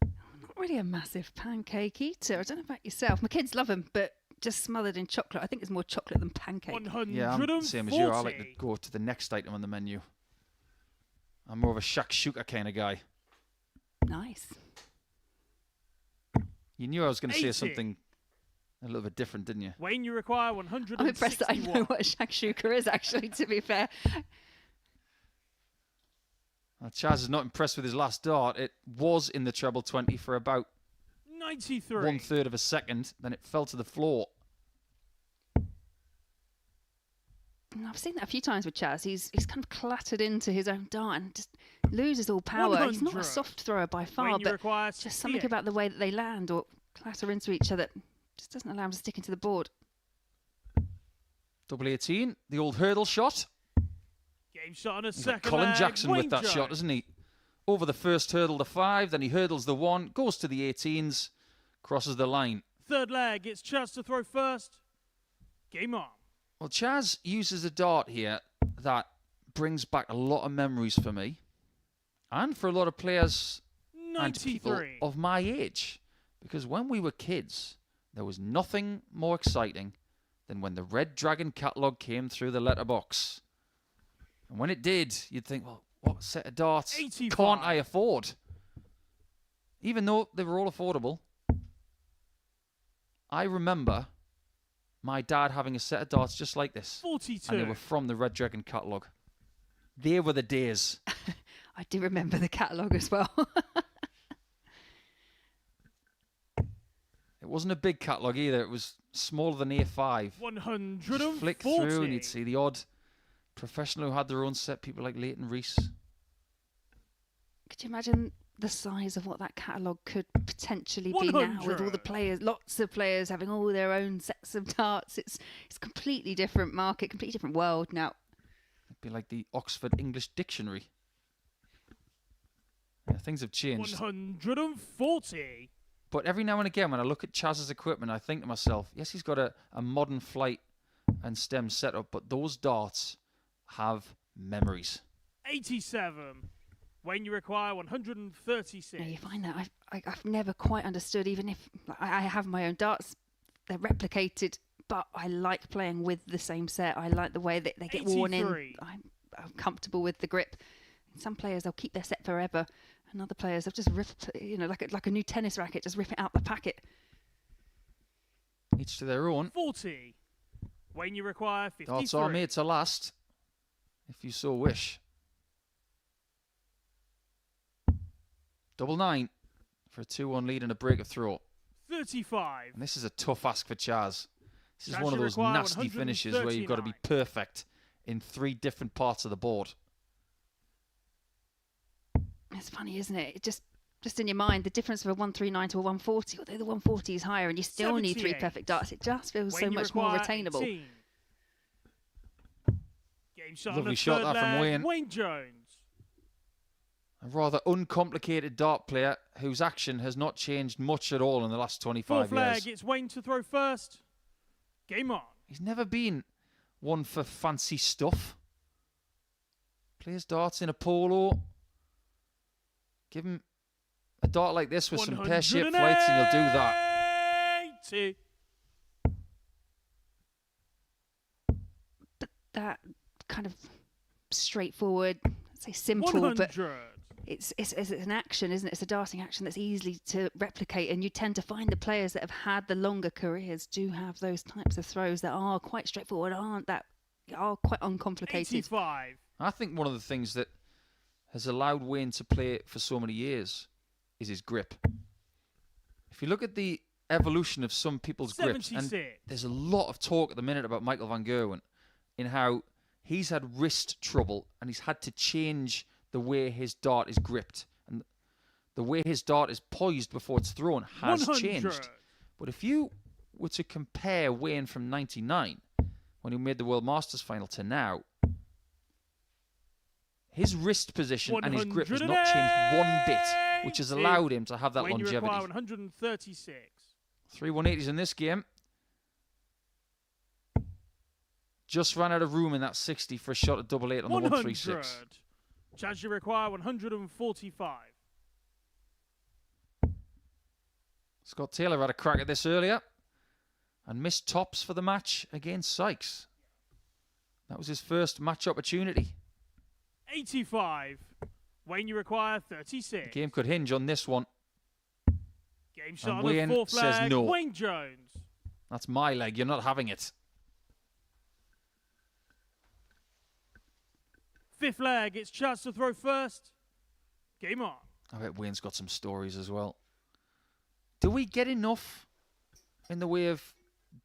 Not really a massive pancake eater. I don't know about yourself. My kids love them, but just smothered in chocolate. I think it's more chocolate than pancake. 140. Yeah, I'm the same as you. I like to go to the next item on the menu. I'm more of a shakshuka kind of guy. Nice. You knew I was going to say 80. something a little bit different, didn't you? Wayne, you require 161. I'm impressed that I know what a shakshuka is, actually, to be fair. Well, Chaz is not impressed with his last dart. It was in the treble 20 for about 93. 1/3 of a second. Then it fell to the floor. And I've seen that a few times with Chaz. He's kind of clattered into his own dart and just loses all power. He's not a 100. soft thrower by far, Wayne, you but require just something 68. about the way that they land or clatter into each other just doesn't allow him to stick into the board. Double 18, the old hurdle shot. Game shot on a He's got second Colin leg. Jackson Wayne with that shot, Jones. isn't he? Over the first hurdle, the 5, then he hurdles the 1, goes to the 18s, crosses the line. Third leg, it's Chaz to throw first. Game on. Well, Chaz uses a dart here that brings back a lot of memories for me and for a lot of players and people 93. of my age. Because when we were kids, there was nothing more exciting than when the Red Dragon catalogue came through the letterbox. And when it did, you'd think, well, what set of darts 85. can't I afford? Even though they were all affordable, I remember my dad having a set of darts just like this. 42. And they were from the Red Dragon catalogue. They were the days. I do remember the catalogue as well. It wasn't a big catalogue either. It was smaller than A5. 140. Just flick through and you'd see the odd professional who had their own set, people like Leighton Rees. Could you imagine the size of what that catalogue could potentially be now with all the 100. players, lots of players having all their own sets of darts? It's a completely different market, completely different world now. It'd be like the Oxford English Dictionary. Yeah, things have changed. 140. But every now and again, when I look at Chaz's equipment, I think to myself, yes, he's got a modern flight and stem setup, but those darts have memories. 87. When you require 136. Now you find that I've never quite understood, even if I have my own darts, they're replicated, but I like playing with the same set. I like the way that they get worn in. 83. I'm comfortable with the grip. Some players, they'll keep their set forever, and other players, they'll just rip, like a new tennis racket, just rip it out the packet. Each to their own. 40. When you require 53. Darts are made to last, if you so wish. Double 9 for a 2-1 lead and a break of throw. 35. And this is a tough ask for Chaz. This is Chaz, one of you those require nasty finishes where you've got to be 139. perfect in 3 different parts of the board. It's funny, isn't it? It just in your mind, the difference of a 139 to a 140, although the 140 is higher and you still need 3 78. perfect darts, it just feels When so you much more require retainable. 18. Game shot on Lovely the shot third that from leg. Wayne. Jones. A rather uncomplicated dart player whose action has not changed much at all in the last 25 Fourth leg, years. it's Wayne to throw first. Game on. He's never been one for fancy stuff. Plays darts in a polo. Give him a dart like this with some pear-shaped flights and he'll do that. 80. But that kind of straightforward, let's say simple, 100. but it's an action, isn't it? It's a darting action that's easy to replicate, and you tend to find the players that have had the longer careers do have those types of throws that are quite straightforward, are quite uncomplicated. 85. I think one of the things that has allowed Wayne to play for so many years is his grip. If you look at the evolution of some people's grips, and 76. there's a lot of talk at the minute about Michael van Gerwen in how he's had wrist trouble and he's had to change the way his dart is gripped. And the way his dart is poised before it's thrown has 100. changed. But if you were to compare Wayne from 99, when he made the World Masters final, to now, his wrist position and his grip has not changed one bit, which has allowed him to have that When you longevity. require 136. 3 180s in this game. Just ran out of room in that 60 for a shot at double 8 on the 136. Chaz, you require 145. Scott Taylor had a crack at this earlier and missed tops for the match against Sykes. That was his first match opportunity. 85. Wayne, you require 36. The game could hinge on this one. Game shot on Wayne the fourth says flag. no. Wayne Jones. That's my leg. You're not having it. Fifth flag, it's chance to throw first. Game on. I bet Wayne's got some stories as well. Do we get enough in the way of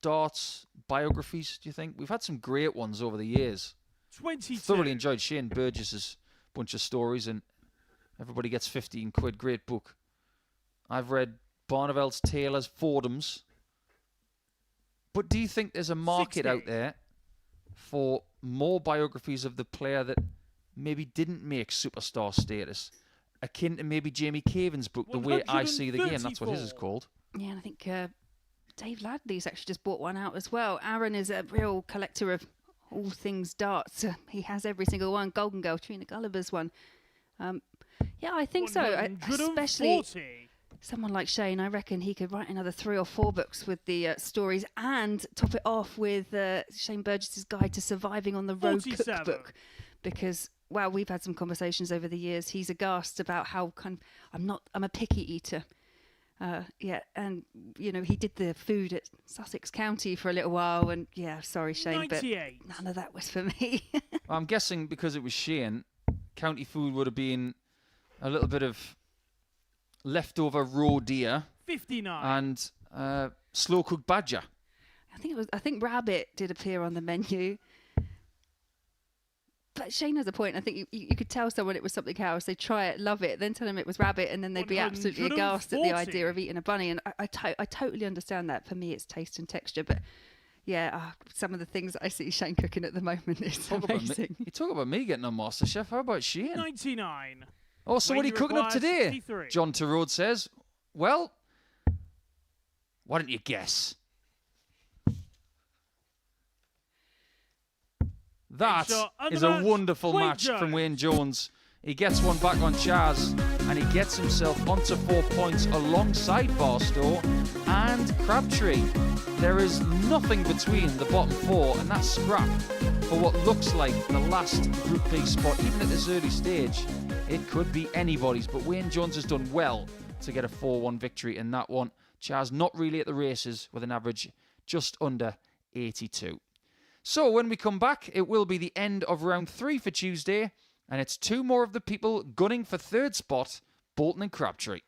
darts biographies, do you think? We've had some great ones over the years. 22. Thoroughly enjoyed Shane Burgess's bunch of stories, and Everybody Gets 15 Quid. Great book. I've read Barnevelt's Taylor's Fordham's. But do you think there's a market 60. out there for more biographies of the player that maybe didn't make superstar status? Akin to maybe Jamie Caven's book, The Way I See the Game. That's what his is 134. called. Yeah, and I think Dave Ladley's actually just bought one out as well. Aaron is a real collector of all things darts. He has every single one. Golden Girl, Trina Gulliver's one. Yeah, I think so. Especially 140. someone like Shane, I reckon he could write another 3 or 4 books with the stories and top it off with Shane Burgess's Guide to Surviving on the Road 47. cookbook. Because, wow, we've had some conversations over the years. He's aghast about how I'm a picky eater. Yeah, and, you know, he did the food at Sussex County for a little while. And, yeah, sorry, Shane, 98. but none of that was for me. I'm guessing because it was Shane, county food would have been a little bit of leftover raw deer 59. and slow cooked badger. I think rabbit did appear on the menu. But Shane has a point. I think you could tell someone it was something else. They'd try it, love it, then tell them it was rabbit, and then they'd be absolutely aghast at the 140. idea of eating a bunny. And I totally understand that. For me, it's taste and texture. But yeah, some of the things that I see Shane cooking at the moment is amazing. You talk about me getting on MasterChef. How about Shane? 99. Oh, so what are you cooking up today? 63. John Terode says. Well, why don't you guess? That shot and is the a match, wonderful Wayne match from Jones. Wayne Jones. He gets one back on Chaz, and he gets himself onto 4 points alongside Barstow and Crabtree. There is nothing between the bottom 4 and that scrap for what looks like the last Group B spot. Even at this early stage, it could be anybody's, but Wayne Jones has done well to get a 4-1 victory in that one. Chaz not really at the races with an average just under 82. So when we come back, it will be the end of round 3 for Tuesday, and it's 2 more of the people gunning for 3rd spot, Bolton and Crabtree.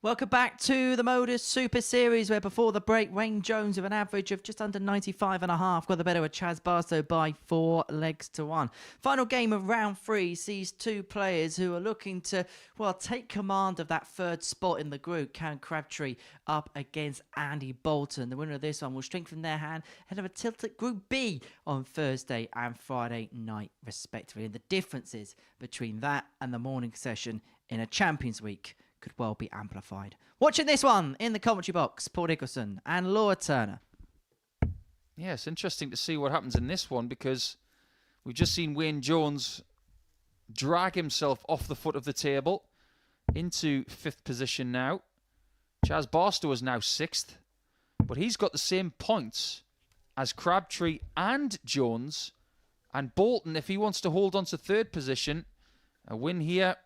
Welcome back to the Modus Super Series, where before the break, Wayne Jones with an average of just under 95.5 got the better of Chaz Barstow by 4 legs to 1. Final game of round 3 sees two players who are looking to, well, take command of that third spot in the group. Cam Crabtree up against Andy Bolton. The winner of this one will strengthen their hand ahead of a tilted Group B on Thursday and Friday night, respectively. And the differences between that and the morning session in a Champions Week could well be amplified. Watching this one in the commentary box, Paul Nicholson and Laura Turner. Yeah, it's interesting to see what happens in this one, because we've just seen Wayne Jones drag himself off the foot of the table into 5th position now. Chaz Barstow is now 6th, but he's got the same points as Crabtree and Jones. And Bolton, if he wants to hold on to 3rd position, a win here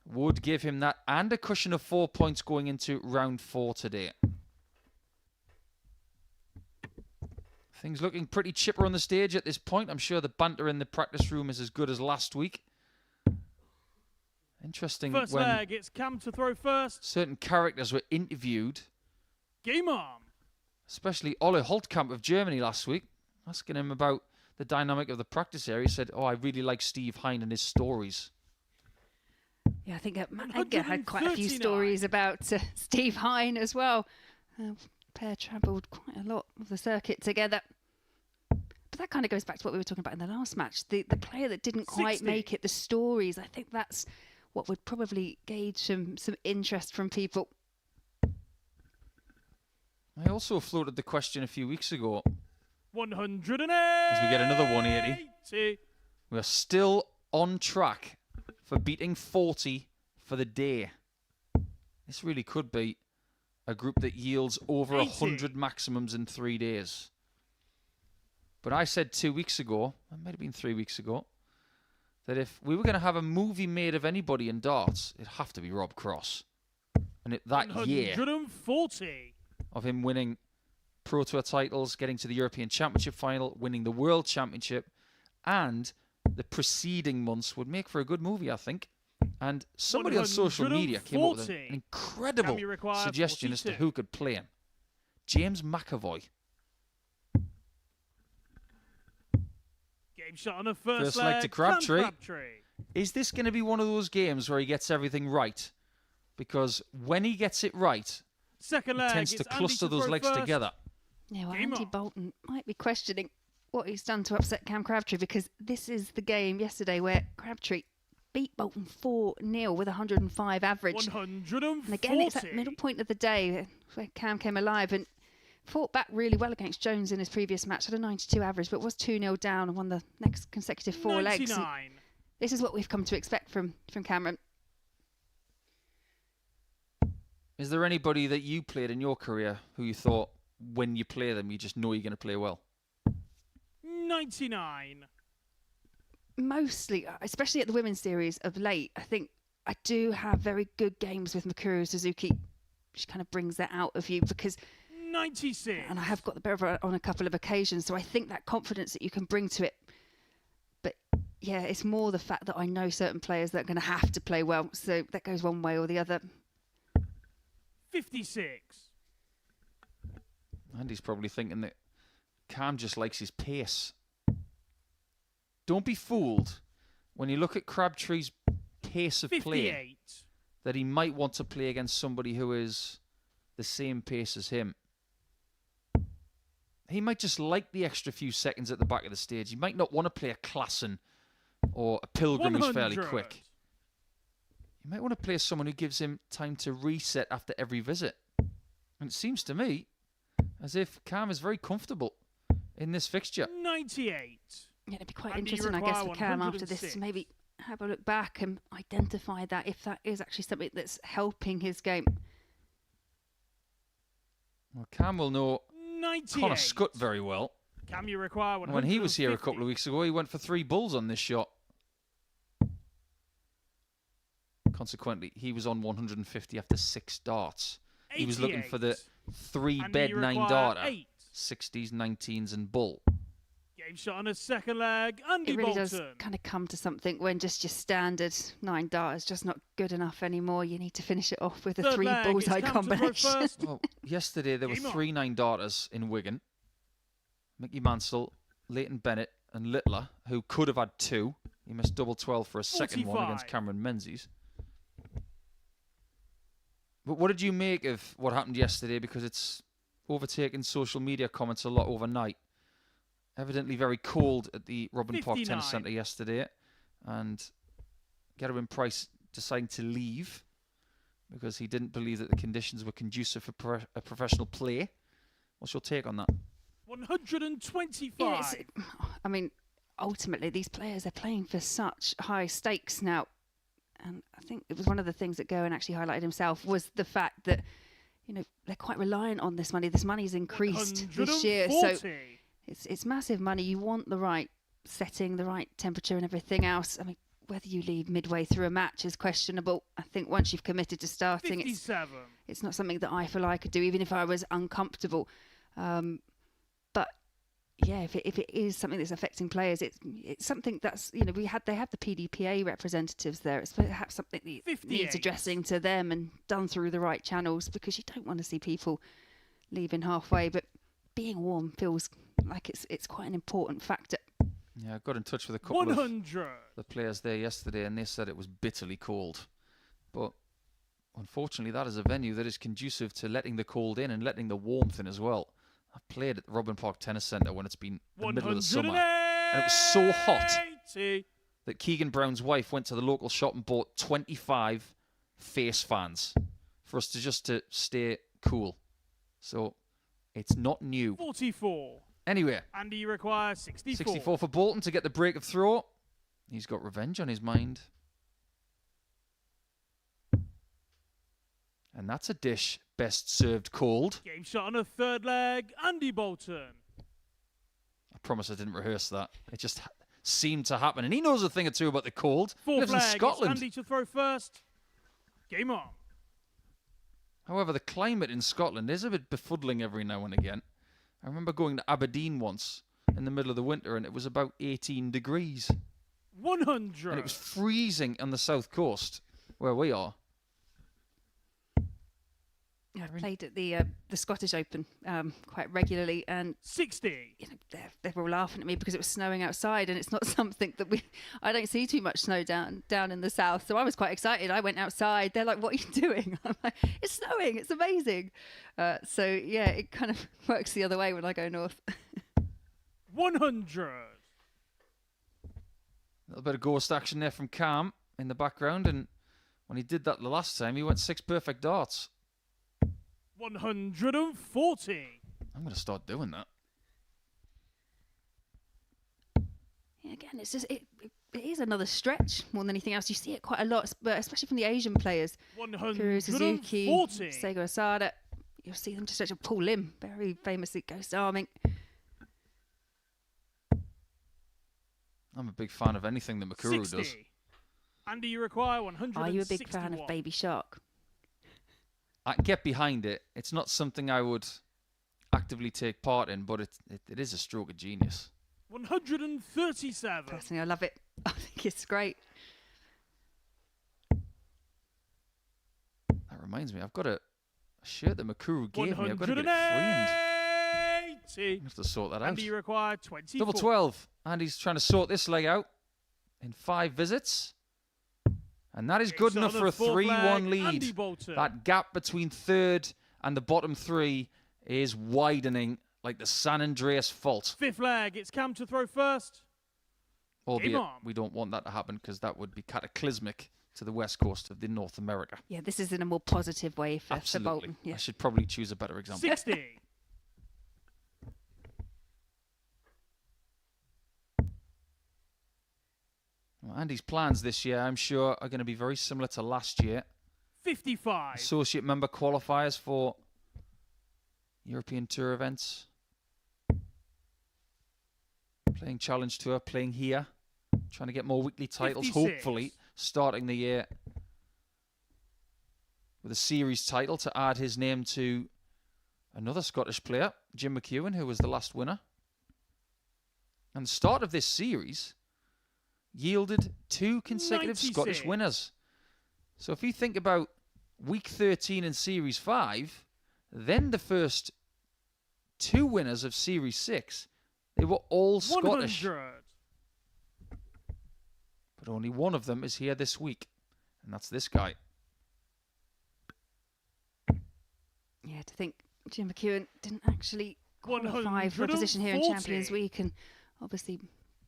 would give him that and a cushion of 4 points going into round 4 today. Things looking pretty chipper on the stage at this point. I'm sure the banter in the practice room is as good as last week. Interesting. First when leg, it's Cam to throw first. certain characters were interviewed, Game on. especially Ole Holtkamp of Germany last week, asking him about the dynamic of the practice area. He said, "Oh, I really like Steve Hine and his stories." Yeah, I think Matt Edgar had quite a few 139. stories about Steve Hine as well. Pair travelled quite a lot of the circuit together. But that kind of goes back to what we were talking about in the last match. The player that didn't quite 60. make it, the stories, I think that's what would probably gauge some interest from people. I also floated the question a few weeks ago. 108. As we get another 180. We are still on track for beating 40 for the day. This really could be a group that yields over 80. 100 maximums in 3 days. But I said 2 weeks ago, it might have been 3 weeks ago, that if we were going to have a movie made of anybody in darts, it'd have to be Rob Cross. And that year 140. of him winning Pro Tour titles, getting to the European Championship final, winning the World Championship, and the preceding months would make for a good movie, I think. And somebody on social media came up with an 140. incredible Can you require suggestion as to 42? who could play him. James McAvoy. Game shot on the first, First leg to Cam Crabtree. Crabtree. Is this going to be one of those games where he gets everything right? Because when he gets it right, Second he leg, tends to it's Andy cluster those throw legs first. together. Yeah, well, Game Andy on. Bolton might be questioning what he's done to upset Cam Crabtree, because this is the game yesterday where Crabtree beat Bolton 4-0 with 105 average. 140. And again, it's that middle point of the day where Cam came alive and fought back really well against Jones in his previous match. Had a 92 average, but was 2-0 down and won the next consecutive 4 legs. And 99. this is what we've come to expect from Cameron. Is there anybody that you played in your career who you thought, when you play them, you just know you're going to play well? 99. Mostly, especially at the women's series of late, I think I do have very good games with Mikuru Suzuki. She kind of brings that out of you, because 96. and I have got the better of her on a couple of occasions, so I think that confidence that you can bring to it. But yeah, it's more the fact that I know certain players that are going to have to play well, so that goes one way or the other. 56. Andy's probably thinking that Cam just likes his pace. Don't be fooled when you look at Crabtree's pace of play 58. that he might want to play against somebody who is the same pace as him. He might just like the extra few seconds at the back of the stage. He might not want to play a Klassen or a Pilgrim who's fairly 100. quick. You might want to play someone who gives him time to reset after every visit. And it seems to me as if Cam is very comfortable in this fixture. 98. Yeah, it'd be quite Andy, you interesting, I guess, for require Cam after this 106. to maybe have a look back and identify that, if that is actually something that's helping his game. Well, Cam will know 98. Connor Scutt very well. Cam, you require 150. When he was here a couple of weeks ago, he went for 3 bulls on this shot. Consequently, he was on 150 after 6 darts. He was looking for the 3 Andy, bed you 9 require darter, 8. 60s, 19s and bull. Game shot on a second leg. Andy It really Bolton. does kind of come to something when just your standard 9 dart is just not good enough anymore. You need to finish it off with a Third 3 leg, bullseye it's come to throw combination. first. Well, yesterday there were Game on. 3 9-darters in Wigan. Mickey Mansell, Leighton Bennett and Littler, who could have had 2. He missed double 12 for a second one against 45. Cameron Menzies. But what did you make of what happened yesterday? Because it's overtaken social media comments a lot overnight. Evidently very cold at the Robin Park 59. Tennis Centre yesterday. And Gerwin Price deciding to leave because he didn't believe that the conditions were conducive for a professional play. What's your take on that? 125. Yeah, I mean, ultimately, these players are playing for such high stakes now. And I think it was one of the things that Gerwin actually highlighted himself was the fact that, you know, they're quite reliant on this money. This money's increased this year. So 140. it's massive money. You want the right setting, the right temperature and everything else. I mean, whether you leave midway through a match is questionable. I think once you've committed to starting, 57. it's not something that I feel I could do, even if I was uncomfortable. But yeah, if it is something that's affecting players, it's something that's, you know, they have the PDPA representatives there. It's perhaps something that 58. needs addressing to them and done through the right channels, because you don't want to see people leaving halfway. But being warm feels like it's quite an important factor. Yeah, I got in touch with a couple 100. of the players there yesterday, and they said it was bitterly cold. But unfortunately, that is a venue that is conducive to letting the cold in and letting the warmth in as well. I've played at the Robin Park Tennis Centre when it's been the middle of the summer, and it was so hot 180. that Keegan Brown's wife went to the local shop and bought 25 face fans for us to stay cool. So it's not new. 44. Anyway, Andy requires 64. 64 for Bolton to get the break of throw. He's got revenge on his mind. And that's a dish best served cold. Game shot on a third leg. Andy Bolton. I promise I didn't rehearse that. It just seemed to happen. And he knows a thing or two about the cold. He Fourth lives in leg. It's Scotland. Andy to throw first. Game on. However, the climate in Scotland is a bit befuddling every now and again. I remember going to Aberdeen once in the middle of the winter, and it was about 18 degrees. 100. And it was freezing on the south coast, where we are. I've played at the Scottish Open quite regularly, and 60. you know, they were all laughing at me because it was snowing outside, and it's not something that I don't see too much snow down in the south. So I was quite excited. I went outside. They're like, "What are you doing?" I'm like, "It's snowing. It's amazing." So yeah, it kind of works the other way when I go north. 100. A little bit of ghost action there from Cam in the background, and when he did that the last time, he went 6 perfect darts. 140. I'm going to start doing that. Yeah, again, it's just it is another stretch more than anything else. You see it quite a lot, but especially from the Asian players. Kuru Suzuki, 140. Seigo Asada. You'll see them just stretch. Paul Lim, very famously ghost arming. I'm a big fan of anything that Makuru 60. does. Andy, you require 161. Are you a big fan of Baby Shark? I can get behind it. It's not something I would actively take part in, but it is a stroke of genius. 137. Personally, I love it. I think it's great. That reminds me, I've got a shirt that Makuru gave me. I've got to get it framed. 180. I have to sort that out. Andy, you require 24. Double 12. Andy's trying to sort this leg out in 5 visits. And that is good It's enough on for a the fourth 3-1 leg, Andy lead. Bolton. That gap between third and the bottom 3 is widening like the San Andreas fault. Fifth leg. It's Cam to throw first. Albeit on. we don't want that to happen because that would be cataclysmic to the west coast of the North America. Yeah, this is in a more positive way for Absolutely. Bolton. Yeah. I should probably choose a better example. 60. Well, Andy's plans this year, I'm sure, are going to be very similar to last year. 55. Associate member qualifiers for European Tour events. Playing Challenge Tour, playing here. Trying to get more weekly titles, 56. hopefully starting the year with a series title to add his name to another Scottish player, Jim McEwen, who was the last winner. And the start of this series yielded 2 consecutive 96. Scottish winners. So if you think about week 13 in Series 5, then the first 2 winners of Series 6, they were all Scottish. 100. But only one of them is here this week, and that's this guy. Yeah, to think Jim McEwen didn't actually qualify for a position here in 140. Champions Week, and obviously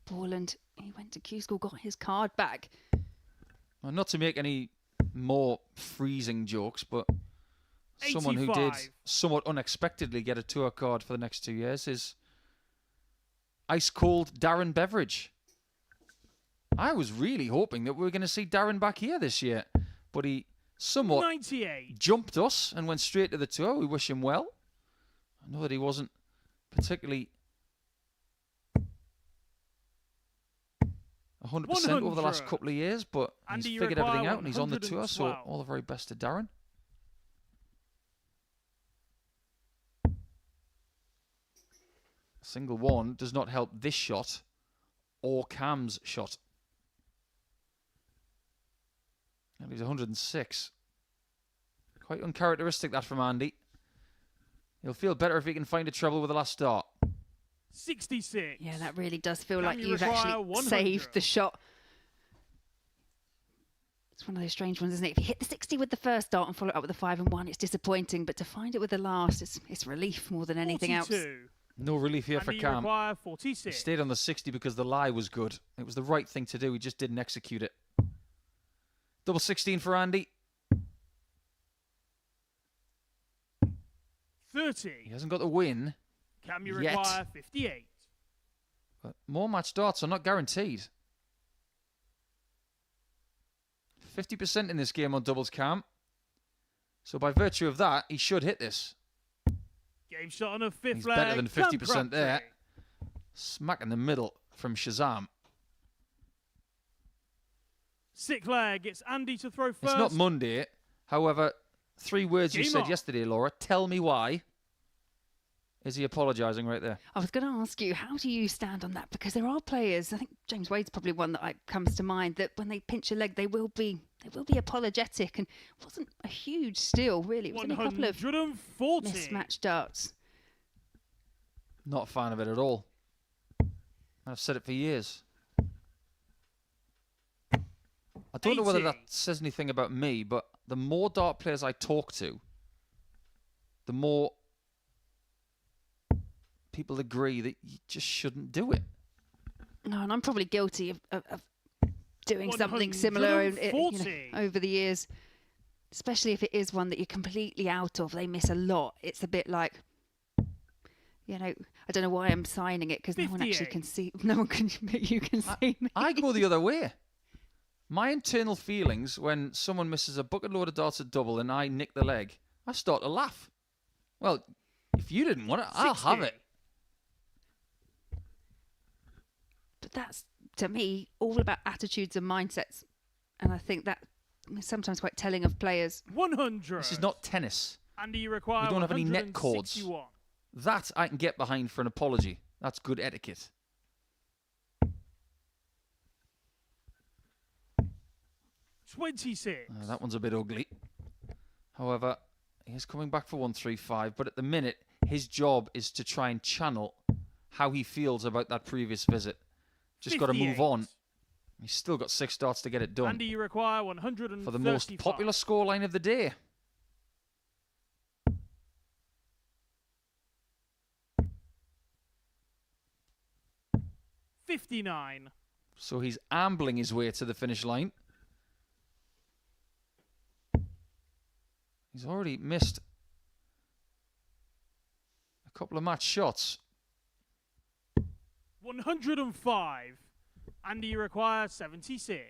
Borland, he went to Q School, got his card back. Well, not to make any more freezing jokes, but someone who did 85. somewhat unexpectedly get a tour card for the next 2 years is ice-cold Darren Beveridge. I was really hoping that we were going to see Darren back here this year, but he somewhat 98. jumped us and went straight to the tour. We wish him well. I know that he wasn't particularly 100% over the last 100. couple of years, but he's Andy, you figured require everything out and he's on the tour, so 112. all the very best to Darren. Single one does not help this shot or Cam's shot. And he's 106. Quite uncharacteristic that from Andy. He'll feel better if he can find a treble with the last start. 66. Yeah, that really does feel Can like you you've require actually 100? saved the shot. It's one of those strange ones, isn't it? If you hit the 60 with the first dart and follow it up with a 5 and 1, it's disappointing. But to find it with the last, it's relief more than anything else. 42. No relief here for Andy, you Cam. require He 46. stayed on the 60 because the lie was good. It was the right thing to do. He just didn't execute it. Double 16 for Andy. 30. He hasn't got the win, Can you Yet. require 58? but more match darts are not guaranteed. 50% in this game on doubles Cam. So by virtue of that, he should hit this. Game shot on a 5th He's leg. better than Cam 50% there. Crabtree. Smack in the middle from Shazam. 6th leg. It's Andy to throw first. It's not Monday. However, 3 words you Game said on. yesterday, Laura. Tell me why. Is he apologising right there? I was going to ask you, how do you stand on that? Because there are players, I think James Wade's probably one that comes to mind, that when they pinch a leg, they will be apologetic, and it wasn't a huge steal, really. It was only a couple of 140. mismatched darts. Not a fan of it at all. I've said it for years. I don't know whether 80. that says anything about me, but the more dart players I talk to, the more people agree that you just shouldn't do it. No, and I'm probably guilty of doing something similar 140. over the years, especially if it is one that you're completely out of. They miss a lot. It's a bit like, I don't know why I'm signing it, because no one actually 58. can see. No one can. You can see me. I go the other way. My internal feelings when someone misses a bucket load of darts at double and I nick the leg, I start to laugh. Well, if you didn't want it, I'll have 60. it. But that's, to me, all about attitudes and mindsets. And I think that is sometimes quite telling of players. 100. This is not tennis. Andy, you require We don't have any net cords. 161. That I can get behind for an apology. That's good etiquette. 26. That one's a bit ugly. However, he's coming back for 135, but at the minute, his job is to try and channel how he feels about that previous visit. Just got to move 58. on. He's still got 6 darts to get it done Andy, you require 135. for the most popular scoreline of the day. $59. So he's ambling his way to the finish line. He's already missed a couple of match shots. 105. Andy, you require 76.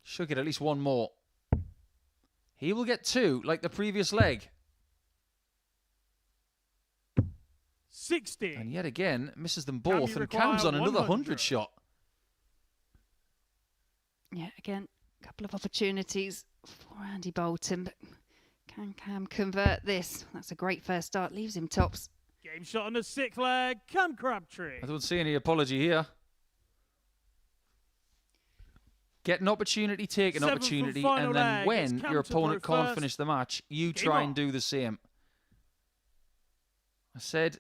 Should get at least one more. He will get 2, like the previous leg. 60. And yet again, misses them Cam, both, you and require Cam's on another 100. 100 shot. Yeah, again, a couple of opportunities for Andy Bolton, but can Cam convert this? That's a great first start, leaves him tops. Game shot on the 6th leg. Cam Crabtree. I don't see any apology here. Get an opportunity, take an Seventh and opportunity, final and then leg. when It's your Cam to opponent throw can't first. finish the match, you Game try on. and do the same. I said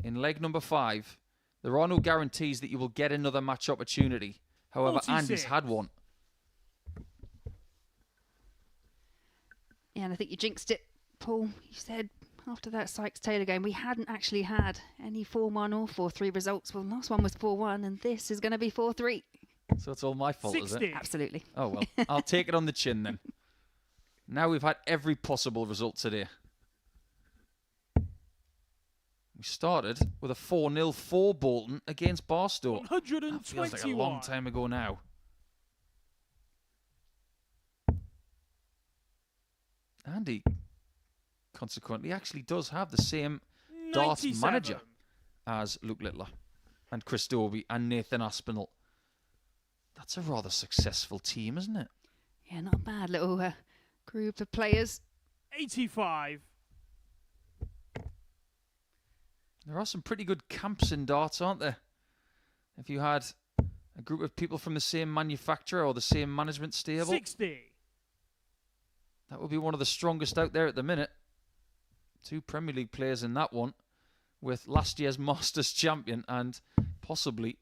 in leg number 5, there are no guarantees that you will get another match opportunity. However, 46. Andy's had one. Yeah, and I think you jinxed it, Paul. You said after that Sykes-Taylor game, we hadn't actually had any 4-1 or 4-3 results. Well, the last one was 4-1, and this is going to be 4-3. So it's all my fault, is it? 60. Absolutely. Oh, well, I'll take it on the chin then. Now we've had every possible result today. We started with a 4-0 for Bolton against Barstow. 121. That feels like a long time ago now. Andy, consequently, actually does have the same darts 97. manager as Luke Littler and Chris Dobie and Nathan Aspinall. That's a rather successful team, isn't it? Yeah, not a bad little group of players. 85. There are some pretty good camps in darts, aren't there? If you had a group of people from the same manufacturer or the same management stable, 60. that would be one of the strongest out there at the minute. 2 Premier League players in that one, with last year's Masters champion and possibly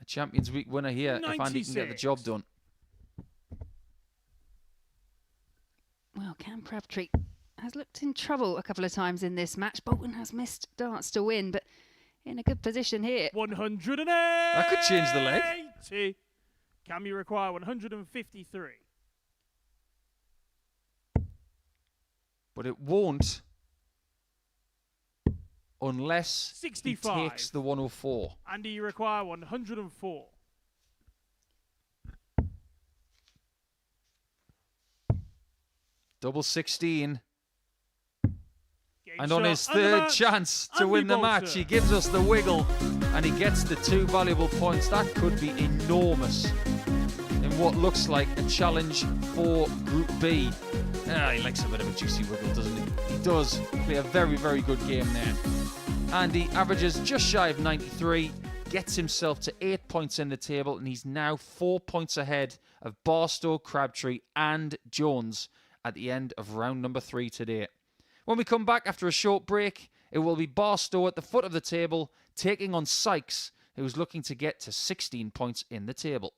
a Champions Week winner here if Andy can get the 96. job done. Well, Cam Crabtree has looked in trouble a couple of times in this match. Bolton has missed darts to win, but in a good position here. 108. That could change the leg. 80. Can you require 153? But it won't unless he 65. takes the 104. Andy, you require 104. Double 16. Game And on shot his and the third match. chance to Andy win the Bolter. match, he gives us the wiggle and he gets the 2 valuable points. That could be enormous in what looks like a challenge for Group B. He likes a bit of a juicy wiggle, doesn't he? He does play a very, very good game there. Andy averages just shy of 93, gets himself to 8 points in the table, and he's now 4 points ahead of Barstow, Crabtree and Jones at the end of round number 3 today. When we come back after a short break, it will be Barstow at the foot of the table taking on Sykes, who's looking to get to 16 points in the table.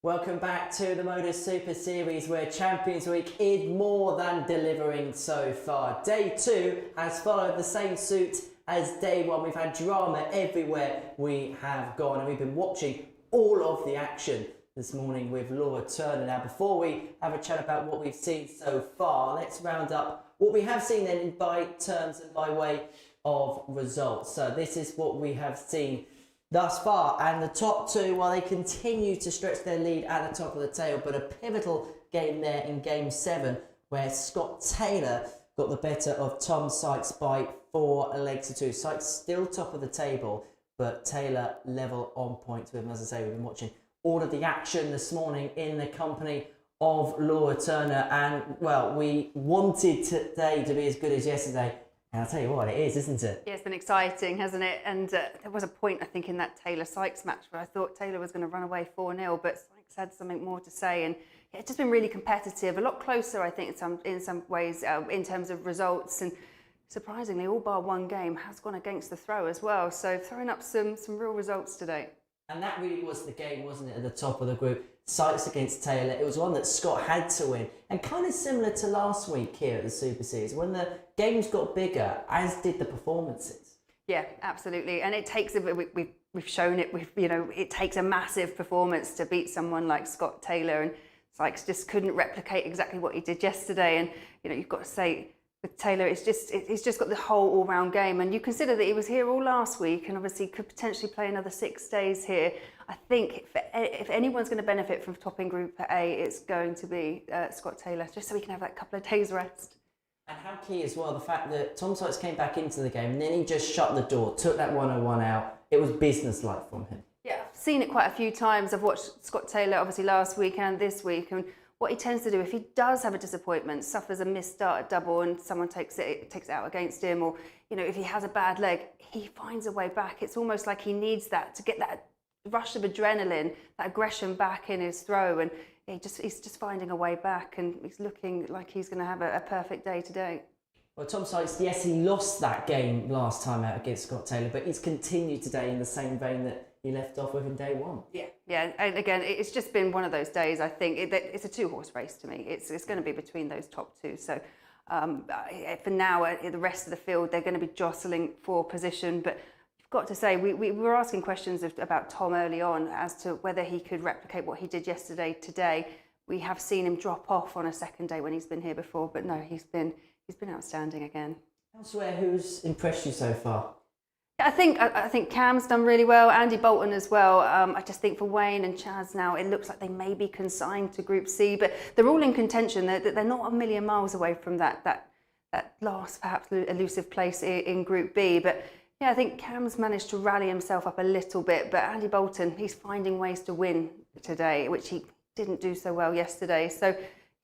Welcome back to the MODUS Super Series, where Champions Week is more than delivering so far. Day 2 has followed the same suit as day 1. We've had drama everywhere we have gone, and we've been watching all of the action this morning with Laura Turner. Now, before we have a chat about what we've seen so far, let's round up what we have seen then by terms and by way of results. So this is what we have seen thus far, and the top two, while they continue to stretch their lead at the top of the table, but a pivotal game there in game 7 where Scott Taylor got the better of Tom Sykes by 4 legs to 2. Sykes still top of the table, but Taylor level on points with him. As I say, we've been watching all of the action this morning in the company of Laura Turner, and well, we wanted today to be as good as yesterday. And I'll tell you what, it is, isn't it? Yeah, it's been exciting, hasn't it? And there was a point, I think, in that Taylor-Sykes match where I thought Taylor was going to run away 4-0, but Sykes had something more to say. And yeah, it's just been really competitive, a lot closer, I think, in some ways, in terms of results. And surprisingly, all bar one game has gone against the throw as well. So throwing up some real results today. And that really was the game, wasn't it, at the top of the group? Sykes against Taylor. It was one that Scott had to win. And kind of similar to last week here at the Super Series, when the games got bigger, as did the performances. Yeah, absolutely. And it takes, we've shown it, it takes a massive performance to beat someone like Scott Taylor. And Sykes just couldn't replicate exactly what he did yesterday. And, you've got to say, with Taylor, he's just got the whole all-round game. And you consider that he was here all last week and obviously could potentially play another 6 days here. I think if anyone's going to benefit from topping Group A, it's going to be Scott Taylor, just so he can have that couple of days rest. And how key as well, the fact that Tom Sykes came back into the game and then he just shut the door, took that 101 out. It was business-like from him. Yeah, I've seen it quite a few times. I've watched Scott Taylor obviously last week and this week, and what he tends to do, if he does have a disappointment, suffers a missed start at double and someone takes it out against him, or if he has a bad leg, he finds a way back. It's almost like he needs that to get that rush of adrenaline, that aggression back in his throw, and he's just finding a way back, and he's looking like he's going to have a perfect day today. Well, Tom Sykes, yes, he lost that game last time out against Scott Taylor, but he's continued today in the same vein that he left off with in day 1. Yeah, and again, it's just been one of those days. I think it's a 2-horse race to me. It's going to be between those top two. So for now, the rest of the field, they're going to be jostling for position. But you've got to say, we were asking questions about Tom early on as to whether he could replicate what he did yesterday today. We have seen him drop off on a second day when he's been here before, but no, he's been outstanding again. Elsewhere, who's impressed you so far? I think Cam's done really well, Andy Bolton as well. I just think for Wayne and Chaz now, it looks like they may be consigned to Group C, but they're all in contention. They're not a million miles away from that last, perhaps elusive place in Group B. But yeah, I think Cam's managed to rally himself up a little bit, but Andy Bolton, he's finding ways to win today, which he didn't do so well yesterday. So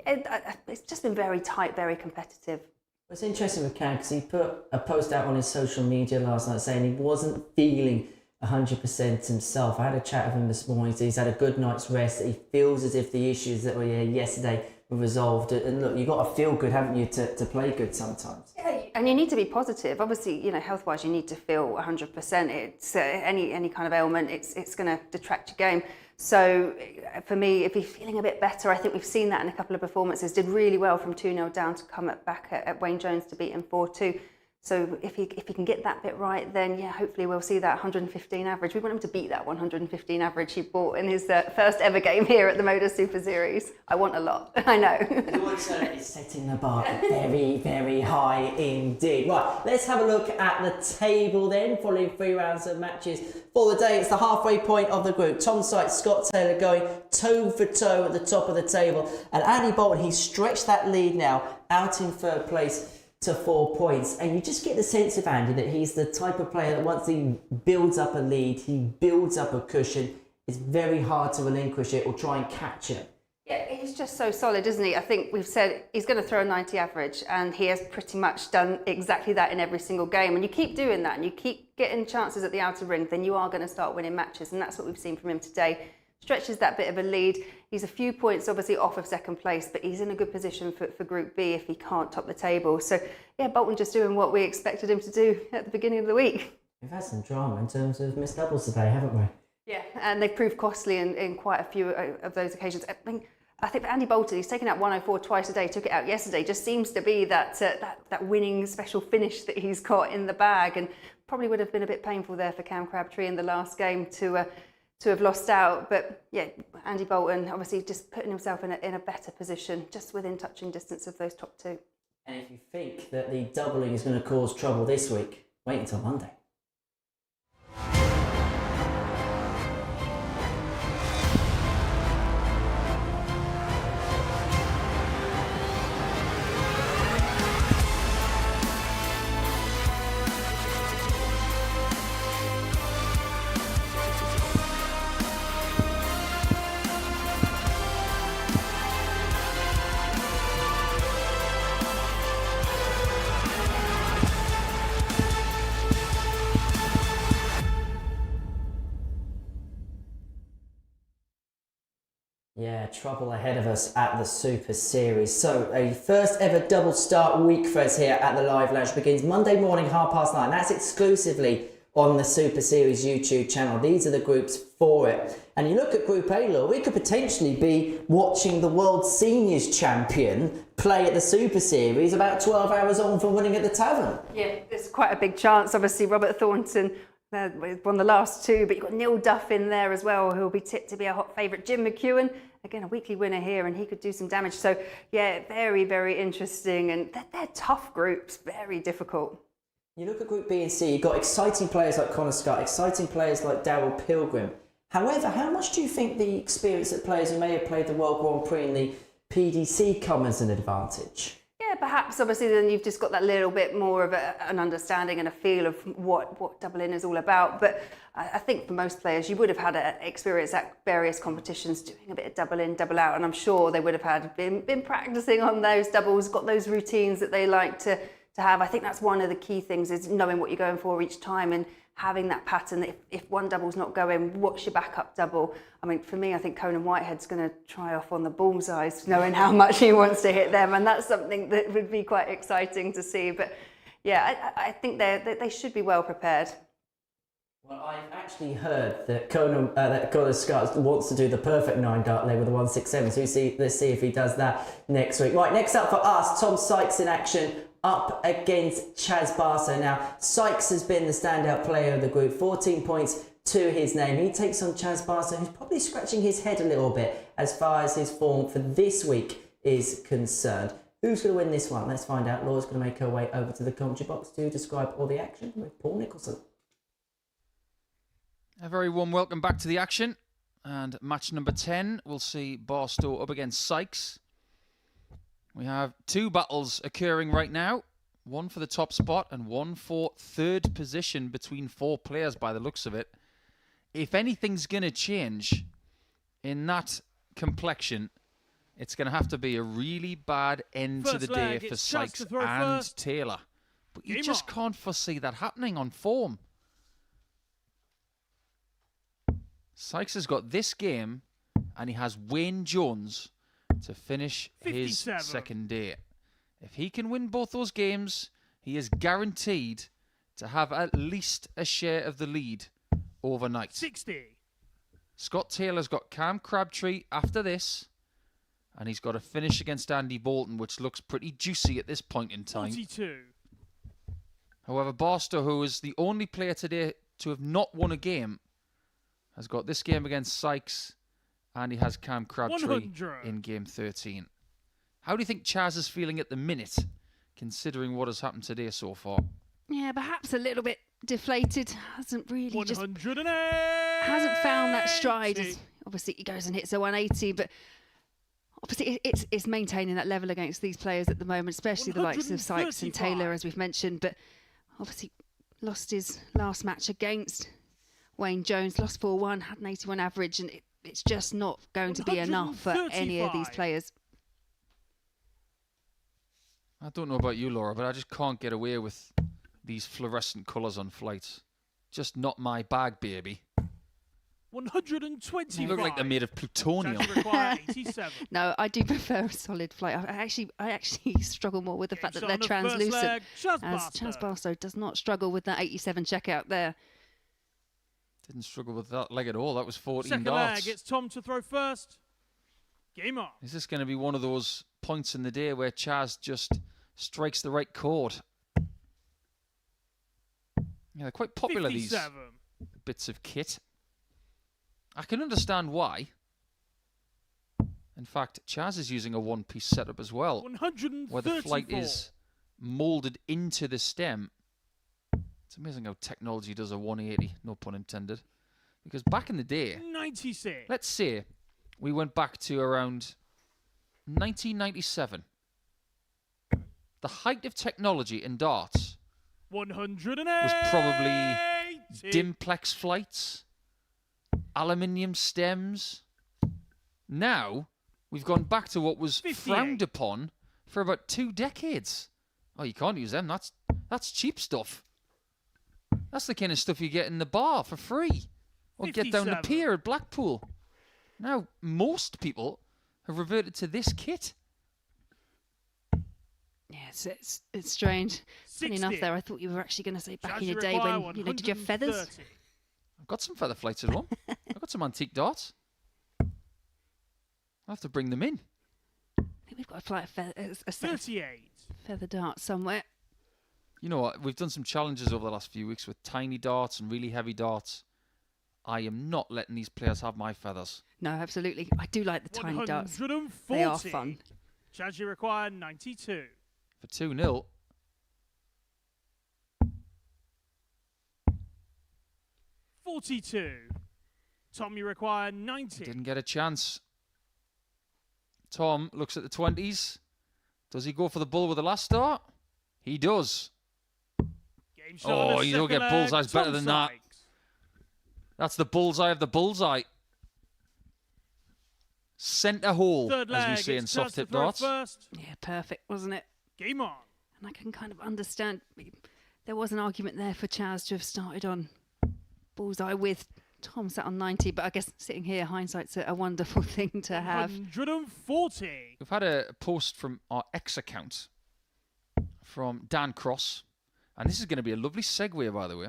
it's just been very tight, very competitive. It's interesting with Cam because he put a post out on his social media last night saying he wasn't feeling 100% himself. I had a chat with him this morning, so he's had a good night's rest. He feels as if the issues that were here yesterday were resolved. And look, you've got to feel good, haven't you, to play good sometimes. Yeah, and you need to be positive. Obviously, health-wise, you need to feel 100%. It's any kind of ailment, it's going to detract your game. So for me, if he's feeling a bit better, I think we've seen that in a couple of performances. Did really well from 2-0 down to come back at Wayne Jones to beat him 4-2. So if he can get that bit right, then yeah, hopefully we'll see that 115 average. We want him to beat that 115 average he brought in his first ever game here at the MODUS Super Series. I want a lot, I know. Laura Turner is setting the bar very, very high indeed. Right, let's have a look at the table then, following 3 rounds of matches for the day. It's the halfway point of the group. Tom Sykes, Scott Taylor going toe for toe at the top of the table. And Andy Bolton, he's stretched that lead now out in 3rd place to 4 points, and you just get the sense of Andy that he's the type of player that once he builds up a lead, he builds up a cushion, it's very hard to relinquish it or try and catch it. Yeah, he's just so solid, isn't he? I think we've said he's going to throw a 90 average, and he has pretty much done exactly that in every single game. And you keep doing that and you keep getting chances at the outer ring, then you are going to start winning matches, and that's what we've seen from him today. Stretches that bit of a lead. He's a few points obviously off of 2nd place, but he's in a good position for Group B if he can't top the table. So yeah, Bolton just doing what we expected him to do at the beginning of the week. We've had some drama in terms of missed doubles today, haven't we? Yeah, and they've proved costly in quite a few of those occasions. I think Andy Bolton, he's taken out 104 twice a day, took it out yesterday, just seems to be that winning special finish that he's got in the bag, and probably would have been a bit painful there for Cam Crabtree in the last game to have lost out. But yeah, Andy Bolton obviously just putting himself in a better position, just within touching distance of those top two. And if you think that the doubling is going to cause trouble this week, wait until Monday. Yeah, trouble ahead of us at the Super Series. So a first ever double start week for us here at the Live Lounge begins Monday morning, 9:30. That's exclusively on the Super Series YouTube channel. These are the groups for it. And you look at Group A, Law, we could potentially be watching the World Seniors champion play at the Super Series about 12 hours on from winning at the Tavern. Yeah, there's quite a big chance. Obviously, Robert Thornton won the last two, but you've got Neil Duff in there as well, who will be tipped to be a hot favourite. Jim McEwen, again, a weekly winner here, and he could do some damage. So, yeah, very, very interesting. And they're tough groups, very difficult. You look at Group B and C, you've got exciting players like Connor Scott, exciting players like Darryl Pilgrim. However, how much do you think the experience that players who may have played the World Grand Prix in the PDC come as an advantage? Yeah, perhaps obviously then you've just got that little bit more of an understanding and a feel of what doubling is all about. But I think for most players, you would have had experience at various competitions doing a bit of double in, double out, and I'm sure they would have been practicing on those doubles, got those routines that they like to have. I think that's one of the key things, is knowing what you're going for each time and having that pattern that if one double's not going, what's your backup double? I mean, for me, I think Conan Whitehead's going to try off on the bullseyes, knowing how much he wants to hit them, and that's something that would be quite exciting to see. But yeah, I think they should be well prepared. Well, I've actually heard that Connor Scott wants to do the perfect 9-dart leg with the 167, so let's see if he does that next week. Right, next up for us, Tom Sykes in action, up against Chaz Barso. Now, Sykes has been the standout player of the group, 14 points to his name. He takes on Chaz Barso, who's probably scratching his head a little bit as far as his form for this week is concerned. Who's going to win this one? Let's find out. Laura's going to make her way over to the commentary box to describe all the action with Paul Nicholson. A very warm welcome back to the action. And match number 10, we'll see Barstow up against Sykes. We have two battles occurring right now. One for the top spot and one for third position between four players by the looks of it. If anything's going to change in that complexion, it's going to have to be a really bad end to the day for Sykes and Taylor. But you just can't foresee that happening on form. Sykes has got this game and he has Wayne Jones to finish 57. His second day. If he can win both those games, he is guaranteed to have at least a share of the lead overnight. 60. Scott Taylor's got Cam Crabtree after this, and he's got a finish against Andy Bolton, which looks pretty juicy at this point in time. 42. However, Barstow, who is the only player today to have not won a game, has got this game against Sykes, and he has Cam Crabtree 100. in game 13. How do you think Chaz is feeling at the minute, considering what has happened today so far? Yeah, perhaps a little bit deflated. Hasn't really 180. hasn't found that stride. Obviously, he goes and hits a 180, but obviously it's maintaining that level against these players at the moment, especially the likes of Sykes and Taylor, as we've mentioned. But obviously lost his last match against Wayne Jones, lost 4-1, had an 81 average, and it's just not going to be enough for any of these players. I don't know about you, Laura, but I just can't get away with these fluorescent colours on flights. Just not my bag, baby. 120. They look like they're made of plutonium. No, I do prefer a solid flight. I actually struggle more with the fact that they're translucent, as Chaz Barstow does not struggle with that 87 checkout there. Didn't struggle with that leg at all. That was 14 Second darts. leg, it's Tom to throw first. Game on. Is this going to be one of those points in the day where Chaz just strikes the right chord? Yeah, they're quite popular, 57. these bits of kit. I can understand why. In fact, Chaz is using a one-piece setup as well, 134. where the flight is moulded into the stem. It's amazing how technology does a 180, no pun intended. Because back in the day, 96. let's say we went back to around 1997. The height of technology in darts 108. was probably dimplex flights, aluminium stems. Now, we've gone back to what was 58. frowned upon for about 2 decades. Oh, you can't use them. That's cheap stuff. That's the kind of stuff you get in the bar for free. Or get down the 57. pier at Blackpool. Now, most people have reverted to this kit. Yeah, it's strange. Funny 60. enough there, I thought you were actually going to say back Charge in the you day require when, did you have feathers? 130. I've got some feather flights as well. I've got some antique darts. I'll have to bring them in. I think we've got a flight of a set of 38. feather darts somewhere. You know what? We've done some challenges over the last few weeks with tiny darts and really heavy darts. I am not letting these players have my feathers. No, absolutely. I do like the tiny darts. 140. They are fun. Charge you require 92. For 2-0, 42. Tom, you require 90. didn't get a chance. Tom looks at the 20s. Does he go for the bull with the last start? He does. Game shot Oh, on the you don't second get leg, bullseyes better Tom than that. Sykes. That's the bullseye of the bullseye. Centre hole, Third as we leg, say in it's Chaz soft to tip throw darts. first. Yeah, perfect, wasn't it? Game on. And I can kind of understand. There was an argument there for Chaz to have started on bullseye with Tom sat on 90, but I guess sitting here, hindsight's a wonderful thing to have. 140. We've had a post from our X account from Dan Cross, and this is going to be a lovely segue, by the way,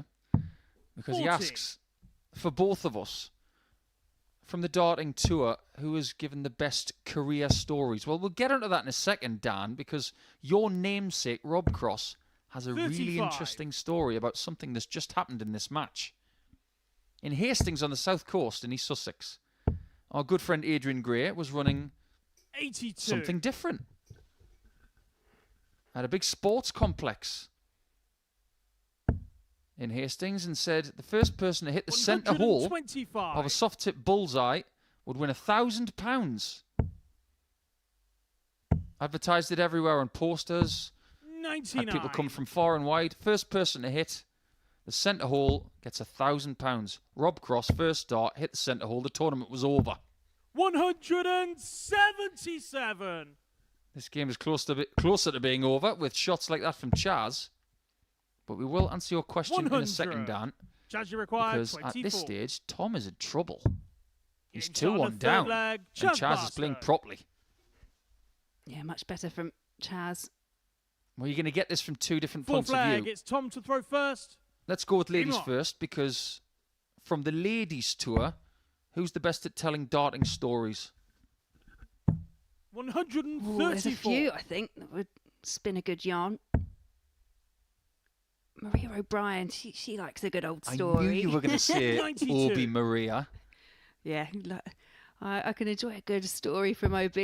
because he 40. asks for both of us from the darting tour who has given the best career stories. Well, we'll get into that in a second, Dan, because your namesake, Rob Cross, has a really 35. interesting story about something that's just happened in this match. In Hastings on the south coast in East Sussex, our good friend Adrian Gray was running 82. something different. Had a big sports complex in Hastings and said the first person to hit the centre hole 125. of a soft tip bullseye would win £1,000. Advertised it everywhere on posters. 99. Had people come from far and wide. First person to hit the centre hole gets £1,000. Rob Cross, first start, hit the centre hole. The tournament was over. 177. This game is closer to being over with shots like that from Chaz. But we will answer your question in a 100. second, Dan, Charge you require because 24. at this stage, Tom is in trouble. He's Game shot on the 2-1 third down, leg, and Chaz is playing Bastard. properly. Yeah, much better from Chaz. Well, you're going to get this from 2 different Fourth points of leg, view. it's Tom to throw first. Let's go with ladies on. first, because from the ladies' tour, who's the best at telling darting stories? 134. Ooh, there's a few, I think, that would spin a good yarn. Maria O'Brien, she likes a good old story. I knew you were going to say 92. Obi Maria. Yeah, I can enjoy a good story from OB.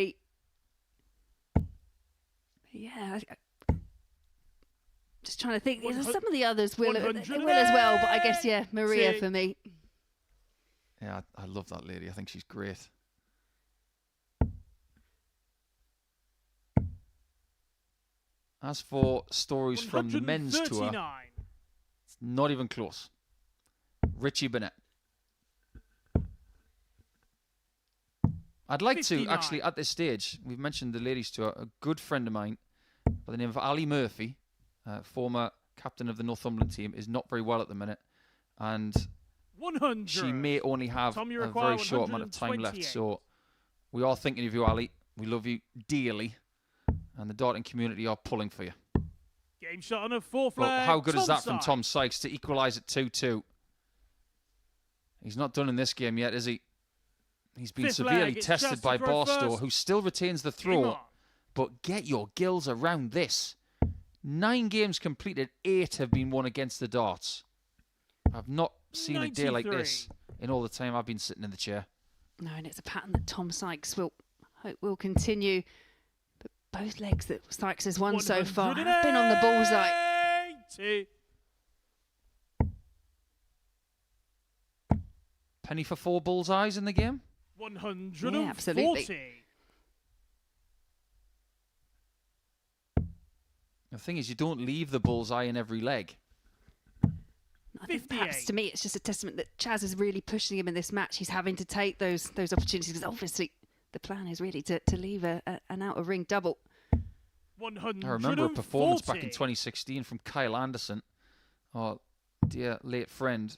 Yeah, just trying to think. Some of the others will as well, but I guess, yeah, Maria for me. Yeah, I love that lady. I think she's great. As for stories from the men's tour, 139. it's not even close. Richie Burnett. I'd like to, 59. actually, at this stage, we've mentioned the ladies tour, a good friend of mine by the name of Ali Murphy, former captain of the Northumberland team, is not very well at the minute. And 100. she may only have Tom, you a require very short amount of time left. 128. So we are thinking of you, Ali. We love you dearly. And the darting community are pulling for you. Game shot on a fourth But leg. how good is Tom that from Sykes. Tom Sykes to equalise at 2-2? He's not done in this game yet, is he? He's been Fifth severely leg, it's tested just by to throw Barstow, first. who still retains the Game throw. on. But get your gills around this. 9 games completed, 8 have been won against the darts. I've not seen a day like this 93. in all the time I've been sitting in the chair. No, and it's a pattern that Tom Sykes will continue. But both legs that Sykes has won so far have been on the bullseye. 180. Penny for 4 bullseyes in the game. 140. Yeah, absolutely. The thing is, you don't leave the bullseye in every leg. I think perhaps 58. to me it's just a testament that Chaz is really pushing him in this match. He's having to take those opportunities because obviously the plan is really to leave an out of ring double. 140. I remember a performance back in 2016 from Kyle Anderson, our dear late friend,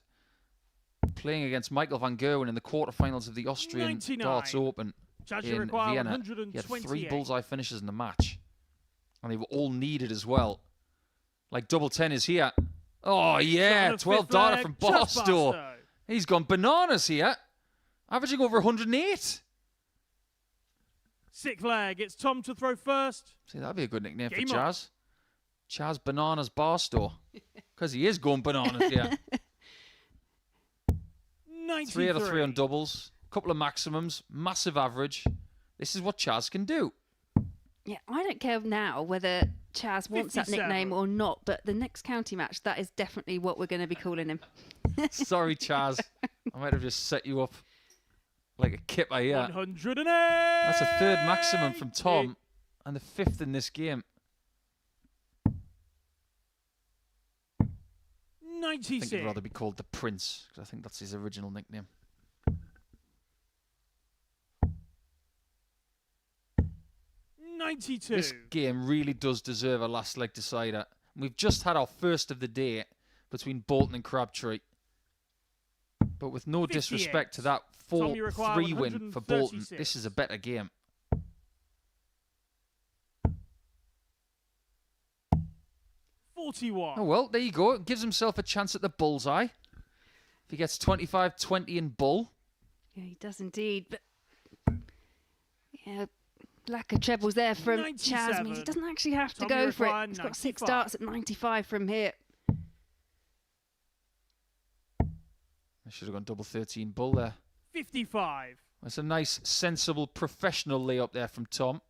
playing against Michael van Gerwen in the quarterfinals of the Austrian 99. Darts Open Judge, you in require Vienna. He had 3 128. bullseye finishes in the match, and they were all needed as well. Like double 10 is here. Oh yeah, Shot of 12 fifth data leg, from just Barstow. Barstow. He's gone bananas here, averaging over 108. Sixth leg, it's Tom to throw first. See, that'd be a good nickname Game for on. Chaz. Chaz Bananas Barstow. Because he is going bananas, yeah. 93. 3 out of 3 on doubles. Couple of maximums. Massive average. This is what Chaz can do. Yeah, I don't care now whether Chaz wants that 57. nickname or not, but the next county match, that is definitely what we're going to be calling him. Sorry, Chaz. I might have just set you up like a kipper here. 108. That's a 3rd maximum from Tom and the 5th in this game. I think 96. he'd rather be called the Prince, because I think that's his original nickname. 92. This game really does deserve a last leg decider. We've just had our first of the day between Bolton and Crabtree. But with no 58. disrespect to that Tom, you require 4-3 win for Bolton, 136. this is a better game. 41. Oh well, there you go. Gives himself a chance at the bullseye. If he gets 25-20 in bull. Yeah, he does indeed. But yeah, lack of trebles there from Chaz means he 97. doesn't actually have to Tom, go you for it. require He's got 6 95. darts at 95 from here. I should have gone double 13 bull there. 55. That's a nice, sensible, professional layup there from Tom.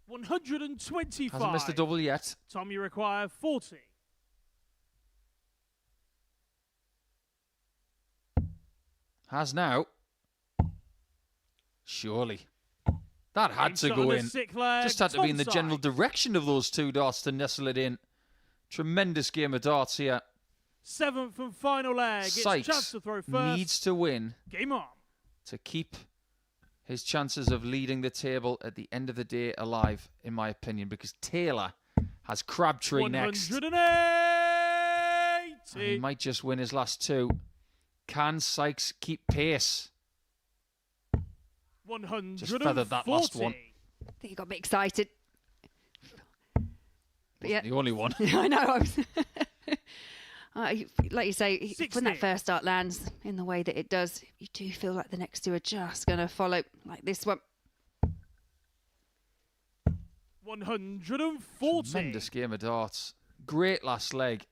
$125. Hasn't missed a double yet. Tom, you require 40. Has now. Surely. That had to Shot go on the in. sixth leg, Just had to be in the Tom general side. direction of those 2 darts to nestle it in. Tremendous game of darts here. 7th and final leg. It's Chaz Sykes to throw first. needs to win Game on. to keep his chances of leading the table at the end of the day alive, in my opinion, because Taylor has Crabtree next. 180. And he might just win his last 2. Can Sykes keep pace? 140. Just feathered that last one. I think he got a bit excited. But yeah, The only one. I know. Like you say, when 60. that first start lands in the way that it does, you do feel like the next 2 are just going to follow, like this one. 140. Tremendous game of darts. Great last leg.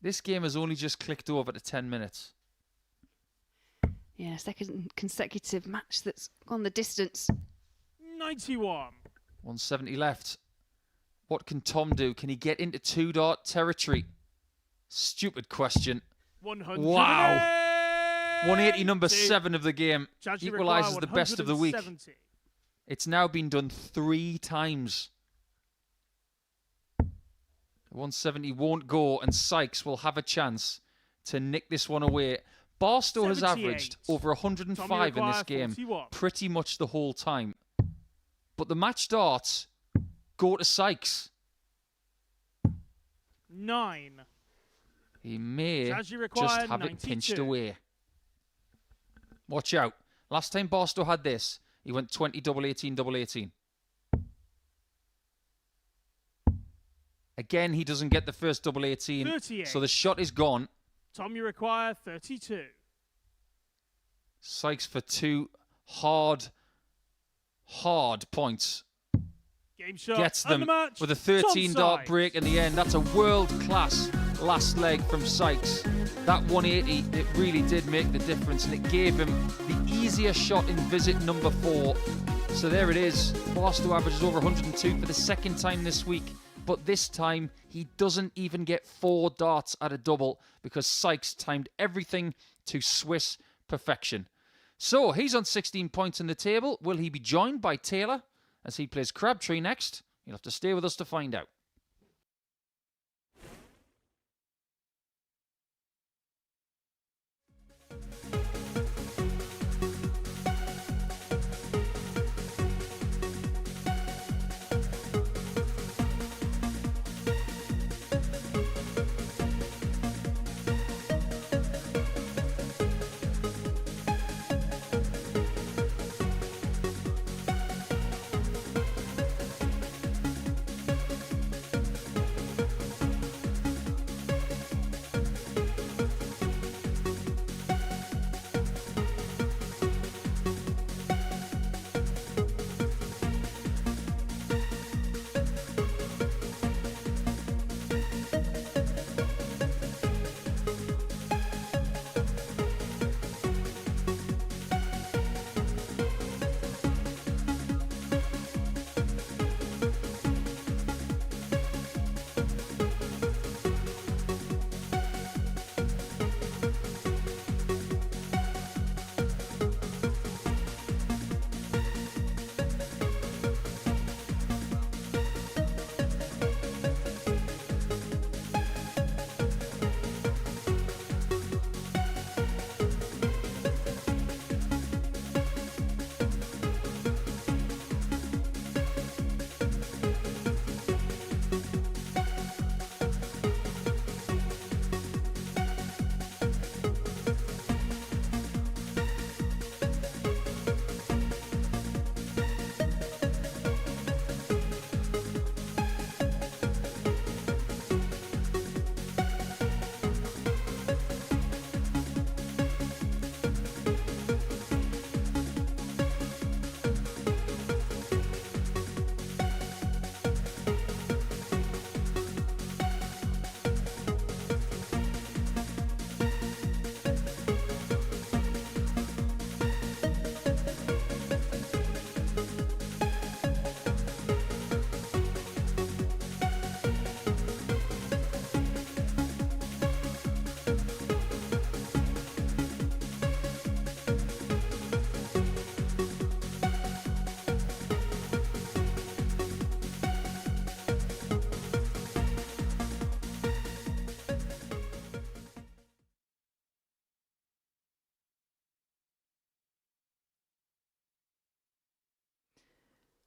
This game has only just clicked over to 10 minutes. Yeah, second consecutive match that's gone the distance. 91. 170 left. What can Tom do? Can he get into 2 dart territory? Stupid question. 100. Wow. 180, number 7 of the game. Judge, you Equalises require the best of the week. 170. It's now been done 3 times. 170 won't go, and Sykes will have a chance to nick this one away. Barstow has 78. averaged over 105 in this require game 41. pretty much the whole time. But the match darts go to Sykes. 9. He may Judge, you just require have it pinched 92. away. Watch out. Last time Barstow had this, he went 20, double 18, double 18. Again, he doesn't get the first double 18, 38. so the shot is gone. Tom, you require 32. Sykes for 2 hard points. Game shot. Gets and them the match. with a 13-dart Tom break in the end. That's a world-class last leg from Sykes. That 180, it really did make the difference, and it gave him the easier shot in visit number 4. So there it is. Barstow averages over 102 for the second time this week. But this time, he doesn't even get 4 darts at a double because Sykes timed everything to Swiss perfection. So he's on 16 points in the table. Will he be joined by Taylor as he plays Crabtree next? You'll have to stay with us to find out.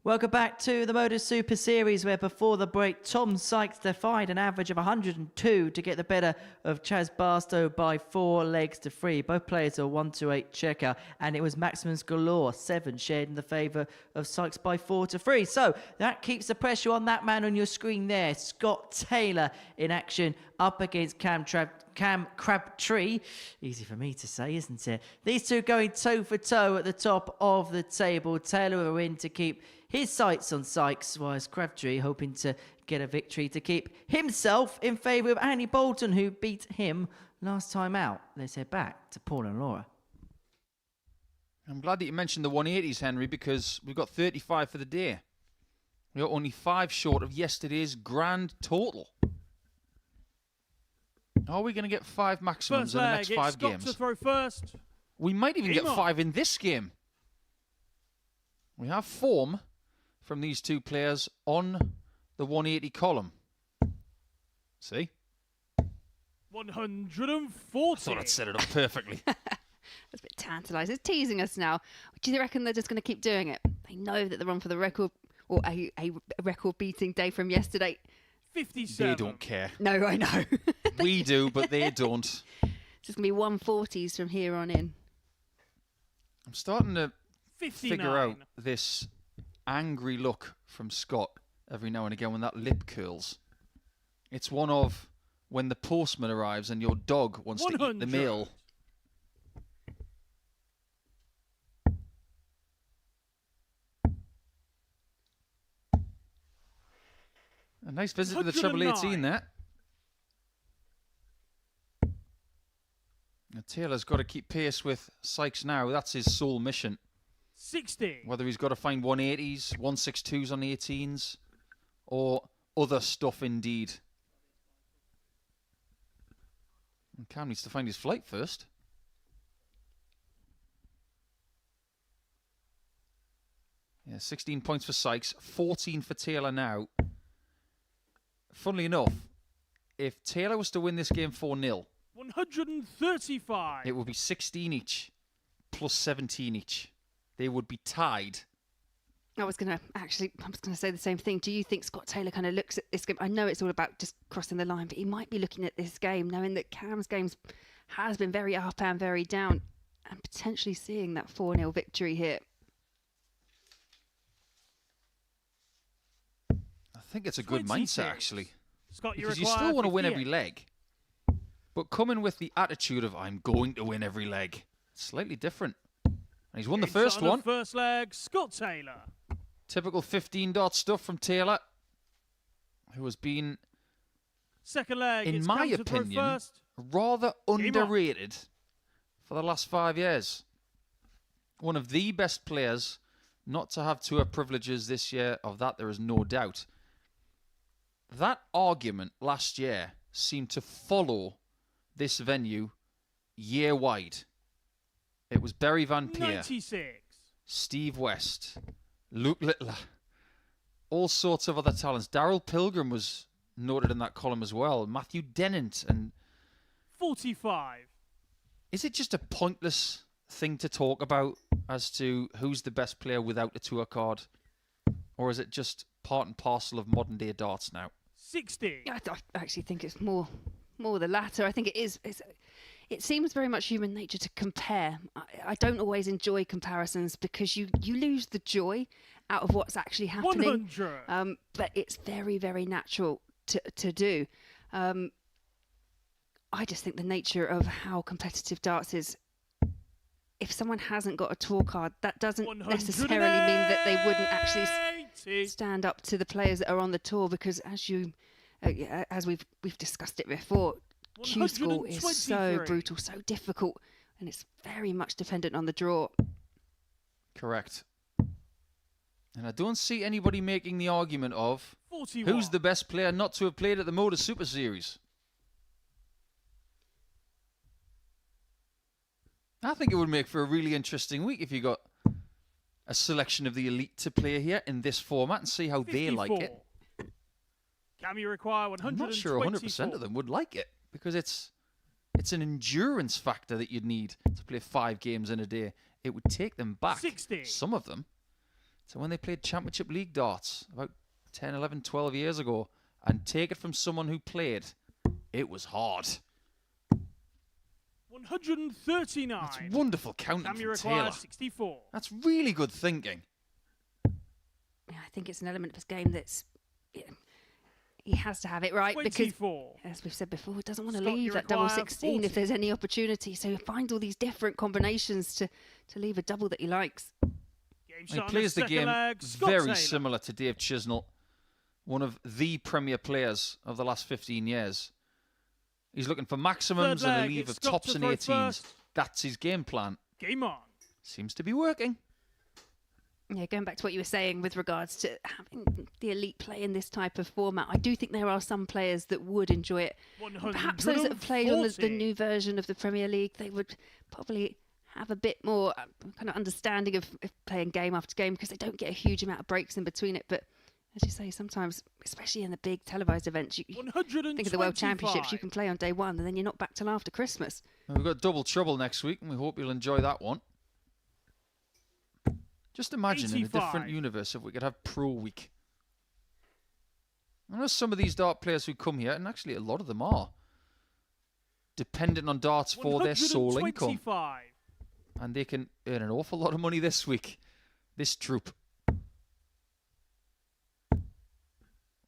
Welcome back to the MODUS Super Series, where before the break, Tom Sykes defied an average of 102 to get the better of Chaz Barstow by 4 legs to 3. Both players are 1-8 checker, and it was maximums galore, 7 shared in the favour of Sykes by 4-3. So that keeps the pressure on that man on your screen there, Scott Taylor in action up against Cam Crabtree. Easy for me to say, isn't it? These two going toe for toe at the top of the table. Taylor are in to keep his sights on Sykes, whilst Crabtree hoping to get a victory to keep himself in favour of Andy Bolton, who beat him last time out. Let's head back to Paul and Laura. I'm glad that you mentioned the 180s, Henry, because we've got 35 for the day. We are only 5 short of yesterday's grand total. Are we going to get 5 maximums First in the leg, next it's 5 Scott games? to throw first. We might even get Game on. 5 in this game. We have form from these two players on the 180 column. See? 140. I thought I'd set it up perfectly. That's a bit tantalising. It's teasing us now. Do you reckon they're just going to keep doing it? They know that they're on for the record, or a record-beating day from yesterday. 57. They don't care. No, I know. We do, but they don't. It's just going to be 140s from here on in. I'm starting to 59. figure out this angry look from Scott every now and again when that lip curls. It's one of when the postman arrives and your dog wants to eat the 100. mail. A nice visit to the treble 18 there. Now, Taylor's got to keep pace with Sykes now. That's his sole mission. 60. Whether he's got to find 180s, 162s on the 18s, or other stuff indeed. And Cam needs to find his flight first. Yeah, 16 points for Sykes, 14 for Taylor now. Funnily enough, if Taylor was to win this game 4-0, 135. it would be 16 each, plus 17 each. They would be tied. I was going to say the same thing. Do you think Scott Taylor kind of looks at this game? I know it's all about just crossing the line, but he might be looking at this game, knowing that Cam's games has been very up and very down, and potentially seeing that 4-0 victory here. I think it's a good 26. mindset, actually. Scott, Because you still want to win every leg. But coming with the attitude of, I'm going to win every leg, it's slightly different. And he's won the first one. First leg, Scott Taylor. Typical 15-dot stuff from Taylor, who has been, Second leg, in it's my Cam to throw opinion, first. rather Game on. underrated for the last 5 years. One of the best players not to have tour privileges this year, of that there is no doubt. That argument last year seemed to follow this venue year-wide. It was Barry Van Peer, 96. Steve West, Luke Littler, all sorts of other talents. Darryl Pilgrim was noted in that column as well. Matthew Dennant. And 45. is it just a pointless thing to talk about as to who's the best player without a tour card? Or is it just part and parcel of modern day darts now? 60. I actually think it's more the latter. I think it is. It seems very much human nature to compare. I don't always enjoy comparisons because you lose the joy out of what's actually happening. 100. But it's very, very natural to do. I just think the nature of how competitive darts is, if someone hasn't got a tour card, that doesn't necessarily mean that they wouldn't actually stand up to the players that are on the tour, because as we've discussed it before, Q school is so 123. brutal, so difficult, and it's very much dependent on the draw. Correct. And I don't see anybody making the argument of 41. who's the best player not to have played at the MODUS Super Series. I think it would make for a really interesting week if you got a selection of the elite to play here in this format and see how they like it. 54. Can you require 124? I'm not sure 100% of them would like it, because it's an endurance factor that you'd need to play 5 games in a day. It would take them back, 60. some of them, to when they played Championship League darts about 10, 11, 12 years ago, and take it from someone who played. It was hard. 139. That's wonderful counting Can you from require Taylor. 64? That's really good thinking. Yeah, I think it's an element of his game that's he has to have it right, because 24. as we've said before, he doesn't want to Scott, leave you that double require 16 if 40. there's any opportunity. So he finds all these different combinations to leave a double that he likes. Game He shot on plays the second game leg, Scott very Taylor. similar to Dave Chisnell, one of the premier players of the last 15 years. He's looking for maximums Third and a leg, leave it's of Scott tops to and throw 18s. first. That's his game plan. Game on. Seems to be working. Yeah, going back to what you were saying with regards to having the elite play in this type of format, I do think there are some players that would enjoy it. Perhaps those that have played on the 140. new version of the Premier League, they would probably have a bit more kind of understanding of playing game after game, because they don't get a huge amount of breaks in between it. But as you say, sometimes, especially in the big televised events, you think of the World Championships, you can play on day one and then you're not back till after Christmas. And we've got double trouble next week, and we hope you'll enjoy that one. Just imagine in a 85. different universe if we could have Pro Week. I know some of these dart players who come here, and actually a lot of them are, dependent on darts for their sole income. 125. And they can earn an awful lot of money this week, this troupe.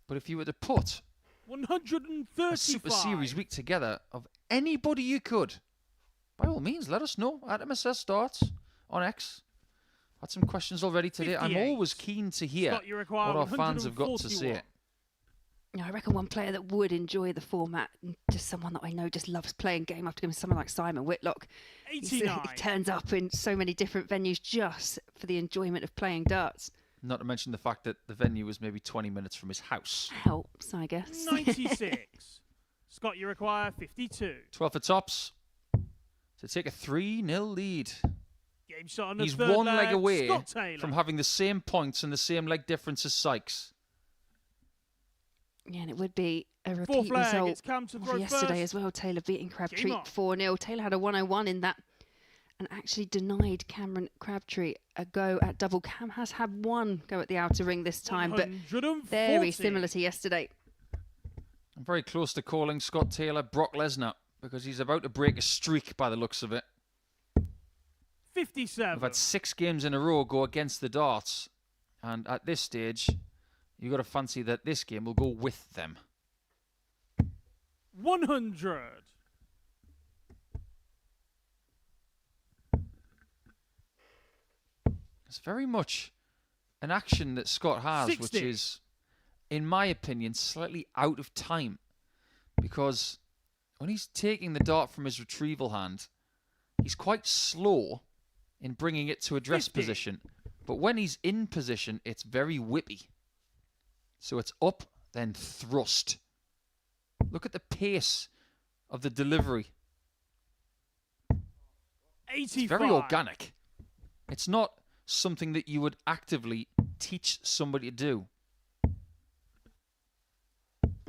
But if you were to put 135. a Super Series week together of anybody you could, by all means, let us know at MSS Starts on X. Had some questions already today. I'm 58. always keen to hear Scott, you what require our fans have got to 141. say. I reckon one player that would enjoy the format, and just someone that I know just loves playing game after game, is someone like Simon Whitlock. He 89. turns up in so many different venues just for the enjoyment of playing darts. Not to mention the fact that the venue was maybe 20 minutes from his house. Helps, I guess. 96. Scott, you require 52. 12 for tops to take a 3-0 lead. Game shot on the He's third one leg away Scott Taylor. from having the same points and the same leg difference as Sykes. Yeah, and it would be a Fourth repeat leg, result it's Cam to of throw yesterday first. as well. Taylor beating Crabtree Game on. 4-0. Taylor had a 101 in that and actually denied Cameron Crabtree a go at double. Cam has had one go at the outer ring this time, but 140. very similar to yesterday. I'm very close to calling Scott Taylor Brock Lesnar because he's about to break a streak by the looks of it. 57. I've had 6 games in a row go against the darts, and at this stage, you've got to fancy that this game will go with them. 100. It's very much an action that Scott has, 60. which is, in my opinion, slightly out of time. Because when he's taking the dart from his retrieval hand, he's quite slow in bringing it to address 50. position. But when he's in position, it's very whippy. So it's up, then thrust. Look at the pace of the delivery. 85. It's very organic. It's not something that you would actively teach somebody to do.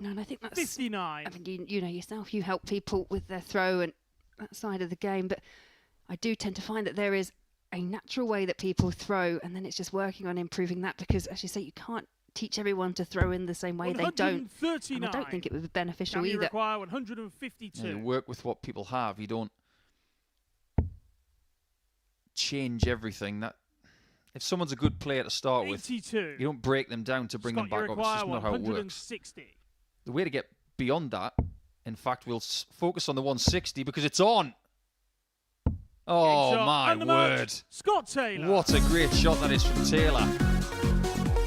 No, and I think that's... 59. I mean, you know yourself, you help people with their throw and that side of the game, but I do tend to find that there is a natural way that people throw, and then it's just working on improving that, because, as you say, you can't teach everyone to throw in the same way. They don't. And I don't think it would be beneficial Can you either. require 152. You work with what people have. You don't change everything. That if someone's a good player to start with, 82. you don't break them down to bring Scott, them back you up. It's just require not how it works. 160. The way to get beyond that, in fact, we'll focus on the 160 because it's on. Oh, Game shot my and the match, word. Scott Taylor. What a great shot that is from Taylor.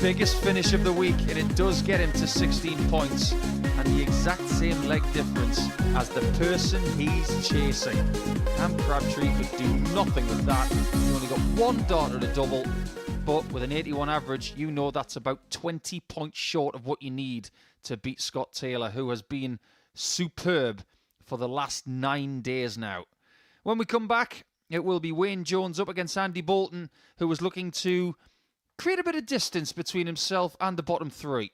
Biggest finish of the week, and it does get him to 16 points and the exact same leg difference as the person he's chasing. Cam Crabtree could do nothing with that. He only got one dart at a double, but with an 81 average, you know that's about 20 points short of what you need to beat Scott Taylor, who has been superb for the last 9 days now. When we come back, it will be Wayne Jones up against Andy Bolton, who was looking to create a bit of distance between himself and the bottom 3.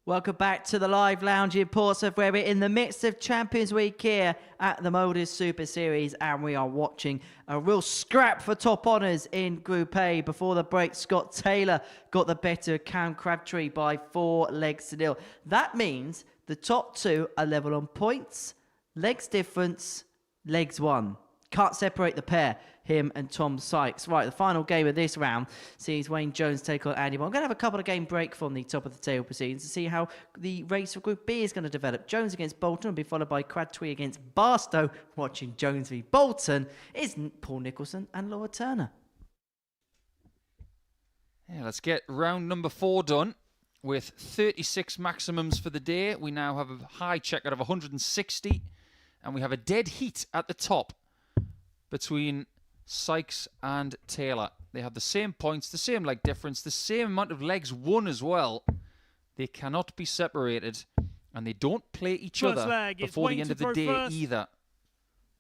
Welcome back to the live lounge in Portsmouth, where we're in the midst of Champions Week here at the MODUS Super Series, and we are watching a real scrap for top honours in Group A. Before the break, Scott Taylor got the better of Cam Crabtree by 4 legs to nil. That means the top two are level on points, legs difference, legs won. Can't separate the pair, him and Tom Sykes. Right, the final game of this round sees Wayne Jones take on Andy Moore. I'm going to have a couple of game break from the top of the table proceedings to see how the race for Group B is going to develop. Jones against Bolton will be followed by Crabtree against Barstow. Watching Jones v Bolton is Paul Nicholson and Laura Turner. Yeah, let's get round number 4 done. With 36 maximums for the day, we now have a high check out of 160, and we have a dead heat at the top between Sykes and Taylor. They have the same points, the same leg difference, the same amount of legs won as well. They cannot be separated, and they don't play each other before the end of the day either.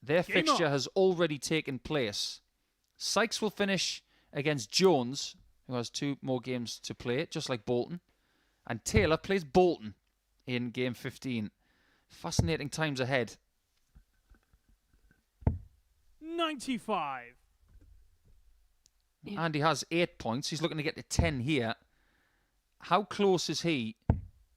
Their fixture has already taken place. Sykes will finish against Jones, who has 2 more games to play, just like Bolton. And Taylor plays Bolton in game 15. Fascinating times ahead. 95. Andy has 8 points. He's looking to get to 10 here. How close is he,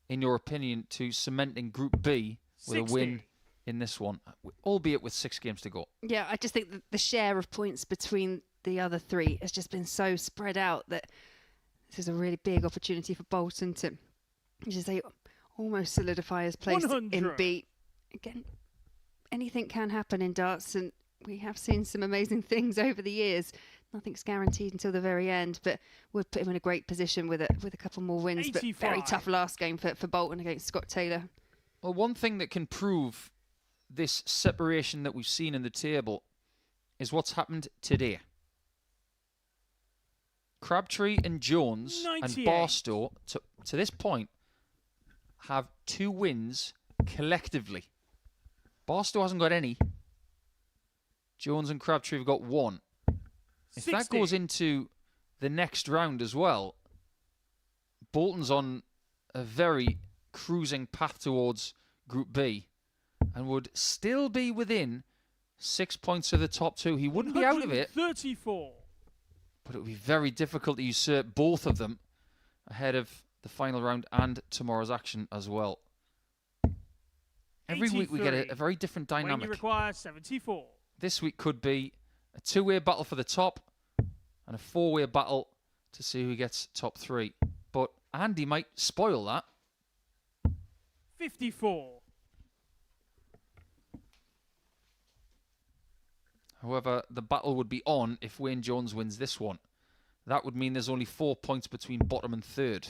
in your opinion, to cementing Group B with 60. a win in this one, albeit with 6 games to go? Yeah, I just think that the share of points between the other 3 has just been so spread out that this is a really big opportunity for Bolton to, as you say, almost solidify his place 100. in B. Again, anything can happen in darts, and we have seen some amazing things over the years. Nothing's guaranteed until the very end, but would put him in a great position with a couple more wins. 85. But very tough last game for Bolton against Scott Taylor. Well, one thing that can prove this separation that we've seen in the table is what's happened today. Crabtree and Jones 98. and Barstow, to this point, have 2 wins collectively. Barstow hasn't got any. Jones and Crabtree have got 1. If 60. that goes into the next round as well, Bolton's on a very cruising path towards Group B and would still be within 6 points of the top 2. He wouldn't be out of it, 34. but it would be very difficult to usurp both of them ahead of the final round and tomorrow's action as well. Every week we get 83. a very different When dynamic. you require 74. This week could be a 2-way battle for the top and a 4-way battle to see who gets top 3. But Andy might spoil that. 54. However, the battle would be on if Wayne Jones wins this one. That would mean there's only 4 points between bottom and third.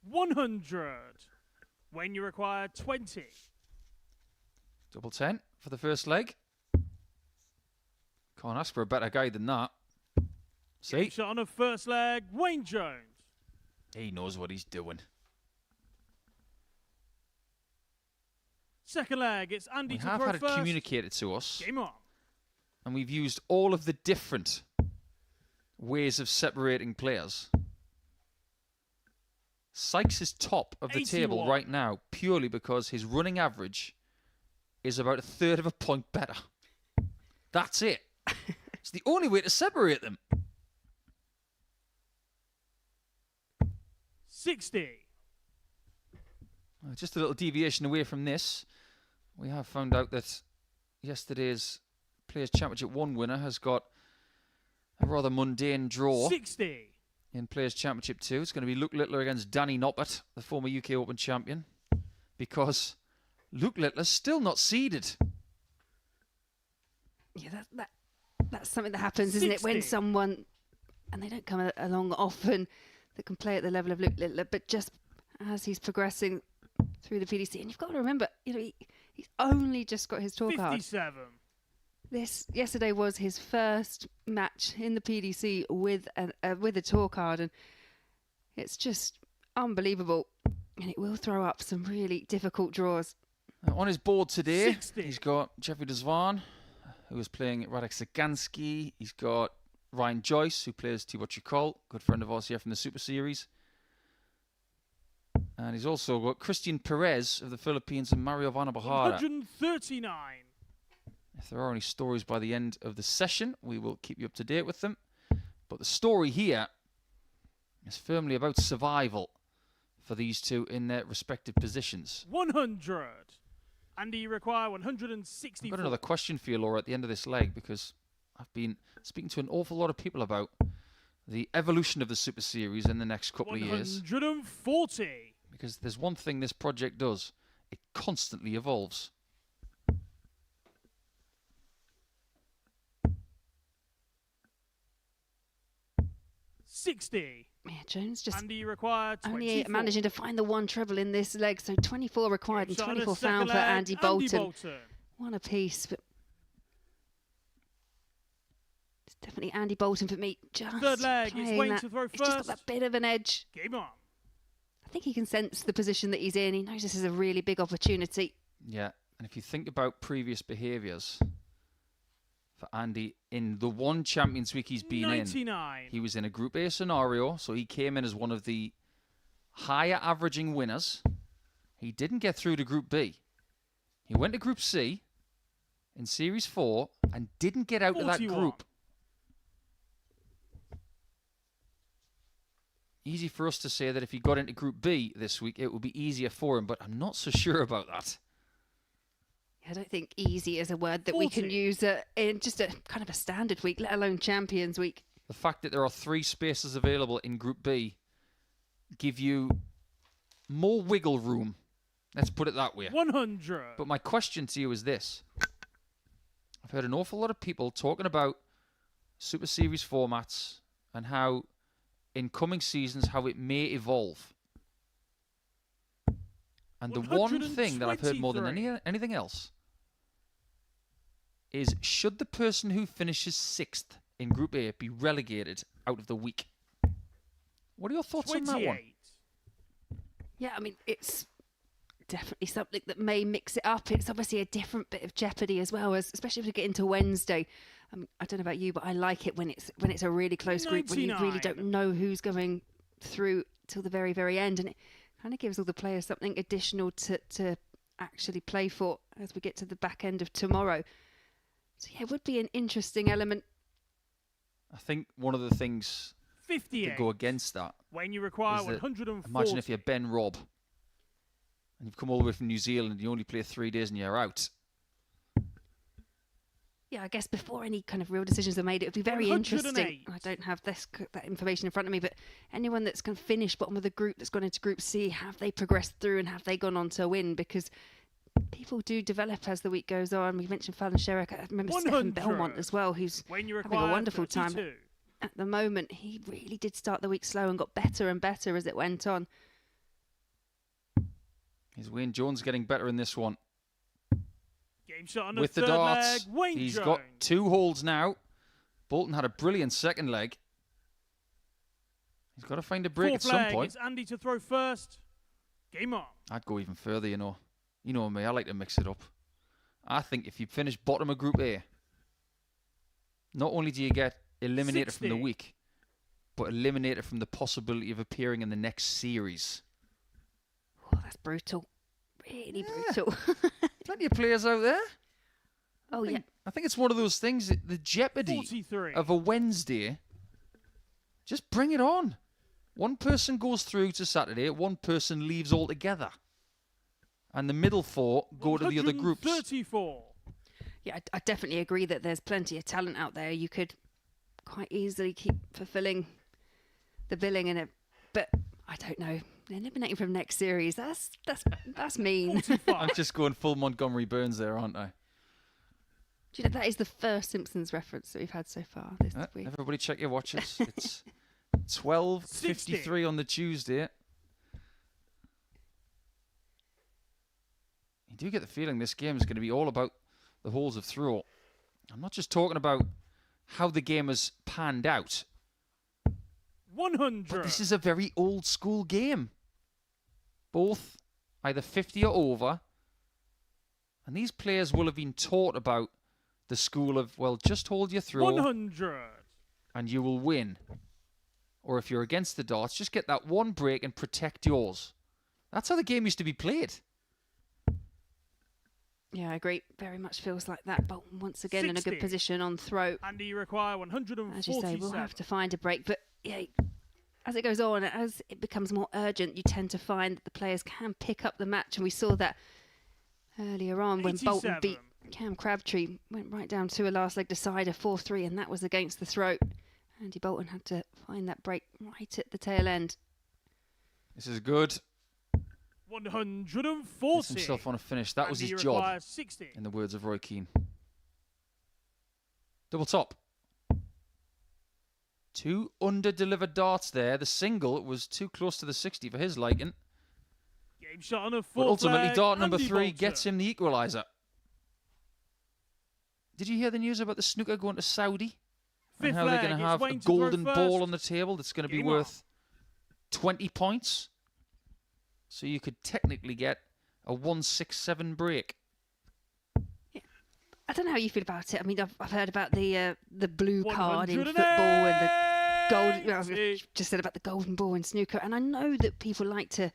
$100. When you require 20. Double 10 for the first leg. Can't ask for a better guy than that. See? Shot on a first leg, Wayne Jones. He knows what he's doing. Second leg, it's Andy We to have throw had it first. communicated to us, Game on. and we've used all of the different ways of separating players. Sykes is top of the table 81. right now purely because his running average is about 1/3 of a point better. That's it. It's the only way to separate them. 60. Just a little deviation away from this. We have found out that yesterday's Players' Championship 1 winner has got a rather mundane draw 60. in Players' Championship 2. It's going to be Luke Littler against Danny Noppert, the former UK Open champion, because Luke Littler's still not seeded. Yeah, that's something that happens, isn't it? When 60. someone, and they don't come along often, that can play at the level of Luke Littler, but just as he's progressing through the PDC, and you've got to remember, he's only just got his tour card. 57. Yesterday was his first match in the PDC with a tour card, and it's just unbelievable. And it will throw up some really difficult draws. On his board today, 60. he's got Jeffrey Desvan, who is playing Radek Sagansky. He's got Ryan Joyce, who plays Thibaut Chicol, good friend of ours here from the Super Series. And he's also got Christian Perez of the Philippines and Mario Vanabahara. 139. If there are any stories by the end of the session, we will keep you up to date with them. But the story here is firmly about survival for these two in their respective positions. 100. Andy, you require 160. I've got another question for you, Laura, at the end of this leg, because I've been speaking to an awful lot of people about the evolution of the Super Series in the next couple of years. 140. Because there's one thing this project does. It constantly evolves. $60. Yeah, Jones just Andy, you require 24. only managing to find the one treble in this leg. So 24 required and 24 found for Andy Bolton. One apiece, but it's definitely Andy Bolton for me. Just third leg, it's playing waiting that. to throw It's just got first. that bit of an edge. Game on. I think he can sense the position that he's in. He knows this is a really big opportunity. Yeah, and if you think about previous behaviours for Andy in the one Champions Week he's been 99. in, he was in a Group A scenario, so he came in as one of the higher averaging winners. He didn't get through to Group B. He went to Group C in Series 4 and didn't get out of that 41. group. Easy for us to say that if he got into Group B this week, it would be easier for him, but I'm not so sure about that. I don't think easy is a word that we can 40. use in just a kind of a standard week, let alone Champions Week. The fact that there are 3 spaces available in Group B give you more wiggle room. Let's put it that way. 100. But my question to you is this. I've heard an awful lot of people talking about Super Series formats and how in coming seasons how it may evolve. And the one thing that I've heard more than anything else is, should the person who finishes 6th in Group A be relegated out of the week? What are your thoughts on that one? 28. Yeah, I mean, it's definitely something that may mix it up. It's obviously a different bit of jeopardy as well, as especially if we get into Wednesday. I don't know about you, but I like it when it's a really close group, when you really 99. don't know who's going through till the very, very end. And it kind of gives all the players something additional to actually play for as we get to the back end of tomorrow. So yeah, it would be an interesting element. I think one of the things 58. that go against that When you require is that 140. imagine if you're Ben Robb and you've come all the way from New Zealand and you only play 3 days and you're out. Yeah, I guess before any kind of real decisions are made, it would be very interesting. 108. I don't have that information in front of me, but anyone that's kind of finished bottom of the group, that's gone into Group C, have they progressed through and have they gone on to win? Because people do develop as the week goes on. We mentioned Fallon Sherrick. I remember Stefan 100. Belmont as well, who's When you having require a wonderful 32. time. At the moment, he really did start the week slow and got better and better as it went on. Is Wayne Jones getting better in this one? Game shot on the With the third darts, leg. Wayne he's Jones. got 2 holds now. Bolton had a brilliant second leg. He's got to find a break Fourth at some leg, point. It's Andy to throw first. Game on. I'd go even further, you know. You know me, I like to mix it up. I think if you finish bottom of Group A, not only do you get eliminated from the 60. week, but eliminated from the possibility of appearing in the next series. Oh, that's brutal. Really brutal. Plenty of players out there. Oh, yeah. I think it's one of those things, the jeopardy 43. of a Wednesday, just bring it on. One person goes through to Saturday, one person leaves altogether. And the middle 4 go to the other groups. 34. Yeah, I definitely agree that there's plenty of talent out there. You could quite easily keep fulfilling the billing in it, but I don't know. Eliminating from next series, that's mean. I'm just going full Montgomery Burns there, aren't I? Do you know that is the first Simpsons reference that we've had so far this week? Everybody check your watches. It's 12:53 on the Tuesday. You do get the feeling this game is going to be all about the holes of throw. I'm not just talking about how the game has panned out, 100. but this is a very old school game. Both either 50 or over. And these players will have been taught about the school of, well, just hold your throw. 100. and you will win. Or if you're against the darts, just get that one break and protect yours. That's how the game used to be played. Yeah, I agree. Very much feels like that. Bolton once again in a good 60. position on throw. And you require 147. As you say, we'll have to find a break. But yeah, as it goes on, as it becomes more urgent, you tend to find that the players can pick up the match. And we saw that earlier on when Bolton 87. beat Cam Crabtree, went right down to a last leg decider, 4-3, and that was against the throat. Andy Bolton had to find that break right at the tail end. This is good. 140. Gets himself on a finish. That was And his he job, requires 60. in the words of Roy Keane. Double top. 2 under-delivered darts there. The single was too close to the 60 for his liking. Game shot on a But fourth ultimately, leg, dart number Andy 3 Bolton. gets him the equaliser. Did you hear the news about the snooker going to Saudi? And Fifth how they're leg, going to it's have a Wayne to throw golden ball first. on the table that's going to be Game worth 20 points. So you could technically get a 167 break. I don't know how you feel about it. I mean, I've heard about the blue card in 180. football and the gold. Well, I've just said about the golden ball in snooker, and I know that people like to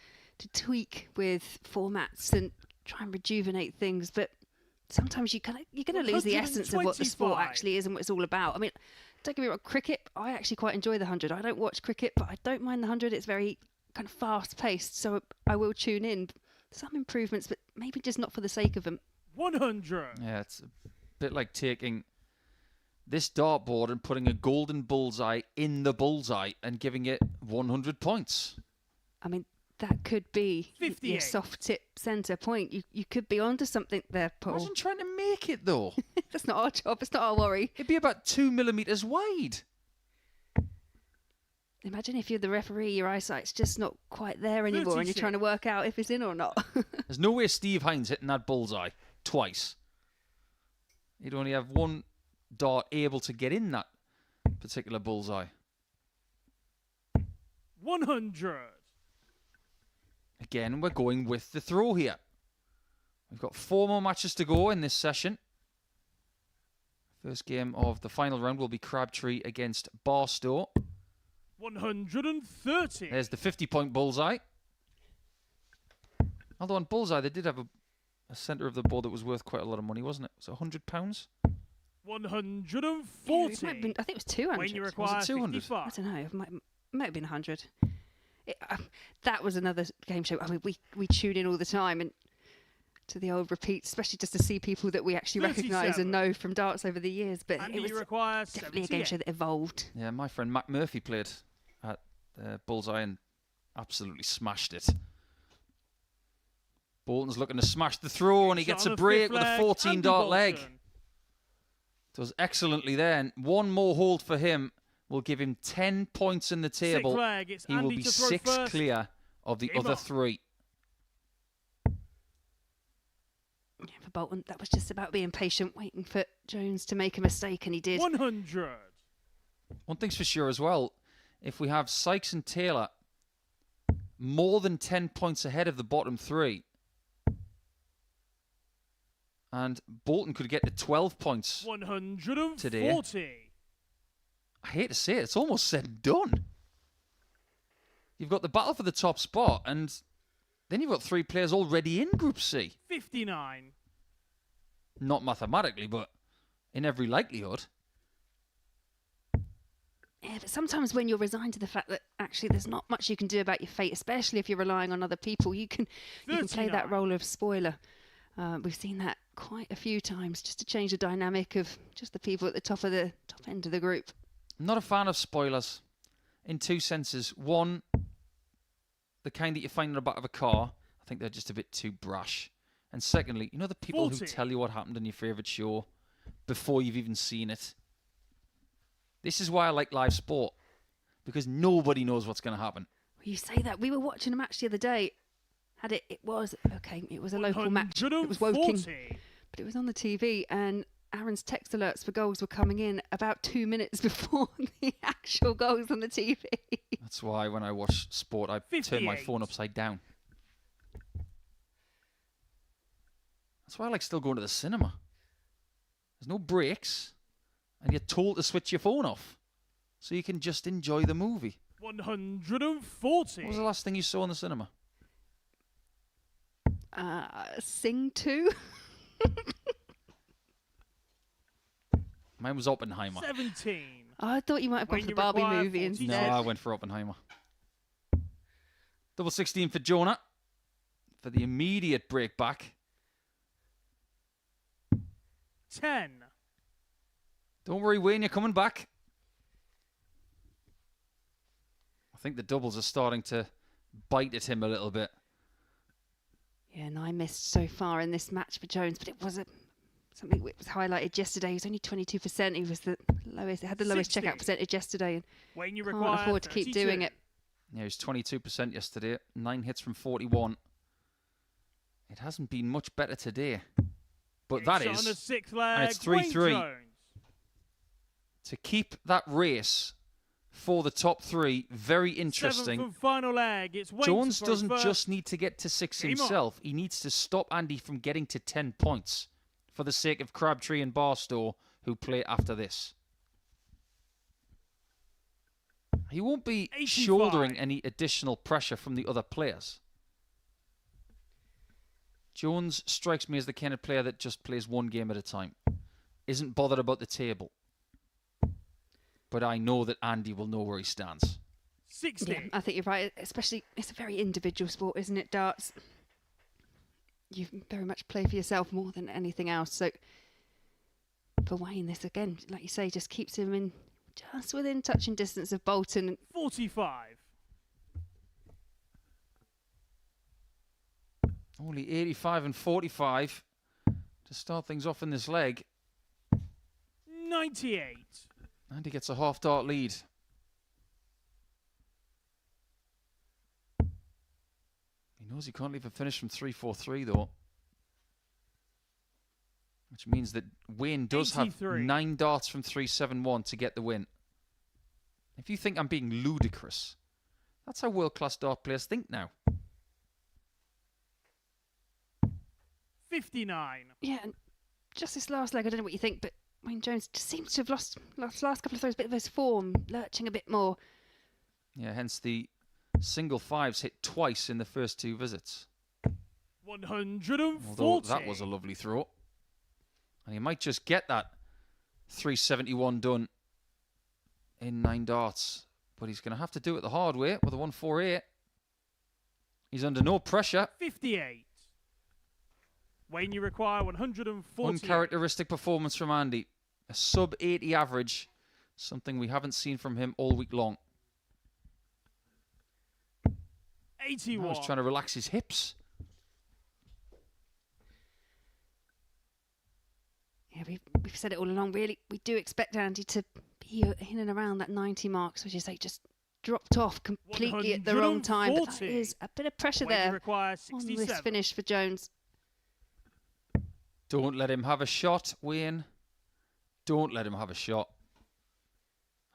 tweak with formats and try and rejuvenate things, but sometimes you're going to lose the essence of what the sport 125. actually is and what it's all about. I mean, don't get me wrong, cricket, I actually quite enjoy the 100. I don't watch cricket, but I don't mind the 100. It's very kind of fast-paced, so I will tune in. Some improvements, but maybe just not for the sake of them. 100. Yeah, it's a bit like taking this dartboard and putting a golden bullseye in the bullseye and giving it 100 points. I mean, that could be 58. your soft tip centre point. You could be onto something there, Paul. Imagine trying to make it, though. That's not our job. It's not our worry. It'd be about 2 millimetres wide. Imagine if you're the referee, your eyesight's just not quite there anymore and you're 36. trying to work out if it's in or not. There's no way Steve Hines hitting that bullseye twice. He'd only have one dart able to get in that particular bullseye. 100. Again, we're going with the throw here. We've got 4 more matches to go in this session. First game of the final round will be Crabtree against Barstow. 130. There's the 50-point bullseye. Although on bullseye, they did have a centre of the board that was worth quite a lot of money, wasn't it? Was it £100? 140. It might have been, I think it was 200. When you require 200? 55. I don't know. It might have been 100. That was another game show. I mean, we tune in all the time and to the old repeats, especially just to see people that we actually recognise 37. and know from darts over the years. But And it was you require definitely a game 78. show that evolved. Yeah, my friend Matt Murphy played at bullseye and absolutely smashed it. Bolton's looking to smash the throw and he Shot gets on a the break fifth with a leg, 14 Andy dart leg. Bolton. Does excellently there. And one more hold for him will give him 10 points in the table. Sixth leg, it's He will Andy be to throw 6 first. clear of the Game other on. 3. Yeah, for Bolton, that was just about being patient, waiting for Jones to make a mistake, and he did. 100. One thing's for sure as well, if we have Sykes and Taylor more than 10 points ahead of the bottom 3, and Bolton could get to 12 points. 140. Today. I hate to say it, it's almost said and done. You've got the battle for the top spot, and then you've got 3 players already in Group C. 59. Not mathematically, but in every likelihood. Yeah, but sometimes when you're resigned to the fact that actually there's not much you can do about your fate, especially if you're relying on other people, you can play that 39. role of spoiler. We've seen that quite a few times, just to change the dynamic of just the people at the top end of the group. I'm not a fan of spoilers in 2 senses. One, the kind that you find in the back of a car. I think they're just a bit too brash. And secondly, you know the people 40. who tell you what happened in your favourite show before you've even seen it? This is why I like live sport, because nobody knows what's going to happen. You say that. We were watching a match the other day. It was a local match. It was Woking, 140. but it was on the TV, and Aaron's text alerts for goals were coming in about 2 minutes before the actual goals on the TV. That's why when I watch sport, I turn my 58. phone upside down. That's why I like still going to the cinema. There's no breaks, and you're told to switch your phone off. so you can just enjoy the movie. 140. What was the last thing you saw in the cinema? Sing 2. Mine was Oppenheimer. 17. Oh, I thought you might have gone When for the you Barbie require movie 40 No, instead. I went for Oppenheimer. Double 16 for Jonah for the immediate break back. 10. Don't worry, Wayne, you're coming back. I think the doubles are starting to bite at him a little bit. Yeah, and I missed so far in this match for Jones, but it was something that was highlighted yesterday. He was only 22%. He was the lowest. It had the lowest 60. checkout percentage yesterday, and When you can't require afford to keep 32. doing it. Yeah, he was 22% yesterday. 9 hits from 41. It hasn't been much better today. But that Shot on the is, sixth leg. and it's Wayne 3-3. Jones. to keep that race for the top 3, very Seventh interesting. and final leg. It's Wayne Jones to throw doesn't first. just need to get to 6 Game on. himself. He needs to stop Andy from getting to 10 points for the sake of Crabtree and Barstow, who play after this. He won't be 85. shouldering any additional pressure from the other players. Jones strikes me as the kind of player that just plays one game at a time. Isn't bothered about the table. But I know that Andy will know where he stands. 60. Yeah, I think you're right. Especially, it's a very individual sport, isn't it, darts? You very much play for yourself more than anything else. So for Wayne, this again, like you say, just keeps him in just within touching distance of Bolton. 45. Only 85 and 45 to start things off in this leg. 98. And he gets a half-dart lead. He knows he can't leave a finish from 3-4-3 though. Which means that Wayne does have 83. 9 darts from 3-7-1 to get the win. If you think I'm being ludicrous, that's how world-class dart players think now. 59. Yeah, and just this last leg, I don't know what you think, but Wayne Jones just seems to have lost last couple of throws, a bit of his form, lurching a bit more. Yeah, hence the single fives hit twice in the first 2 visits. 140. Although that was a lovely throw. And he might just get that 371 done in 9 darts. But he's going to have to do it the hard way with a 148. He's under no pressure. 58. Wayne, you require 140. Uncharacteristic performance from Andy. A sub 80 average. Something we haven't seen from him all week long. 81. Now he's trying to relax his hips. Yeah, we've said it all along, really. We do expect Andy to be in and around that 90 mark, so as you say, just dropped off completely at the wrong time. But that 140. is a bit of pressure Wayne, you there require on 67. this finish for Jones. Don't let him have a shot, Wayne. Don't let him have a shot.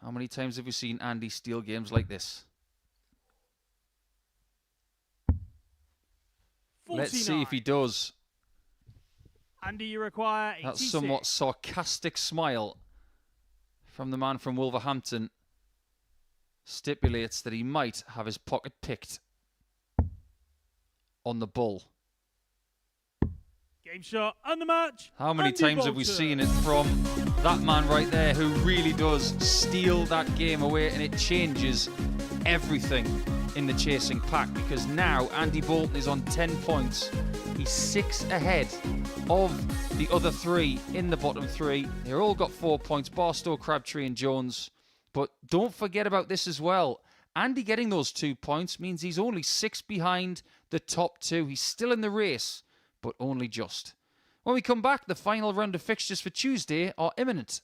How many times have we seen Andy steal games like this? 49. Let's see if he does. Andy, you require 86. That somewhat sarcastic smile from the man from Wolverhampton stipulates that he might have his pocket picked on the bull. Game shot and the match. How many Andy times have we Bolton. seen it from that man right there who really does steal that game away, and it changes everything in the chasing pack, because now Andy Bolton is on 10 points. He's 6 ahead of the other 3 in the bottom 3. They're all got 4 points, Barstow, Crabtree and Jones. But don't forget about this as well. Andy getting those 2 points means he's only 6 behind the top 2. He's still in the race, but only just. When we come back, the final round of fixtures for Tuesday are imminent.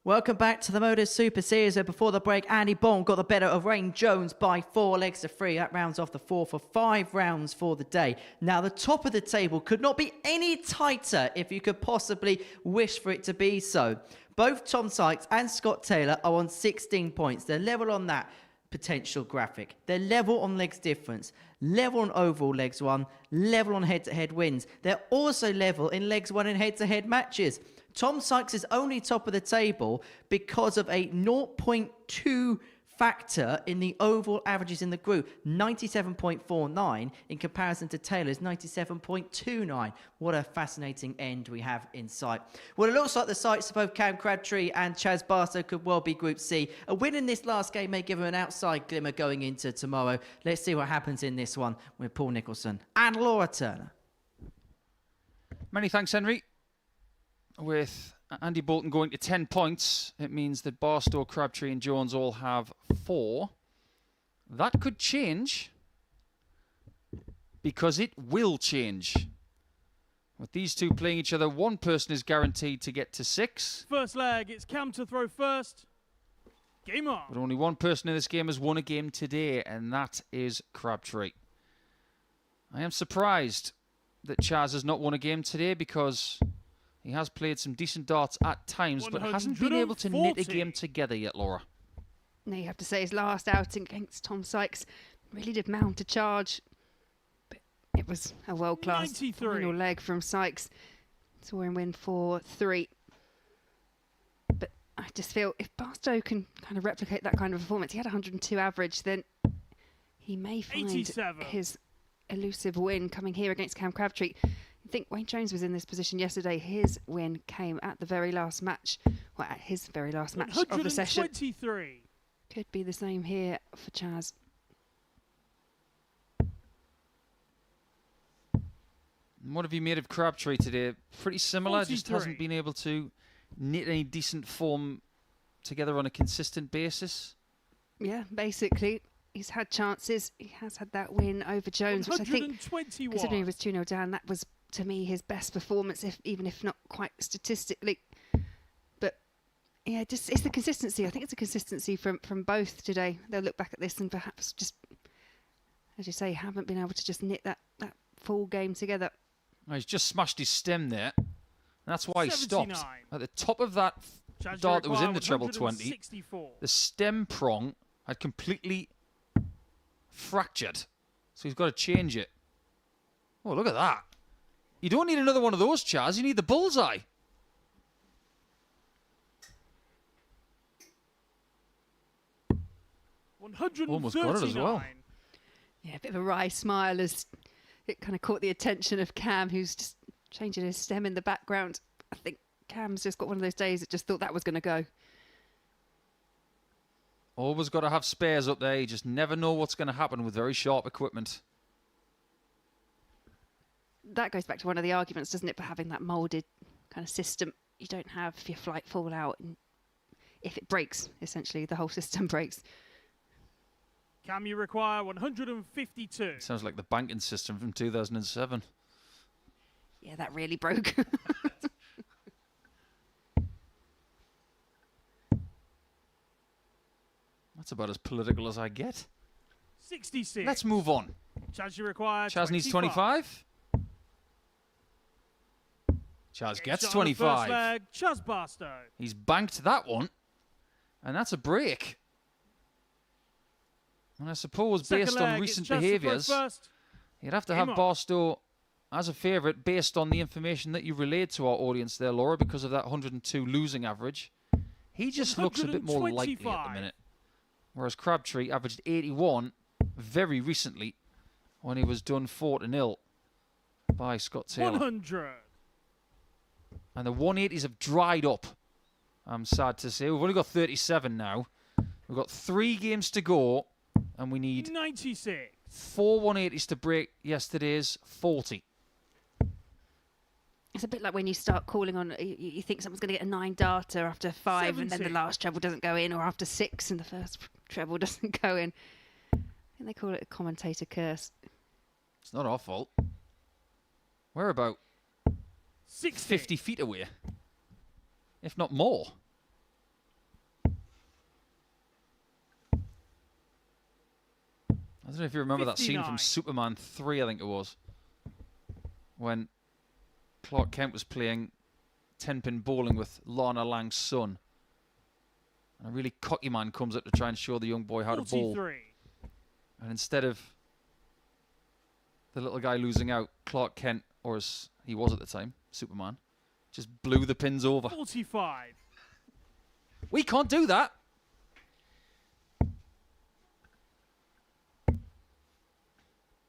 Welcome back to the MODUS Super Series, where before the break, Andy Bond got the better of Rain Jones by 4 legs to 3. That rounds off the 4 for 5 rounds for the day. Now, the top of the table could not be any tighter if you could possibly wish for it to be so. Both Tom Sykes and Scott Taylor are on 16 points. They're level on that potential graphic. They're level on legs difference, level on overall legs won, level on head-to-head wins. They're also level in legs won in head-to-head matches. Tom Sykes is only top of the table because of a 0.2 factor in the overall averages in the group, 97.49 in comparison to Taylor's 97.29. What a fascinating end we have in sight. Well, it looks like the sights of both Cam Crabtree and Chaz Barstow could well be Group C. A win in this last game may give him an outside glimmer going into tomorrow. Let's see what happens in this one with Paul Nicholson and Laura Turner. Many thanks, Henry. With Andy Bolton going to 10 points, it means that Barstow, Crabtree and Jones all have 4. That could change, because it will change. With these two playing each other, one person is guaranteed to get to 6. First leg, it's Cam to throw first. Game on. But only one person in this game has won a game today, and that is Crabtree. I am surprised that Chaz has not won a game today, because he has played some decent darts at times, but hasn't been able to knit a game together yet, Laura. No, you have to say his last outing against Tom Sykes really did mount a charge. But it was a world-class final leg from Sykes. Saw him win 4-3. But I just feel if Barstow can kind of replicate that kind of performance, he had 102 average, then he may find 87. His elusive win coming here against Cam Crabtree. I think Wayne Jones was in this position yesterday. His win came at the very last match, well, at his very last match of the session. Could be the same here for Chaz. What have you made of Crabtree today? Pretty similar, 43. just hasn't been able to knit any decent form together on a consistent basis. Yeah, basically. He's had chances. He has had that win over Jones, which I think, considering he was 2-0 down, that was, to me, his best performance, even if not quite statistically. But, yeah, just it's the consistency. I think it's a consistency from both today. They'll look back at this and perhaps just, as you say, haven't been able to just knit that full game together. Oh, he's just smashed his stem there. That's why he 79. stopped. At the top of that dart that was in the treble 20, the stem prong had completely fractured. So he's got to change it. Oh, look at that. You don't need another one of those, Chaz. You need the bullseye. Almost got it as well. Yeah, a bit of a wry smile as it kind of caught the attention of Cam, who's just changing his stem in the background. I think Cam's just got one of those days that just thought that was going to go. Always got to have spares up there. You just never know what's going to happen with very sharp equipment. That goes back to one of the arguments, doesn't it, for having that moulded kind of system. You don't have your flight fall out, and if it breaks, essentially, the whole system breaks. Cam, you require 152. Sounds like the banking system from 2007. Yeah, that really broke. That's about as political as I get. 66. Let's move on. Chaz, you require Chaz needs 25. Chaz gets 25. First leg, Chaz Barstow. He's banked that one. And that's a break. And I suppose based on recent behaviours, you'd have to have Barstow as a favourite based on the information that you relayed to our audience there, Laura, because of that 102 losing average. He just looks a bit more likely at the minute. Whereas Crabtree averaged 81 very recently when he was done 4-0 by Scott Taylor. 100. And the 180s have dried up, I'm sad to say. We've only got 37 now. We've got 3 games to go, and we need 96. 4 180s to break yesterday's 40. It's a bit like when you start calling on, you think someone's going to get a 9 darter after 5 70. And then the last treble doesn't go in, or after 6 and the first treble doesn't go in. I think they call it a commentator curse. It's not our fault. We're about 50 feet away, if not more. I don't know if you remember that scene 59. from Superman 3, I think it was, when Clark Kent was playing 10-pin bowling with Lana Lang's son. And a really cocky man comes up to try and show the young boy how to bowl. 43. And instead of the little guy losing out, Clark Kent, or as he was at the time, Superman, just blew the pins over. 45. We can't do that.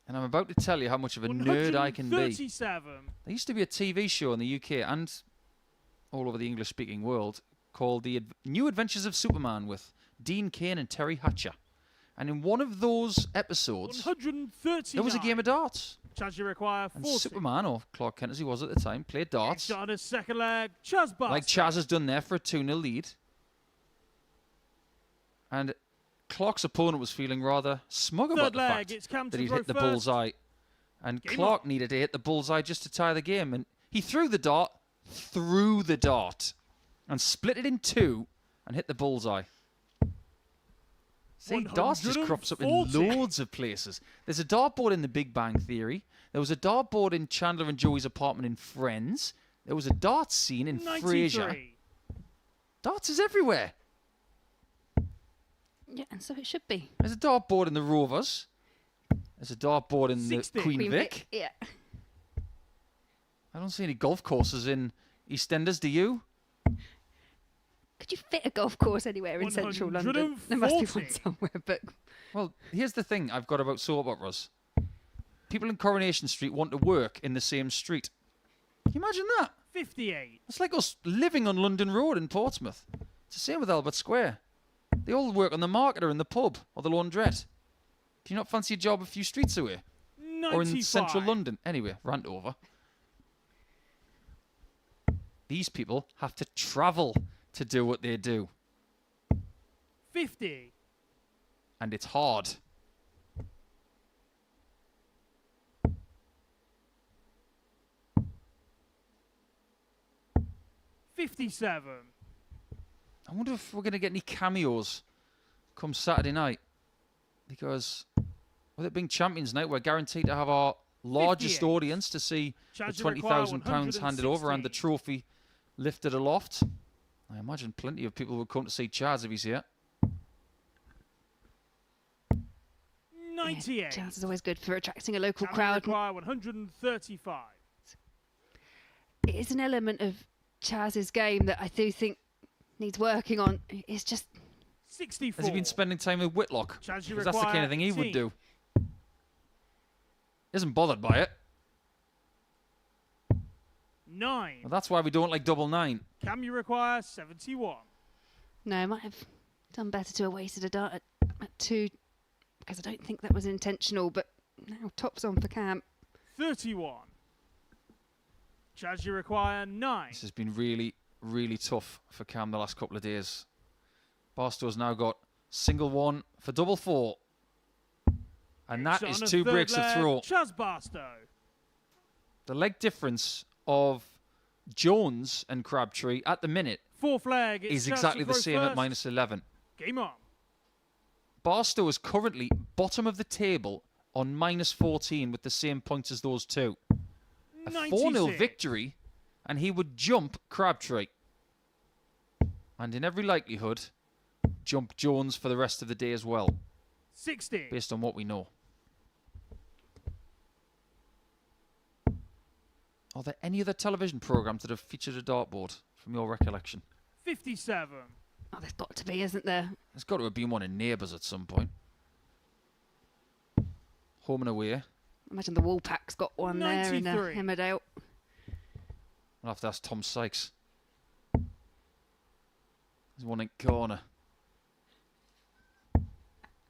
And I'm about to tell you how much of a nerd I can be. 137. There used to be a TV show in the UK and all over the English-speaking world called The New Adventures of Superman with Dean Cain and Terry Hatcher. And in one of those episodes, 139. there was a game of darts. Charge you require And 40. Superman, or Clark Kent as he was at the time, played darts. Shot on his second leg. Chaz Buster. Like Chaz has done there for a 2-0 lead. And Clark's opponent was feeling rather smug about the fact it's Cam that to he'd throw hit the first. bullseye. And Game Clark on. needed to hit the bullseye just to tie the game. And he threw the dart through the dart and split it in two and hit the bullseye. See, darts just crops up in 140. loads of places. There's a dartboard in The Big Bang Theory. There was a dartboard in Chandler and Joey's apartment in Friends. There was a darts scene in 93. Frasier. Darts is everywhere. Yeah, and so it should be. There's a dartboard in The Rovers. There's a dartboard in the 60. Queen Vic. Yeah. I don't see any golf courses in EastEnders, do you? Could you fit a golf course anywhere in central London? There must be one 140. somewhere, but Well, here's the thing I've got about soap operas. People in Coronation Street want to work in the same street. Can you imagine that? 58. It's like us living on London Road in Portsmouth. It's the same with Albert Square. They all work on the market or in the pub or the laundrette. Do you not fancy a job a few streets away? 95. Or in central London? Anyway, rant over. These people have to travel to do what they do. 50. And it's hard. $57. I wonder if we're going to get any cameos come Saturday night. Because with it being Champions Night, we're guaranteed to have our largest 58. audience to see the Charge you require £20,000 handed over and the 116. trophy lifted aloft. I imagine plenty of people would come to see Chaz if he's here. 98. Chaz is always good for attracting a local Charge you crowd. require 135. It is an element of Chaz's game that I do think needs working on. It's just 64. Has he been spending time with Whitlock? Chaz, you Because that's the kind require of thing he would 18. do. Isn't bothered by it. 9. Well, that's why we don't like double nine. Cam, you require 71. no, I might have done better to have wasted a dart at 2 because I don't think that was intentional. But now tops on for Cam. 31. Chaz, you require 9. This has been really, really tough for Cam the last couple of days. Barstow's now got single one for double four. And that Shot is on a 2 third breaks of leg, throw. Chaz Barstow. The leg difference of Jones and Crabtree at the minute Fourth leg. It's is Chaz exactly to the throw same at first. minus 11. Game on. Barstow is currently bottom of the table on minus 14 with the same points as those two. A 4-0 96. victory, and he would jump Crabtree. And in every likelihood, jump Jones for the rest of the day as well, 60. based on what we know. Are there any other television programmes that have featured a dartboard, from your recollection? 57. Oh, there's got to be, isn't there? There's got to have been one in Neighbours at some point. Home and away. Imagine the Woolpack's got one there in 93. Emmerdale. I'll have to ask Tom Sykes. There's one in corner.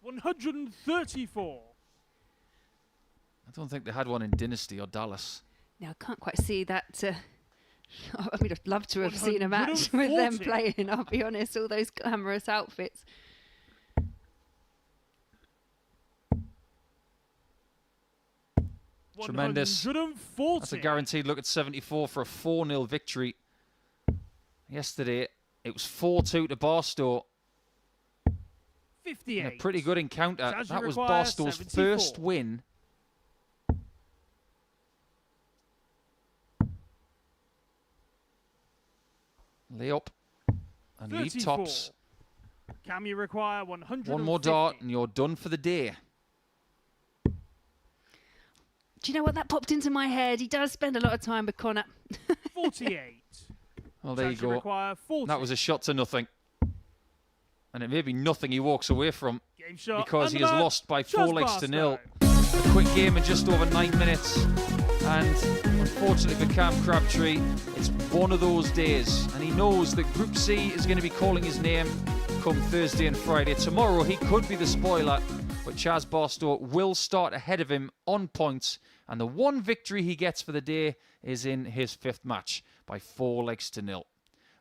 134. I don't think they had one in Dynasty or Dallas. Now, I can't quite see that. I mean, I'd love to have seen a match with them 140. playing, I'll be honest, all those glamorous outfits. Tremendous. 140. That's a guaranteed look at 74 for a 4-0 victory. Yesterday, it was 4-2 to Barstow. 58. A pretty good encounter. Judge That was requires Barstow's 74. first win. Lay up and lead 34. tops. Can you require 150? One more dart and you're done for the day. Do you know what? That popped into my head. He does spend a lot of time with Connor. 48. Well, there you Judge go. require 40. That was a shot to nothing. And it may be nothing he walks away from Game shot. because he has Underman. lost by 4 Just legs to Barstow. 0. A quick game in just over 9 minutes. And unfortunately for Cam Crabtree, it's one of those days. And he knows that Group C is going to be calling his name come Thursday and Friday. Tomorrow, he could be the spoiler, but Chaz Barstow will start ahead of him on points. And the one victory he gets for the day is in his 5th match by 4 legs to 0.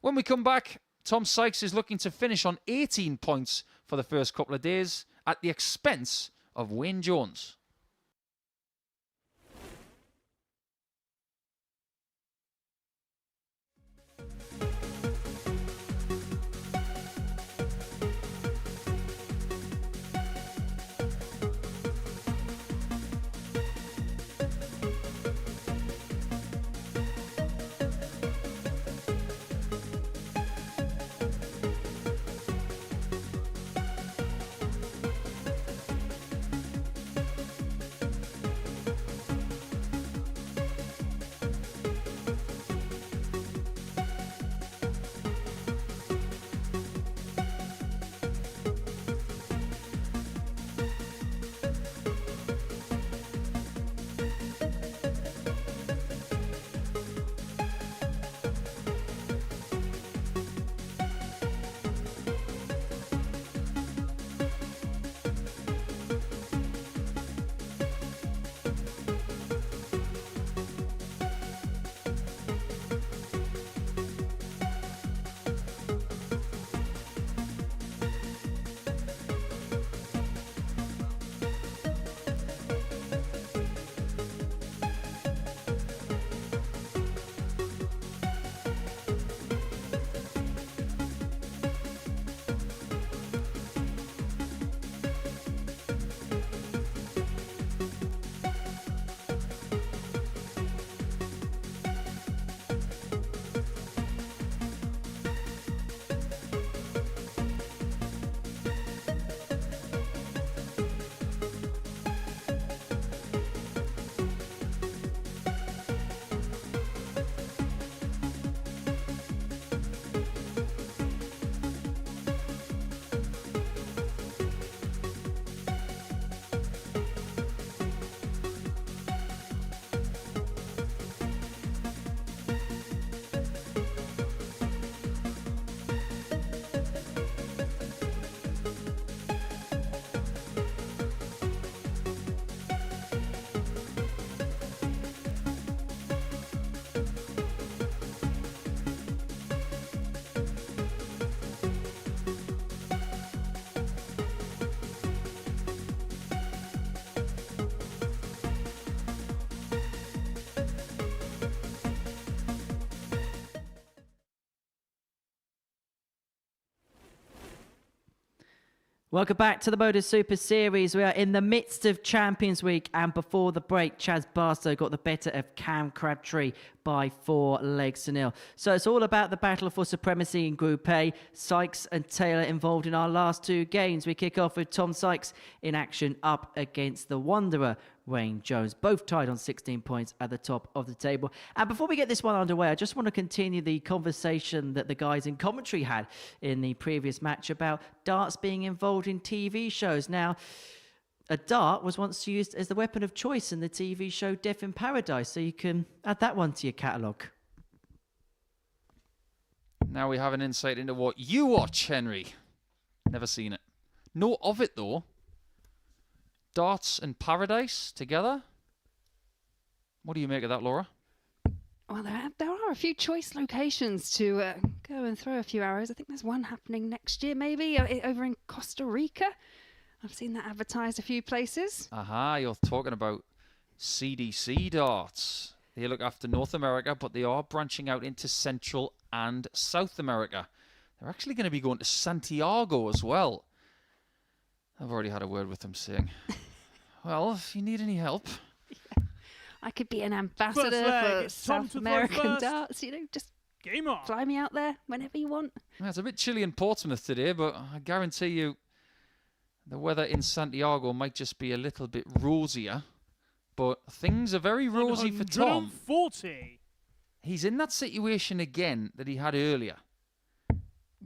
When we come back, Tom Sykes is looking to finish on 18 points for the first couple of days at the expense of Wayne Jones. Welcome back to the MODUS Super Series. We are in the midst of Champions Week, and before the break, Chaz Barstow got the better of Cam Crabtree by 4 legs to 0. So it's all about the battle for supremacy in Group A. Sykes and Taylor involved in our last 2 games. We kick off with Tom Sykes in action up against the Wanderer, Wayne Jones, both tied on 16 points at the top of the table. And before we get this one underway, I just want to continue the conversation that the guys in commentary had in the previous match about darts being involved in TV shows. Now, a dart was once used as the weapon of choice in the TV show Death in Paradise, so you can add that one to your catalogue. Now we have an insight into what you watch, Henry. Never seen it. Know of it, though. Darts and Paradise together. What do you make of that, Laura? Well, there are a few choice locations to go and throw a few arrows. I think there's one happening next year, maybe, over in Costa Rica. I've seen that advertised a few places. Aha, you're talking about CDC darts. They look after North America, but they are branching out into Central and South America. They're actually going to be going to Santiago as well. I've already had a word with him saying, well, if you need any help. I could be an ambassador leg, for it's Tom South to throw American first. darts. You know, just Game on. fly me out there whenever you want. Well, it's a bit chilly in Portsmouth today, but I guarantee you the weather in Santiago might just be a little bit rosier. But things are very rosy for Tom. 140. He's in that situation again that he had earlier.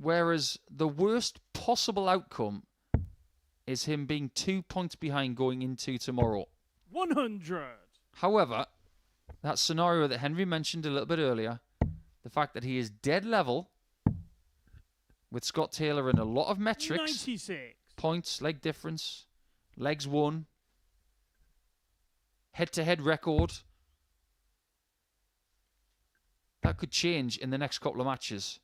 Whereas the worst possible outcome is him being 2 points behind going into tomorrow. 100. However, that scenario that Henry mentioned a little bit earlier, the fact that he is dead level with Scott Taylor in a lot of metrics, 96. points, leg difference, legs won, head-to-head record, that could change in the next couple of matches.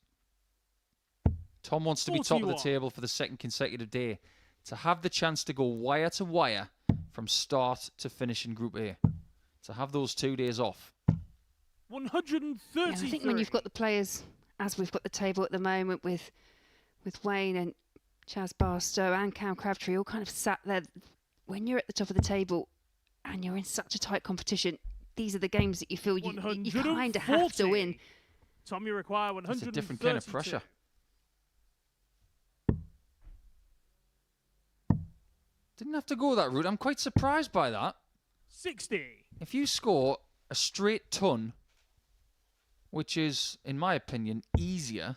Tom wants to be top of the 41. table for the second consecutive day, to have the chance to go wire to wire from start to finish in Group A, to have those 2 days off. 133. Yeah, I think when you've got the players, as we've got the table at the moment with Wayne and Chaz Barstow and Cam Crabtree all kind of sat there, when you're at the top of the table and you're in such a tight competition, these are the games that you feel you kind of have to win. Tom, you require 132. It's a different kind of pressure. Didn't have to go that route. I'm quite surprised by that. 60. If you score a straight ton, which is, in my opinion, easier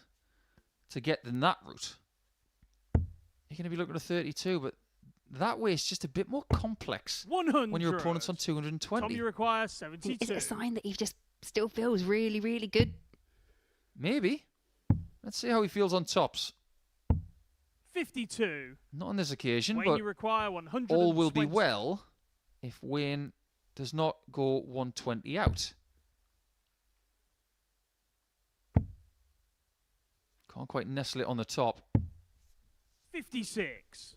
to get than that route, you're going to be looking at 32, but that way it's just a bit more complex 100. when your opponent's on 220. Tom, you require 72. Is it a sign that he just still feels really, really good? Maybe. Let's see how he feels on tops. 52. Not on this occasion, Wayne, but you require 120. all will be well if Wayne does not go 120 out. Can't quite nestle it on the top. 56.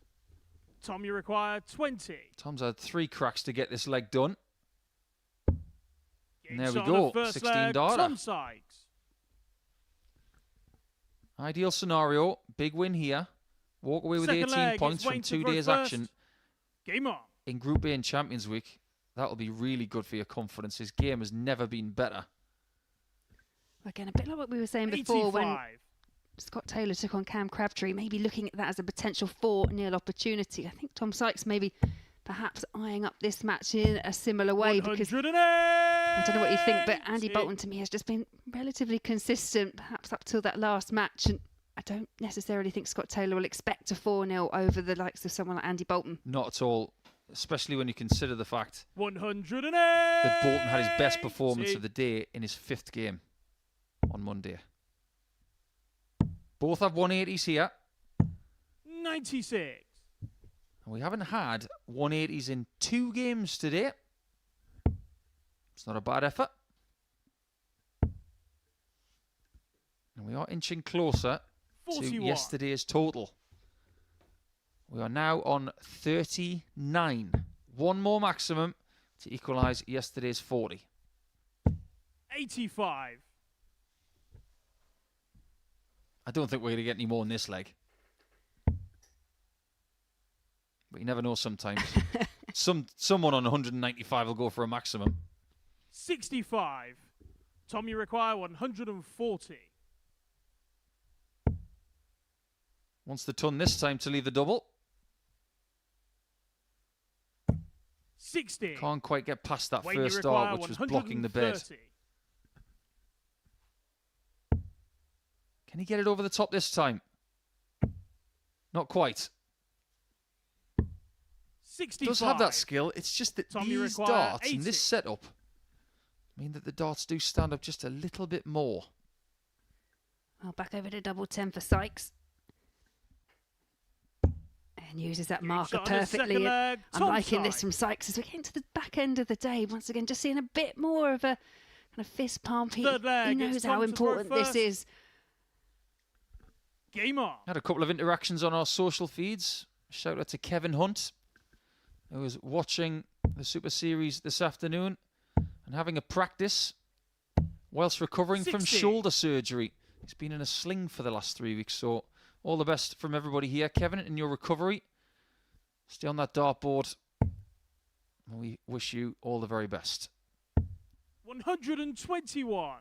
Tom, you require 20. Tom's had 3 cracks to get this leg done. Game There we shot on go, the first 16 leg, data. Tom Sykes. Ideal scenario, big win here. Walk away with Second 18 leg, points it's from Wayne to 2 throw days first. action Game on. in Group A in Champions Week. That'll be really good for your confidence. His game has never been better. Again, a bit like what we were saying before 85. when Scott Taylor took on Cam Crabtree, maybe looking at that as a potential 4-0 opportunity. I think Tom Sykes maybe perhaps eyeing up this match in a similar way because 180. I don't know what you think, but Andy Bolton to me has just been relatively consistent, perhaps up till that last match. And I don't necessarily think Scott Taylor will expect a 4-0 over the likes of someone like Andy Bolton. Not at all, especially when you consider the fact 108. that Bolton had his best performance of the day in his 5th game on Monday. Both have 180s here. 96. And we haven't had 180s in 2 games today. It's not a bad effort. And we are inching closer 41. to yesterday's total. We are now on 39. One more maximum to equalise yesterday's 40. 85. I don't think we're going to get any more in this leg. But you never know sometimes. Someone on 195 will go for a maximum. 65. Tom, you require 140. Wants the ton this time to leave the double. 60. Can't quite get past that Wayne, you first require start, which was blocking the bed. 130. Can he get it over the top this time? Not quite. 65. Does have that skill. It's just that Tom, you these require darts 80. and this setup mean that the darts do stand up just a little bit more. Well, back over to double 10 for Sykes. And uses that marker shot on his second perfectly. leg, I'm Tom liking this Sykes. from Sykes as we get into the back end of the day. Once again, just seeing a bit more of a kind of fist pump. He Third leg, knows it's how Tom to throw important this first. is. Game on. Had a couple of interactions on our social feeds. Shout out to Kevin Hunt, who was watching the Super Series this afternoon and having a practice whilst recovering from 60. shoulder surgery. He's been in a sling for the last 3 weeks, so all the best from everybody here. Kevin, in your recovery. Stay on that dartboard. We wish you all the very best. 121.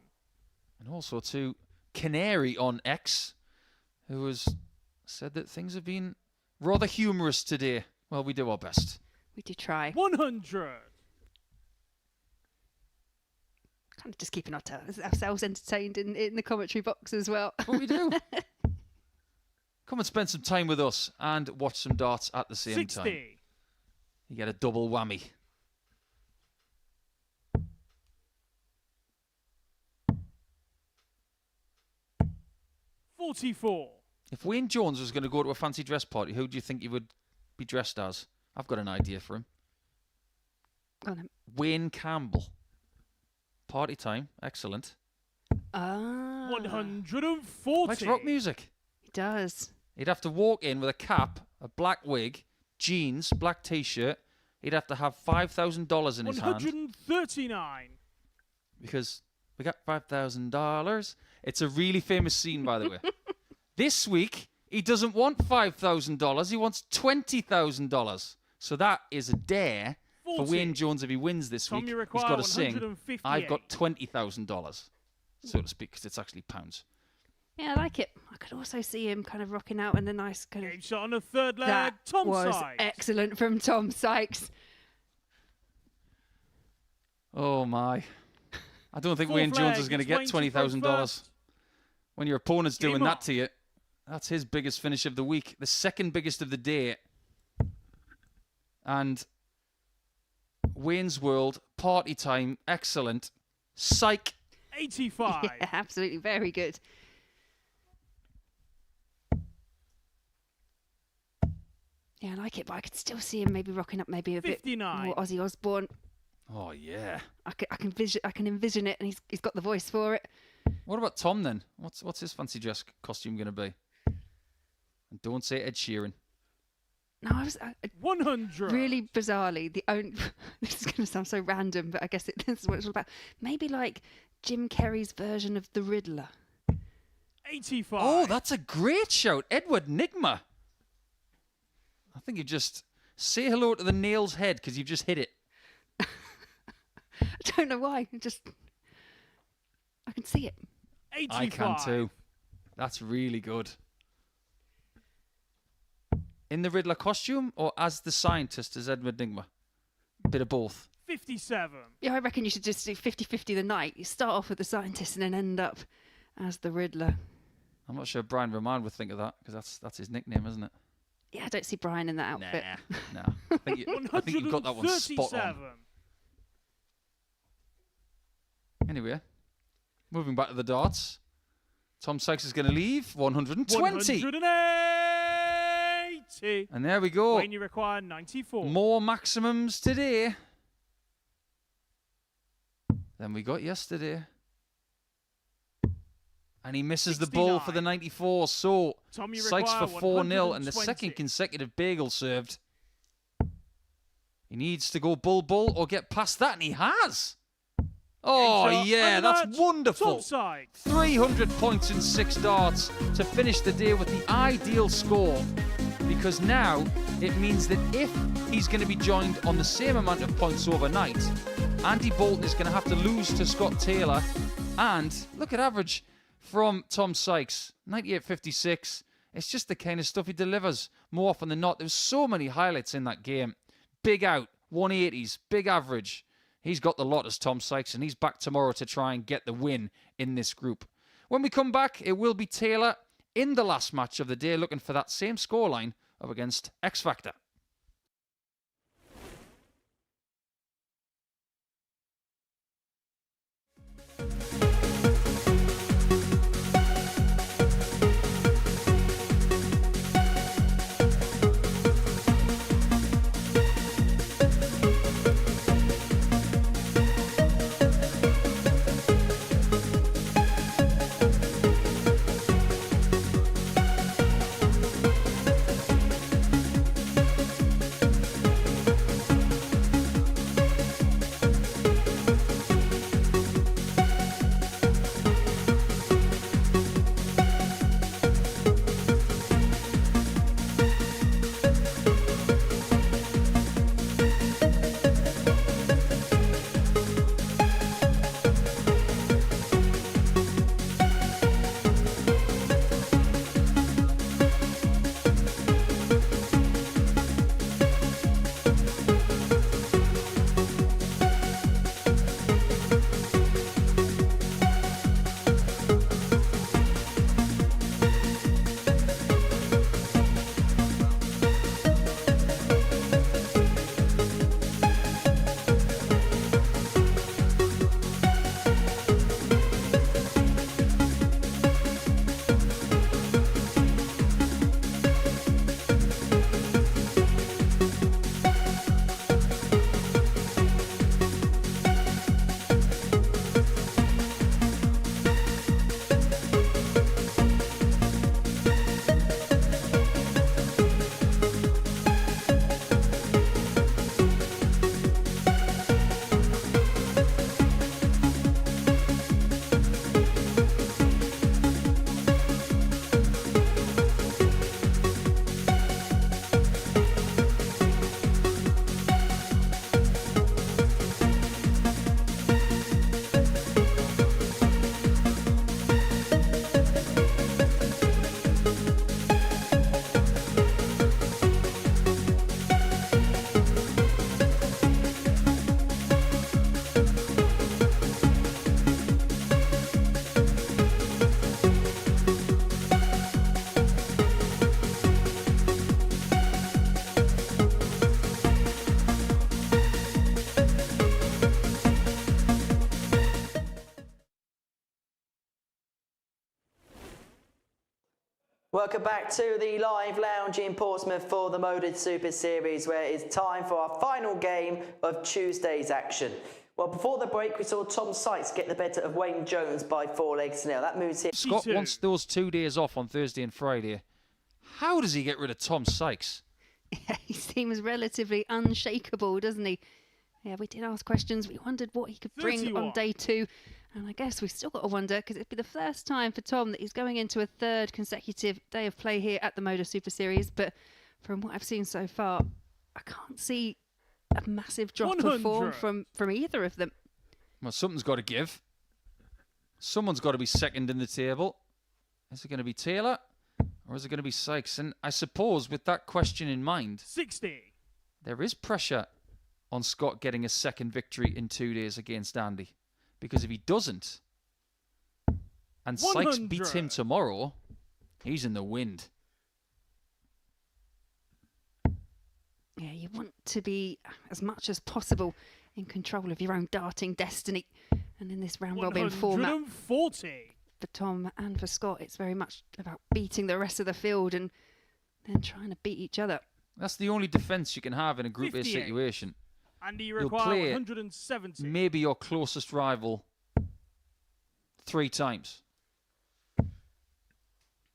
And also to Canary on X, who has said that things have been rather humorous today. Well, we do our best. We do try. 100. Kind of just keeping ourselves entertained in the commentary box as well. What we do. Come and spend some time with us and watch some darts at the same 60. time. You get a double whammy. $44. If Wayne Jones was going to go to a fancy dress party, who do you think he would be dressed as? I've got an idea for him. Go on then. Wayne Campbell. Party time. Excellent. Ah. 140. Likes rock music. He does. He'd have to walk in with a cap, a black wig, jeans, black t-shirt. He'd have to have $5,000 in his hand. 139. Because we got $5,000. It's a really famous scene, by the way. This week, he doesn't want $5,000. He wants $20,000. So that is a dare 40. for Wayne Jones if he wins this Tom, week. you He's require got to sing, 158. I've got $20,000, so to speak, because it's actually pounds. Yeah, I like it. I could also see him kind of rocking out in a nice kind of... Game shot on the third leg. That Tom was Sykes. excellent from Tom Sykes. Oh, my. I don't think Fourth Wayne Jones leg, is going to it's get Wayne to go $20,000. first. When your opponent's Game doing on. that to you, that's his biggest finish of the week. The second biggest of the day. And Wayne's World, party time, excellent. Psych. 85. Yeah, absolutely. Very good. Yeah, I like it, but I could still see him maybe rocking up maybe a 59. bit more Ozzy Osbourne. Oh, yeah. I can envision it, and he's got the voice for it. What about Tom, then? What's his fancy dress costume going to be? And don't say Ed Sheeran. No, I was 100. really bizarrely the only. This is going to sound so random, but I guess this is what it's all about. Maybe like Jim Carrey's version of the Riddler. 85. Oh, that's a great shout. Edward Nigma. I think you just say hello to the nail's head because you've just hit it. I don't know why. I can see it. 85. I can too. That's really good. In the Riddler costume or as the scientist as Edward Nigma? Bit of both. 57. Yeah, I reckon you should just do 50-50 the night. You start off with the scientist and then end up as the Riddler. I'm not sure Brian Roman would think of that because that's his nickname, isn't it? Yeah, I don't see Brian in that outfit. No. I think you got that one spot on. 137. Anyway, moving back to the darts. Tom Sykes is going to leave. 120. 180. And there we go. Wayne, you require 94. More maximums today than we got yesterday. And he misses the ball for the 94. So Tom, you Sykes for require 4-0 and the 120. second consecutive bagel served. He needs to go bull or get past that, and he has. Oh, Game shot yeah, and the that's match. wonderful. Tom Sykes. 300 points in 6 darts to finish the day with the ideal score. Because now it means that if he's going to be joined on the same amount of points overnight, Andy Bolton is going to have to lose to Scott Taylor. And look at average from Tom Sykes, 98.56. It's just the kind of stuff he delivers more often than not. There's so many highlights in that game. Big out, 180s, big average. He's got the lot as Tom Sykes, and he's back tomorrow to try and get the win in this group. When we come back, it will be Taylor in the last match of the day, looking for that same scoreline up against X Factor. Welcome back to the live lounge in Portsmouth for the MODUS Super Series, where it's time for our final game of Tuesday's action. Well, before the break, we saw Tom Sykes get the better of Wayne Jones by 4-0. That moves him. Scott wants those 2 days off on Thursday and Friday. How does he get rid of Tom Sykes? Yeah, he seems relatively unshakable, doesn't he? Yeah, we did ask questions. We wondered what he could bring 31. on day 2. And I guess we've still got to wonder, because it'd be the first time for Tom that he's going into a 3rd consecutive day of play here at the MODUS Super Series. But from what I've seen so far, I can't see a massive drop 100. of form from either of them. Well, something's got to give. Someone's got to be second in the table. Is it going to be Taylor or is it going to be Sykes? And I suppose with that question in mind, 60. there is pressure on Scott getting a second victory in 2 days against Andy. Because if he doesn't, and Sykes 100. beats him tomorrow, he's in the wind. Yeah, you want to be as much as possible in control of your own darting destiny. And in this round-robin format, 140. for Tom and for Scott, it's very much about beating the rest of the field and then trying to beat each other. That's the only defence you can have in a Group A 58. situation. And you You'll require play 170. maybe your closest rival 3 times.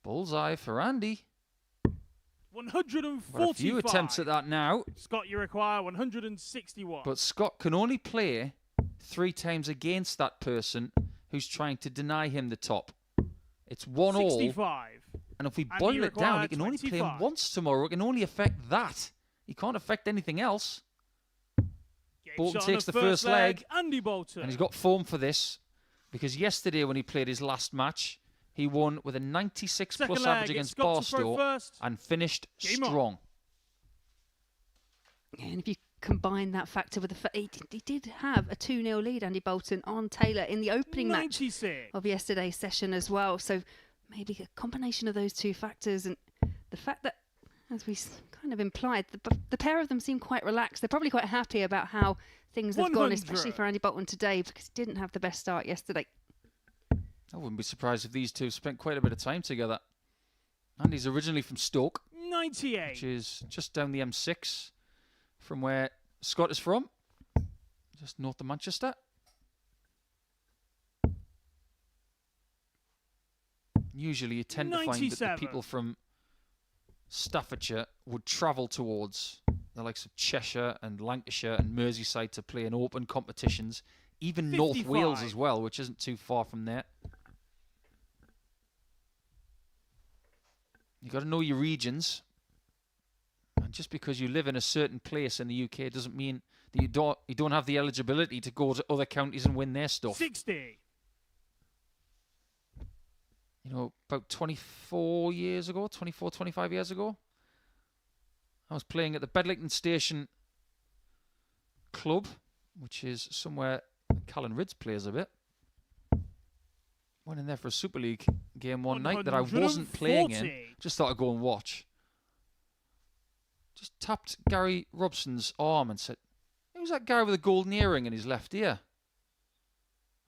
Bullseye for Andy. 145. Got a few attempts at that now. Scott, you require 161. But Scott can only play 3 times against that person who's trying to deny him the top. It's 1-all. 65. And if we And boil you it down, require he can only play him 25. once tomorrow. It can only affect that. He can't affect anything else. Game Bolton shot on takes the first leg. Andy Bolton. And he's got form for this. Because yesterday when he played his last match, he won with a 96 Second plus leg, average it's against Scott to throw Barstow first. and finished Game on. strong. Yeah, and if you combine that factor with the fact he did have a 2-0 lead, Andy Bolton, on Taylor in the opening match 96. of yesterday's session as well. So maybe a combination of those two factors and the fact that, as we kind of implied, the pair of them seem quite relaxed. They're probably quite happy about how things have gone, 100. especially for Andy Bolton today, because he didn't have the best start yesterday. I wouldn't be surprised if these two spent quite a bit of time together. Andy's originally from Stoke, 98. which is just down the M6 from where Scott is from, just north of Manchester. Usually you tend to find that the 97. people from Staffordshire would travel towards the likes of Cheshire and Lancashire and Merseyside to play in open competitions, even North 55. Wales as well, which isn't too far from there. You got to know your regions. And just because you live in a certain place in the UK doesn't mean that you don't have the eligibility to go to other counties and win their stuff. 60. You know, about 24 years ago, 24, 25 years ago, I was playing at the Bedlington Station Club, which is somewhere Callan Ridds plays a bit. Went in there for a Super League game one night that I wasn't playing in. 140. Just thought I'd go and watch. Just tapped Gary Robson's arm and said, "Who's that guy with a golden earring in his left ear?"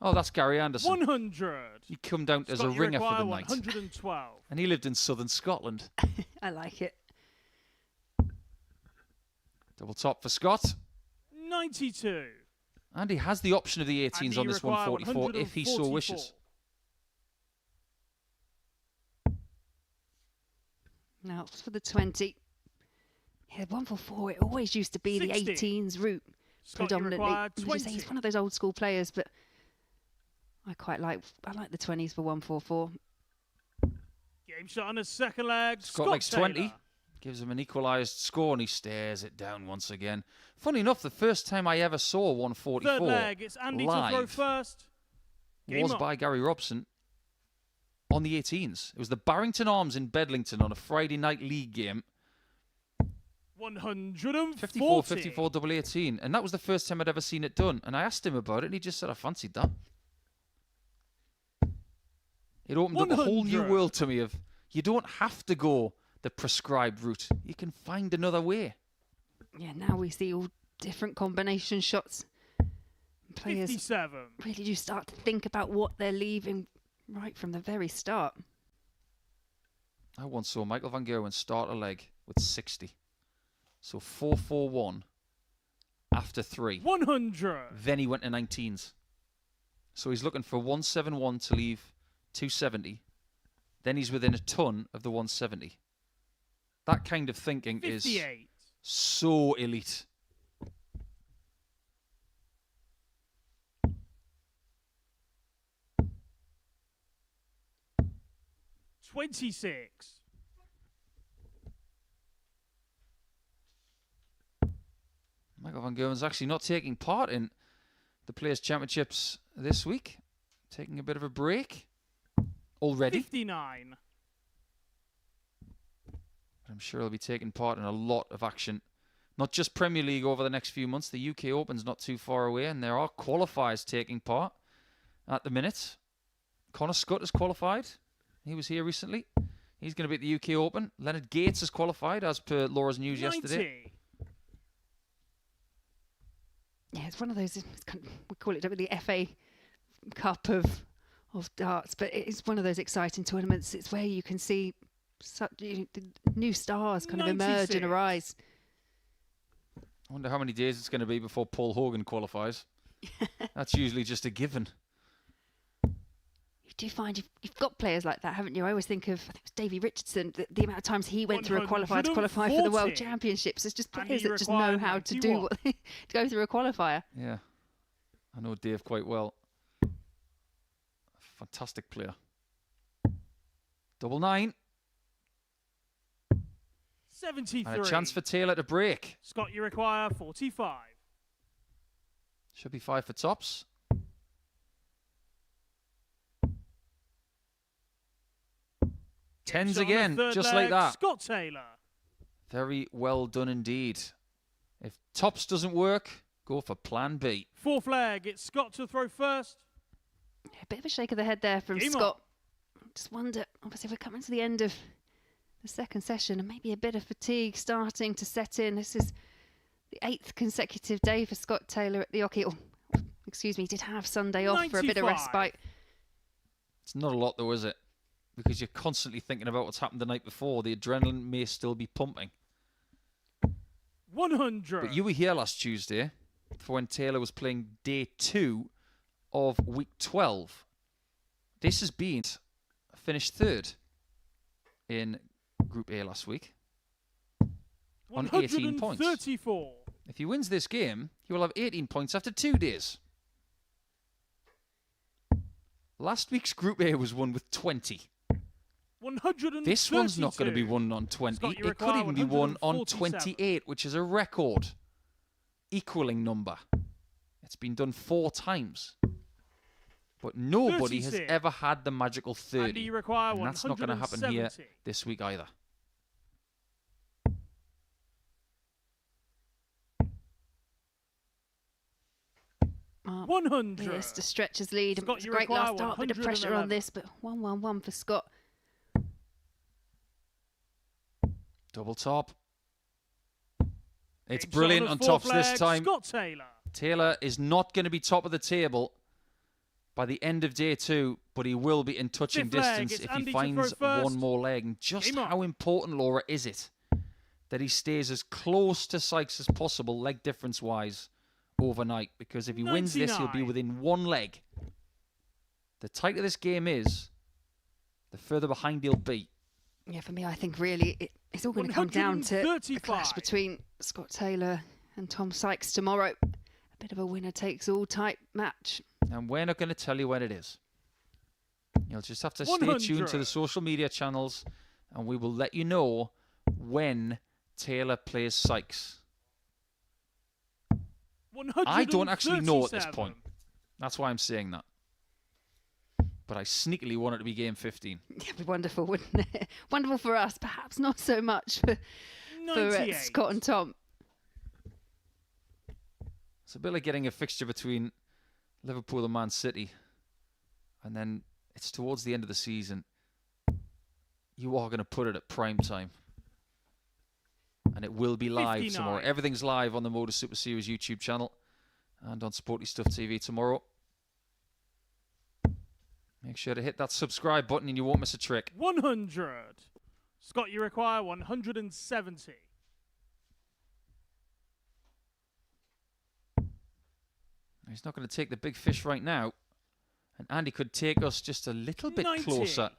"Oh, that's Gary Anderson. 100. He come down as a Scott, you ringer for require the night." 112. And he lived in southern Scotland. I like it. Double top for Scott. 92. And he has the option of the 18s And on you this require 144 if he so 144. wishes. Now it's for the 20. Yeah, 144, it always used to be 60. the 18s route Scott, you predominantly. require As you say, he's 20. one of those old school players, but I like the 20s for 144. Game shot on his second leg. Scott likes 20. Taylor. Gives him an equalised score and he stares it down once again. Funny enough, the first time I ever saw 144 Third leg. It's Andy to throw live first. Game was on. by Gary Robson on the 18s. It was the Barrington Arms in Bedlington on a Friday night league game. 140. 54 double 18. And that was the first time I'd ever seen it done. And I asked him about it and he just said, "I fancied that." It opened up a whole new 100. world to me of you don't have to go the prescribed route. You can find another way. Yeah, now we see all different combination shots. Players 57. really do start to think about what they're leaving right from the very start. I once saw Michael van Gerwen start a leg with 60. So 4-4-1 after 3. 100. Then he went to 19s. So he's looking for 171 to leave 270. Then he's within a ton of the 170. That kind of thinking 58. is so elite. $26. Michael van Gerwen's actually not taking part in the Players' Championships this week. Taking a bit of a break already. 59. I'm sure he'll be taking part in a lot of action. Not just Premier League over the next few months. The UK Open's not too far away, and there are qualifiers taking part at the minute. Connor Scott has qualified. He was here recently. He's going to be at the UK Open. Leonard Gates has qualified, as per Laura's news 90. yesterday. Yeah, it's one of those. It's kind of, we call it the FA Cup of darts, but it's one of those exciting tournaments. It's where you can see such the new stars kind of emerge 96. and arise. I wonder how many days it's going to be before Paul Hogan qualifies. That's usually just a given. You do find you've got players like that, haven't you? I always think of, I think it was Davy Richardson, the amount of times he went through a qualifier to qualify for the World 140. Championships. There's just And players he that just know required how to 91. do what to go through a qualifier. Yeah, I know Dave quite well. Fantastic player. 99. 73. And a chance for Taylor to break. Scott, you require 45. Should be 5 for tops. Tens Shot on the again, third just leg, like that. Scott Taylor. Very well done indeed. If tops doesn't work, go for plan B. Fourth leg, it's Scott to throw first. A bit of a shake of the head there from Game Scott. Just wonder, obviously we're coming to the end of the second session and maybe a bit of fatigue starting to set in. This is the 8th consecutive day for Scott Taylor at the Oki. Oh, excuse me, did have Sunday off for a bit of 95. respite. It's not a lot though, is it? Because you're constantly thinking about what's happened the night before. The adrenaline may still be pumping. 100. But you were here last Tuesday for when Taylor was playing day 2 of week 12. This has been finished 3rd in Group A last week on 18 points. 134. If he wins this game, he will have 18 points after 2 days. Last week's Group A was won with 20. 132. This one's not going to be won on 20. Scott, you It could require even be won on 147. 28, which is a record equaling number. It's been done 4 times. But nobody has 36. ever had the magical 30. And you require And that's not going to happen here 170. this week either. Oh, 100. yes, to stretch his lead. Scott, It's a you great require last start, bit of pressure on 111. this, but 1-1-1 for Scott. Double top. It's Game brilliant shot on the fourth tops this leg, time. Scott Taylor. Taylor is not going to be top of the table by the end of day 2, but he will be in touching Fifth leg, distance it's if Andy he to finds throw first. one more leg. And just Game on. how important, Laura, is it that he stays as close to Sykes as possible, leg difference-wise, overnight? Because if he wins this, he'll be 99. within 1 leg. The tighter this game is, the further behind he'll be. Yeah, for me, I think really it's all going to come down to the 135. clash between Scott Taylor and Tom Sykes tomorrow. A bit of a winner-takes-all type match. And we're not going to tell you when it is. You'll just have to stay 100. tuned to the social media channels, and we will let you know when Taylor plays Sykes. I don't actually know at this 137. point. That's why I'm saying that. But I sneakily want it to be game 15. It'd be wonderful, wouldn't it? Wonderful for us, perhaps not so much for 98. Scott and Tom. It's a bit like getting a fixture between Liverpool and Man City, and then it's towards the end of the season. You are going to put it at prime time. And it will be live 59. tomorrow. Everything's live on the MODUS Super Series YouTube channel and on Sporty Stuff TV tomorrow. Make sure to hit that subscribe button and you won't miss a trick. 100. Scott, you require 170. He's not going to take the big fish right now. And Andy could take us just a little bit 90. closer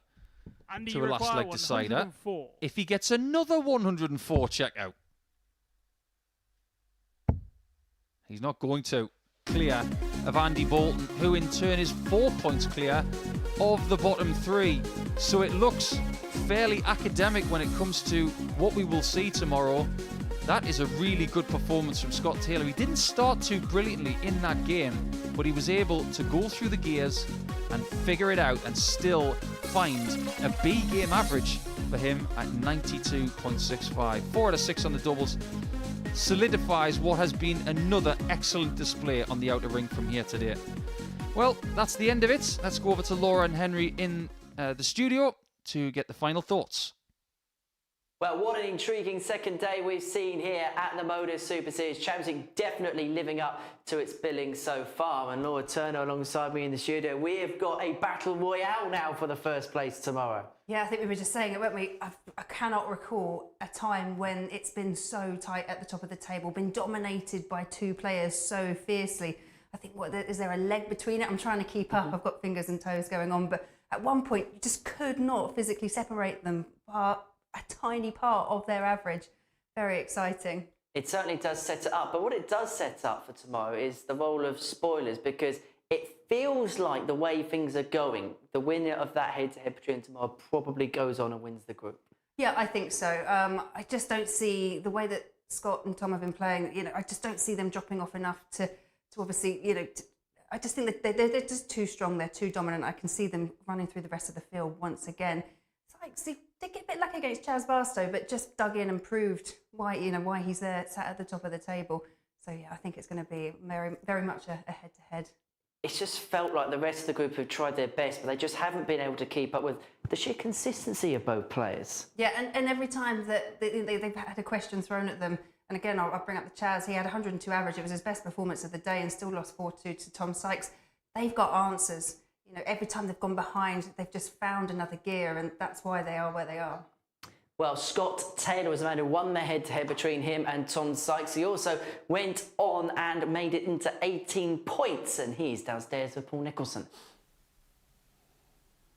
Andy, to you a last require leg decider. 104. If he gets another 104 checkout. He's not going to. Clear of Andy Bolton, who in turn is 4 points clear of the bottom three. So it looks fairly academic when it comes to what we will see tomorrow. That is a really good performance from Scott Taylor. He didn't start too brilliantly in that game, but he was able to go through the gears and figure it out and still find a B game average for him at 92.65. 4 out of 6 on the doubles. Solidifies what has been another excellent display on the outer ring from here today. Well, that's the end of it. Let's go over to Laura and Henry in the studio to get the final thoughts. Well, what an intriguing second day we've seen here at the MODUS Super Series Champions League, definitely living up to its billing so far. And Laura Turner alongside me in the studio. We have got a battle royale now for the first place tomorrow. Yeah, I think we were just saying it, weren't we? I cannot recall a time when it's been so tight at the top of the table, been dominated by two players so fiercely. I think, is there a leg between it? I'm trying to keep up. I've got fingers and toes going on. But at one point, you just could not physically separate them by a tiny part of their average. Very exciting. It certainly does set it up. But what it does set up for tomorrow is the role of spoilers, because it feels like the way things are going, the winner of that head-to-head between tomorrow probably goes on and wins the group. Yeah, I think so. I just don't see the way that Scott and Tom have been playing. I just don't see them dropping off enough to obviously, I just think that they're just too strong. They're too dominant. I can see them running through the rest of the field once again. It's like, see, they get a bit lucky against Chaz Barstow, but just dug in and proved why he's there, sat at the top of the table. So yeah, I think it's going to be very, very much a head-to-head. It's just felt like the rest of the group have tried their best, but they just haven't been able to keep up with the sheer consistency of both players. Yeah, and every time that they've had a question thrown at them, and again, I'll bring up the Chaz, he had 102 average. It was his best performance of the day and still lost 4-2 to Tom Sykes. They've got answers. Every time they've gone behind, they've just found another gear, and that's why they are where they are. Well, Scott Taylor was the man who won the head-to-head between him and Tom Sykes. He also went on and made it into 18 points, and he's downstairs with Paul Nicholson.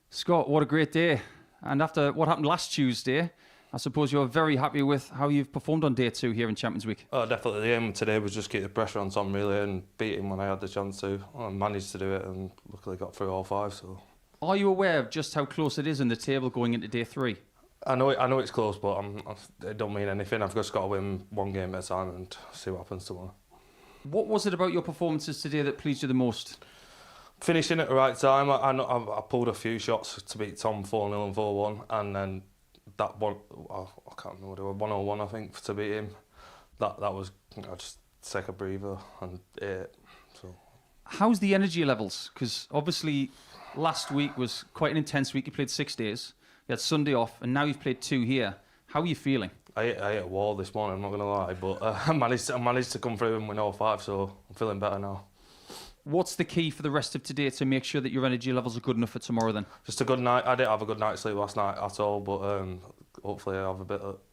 Scott, what a great day. And after what happened last Tuesday, I suppose you're very happy with how you've performed on day 2 here in Champions Week. Oh, definitely. The aim today was just keep the pressure on Tom really and beat him when I had the chance to. I managed to do it and luckily got through all 5. So, are you aware of just how close it is in the table going into day 3? I know it's close, but it don't mean anything. I've just got to win one game at a time and see what happens tomorrow. What was it about your performances today that pleased you the most? Finishing at the right time. I pulled a few shots to beat Tom 4-0 and 4-1, and then that one, I can't remember what it was, 101 I think, to beat him. That was, just take a breather and so. How's the energy levels? Because obviously last week was quite an intense week. You played 6 days. You had Sunday off, and now you've played 2 here. How are you feeling? I hit a wall this morning, I'm not going to lie, but I managed to come through and win all 5, so I'm feeling better now. What's the key for the rest of today to make sure that your energy levels are good enough for tomorrow then? Just a good night. I didn't have a good night's sleep last night at all, but hopefully I'll have a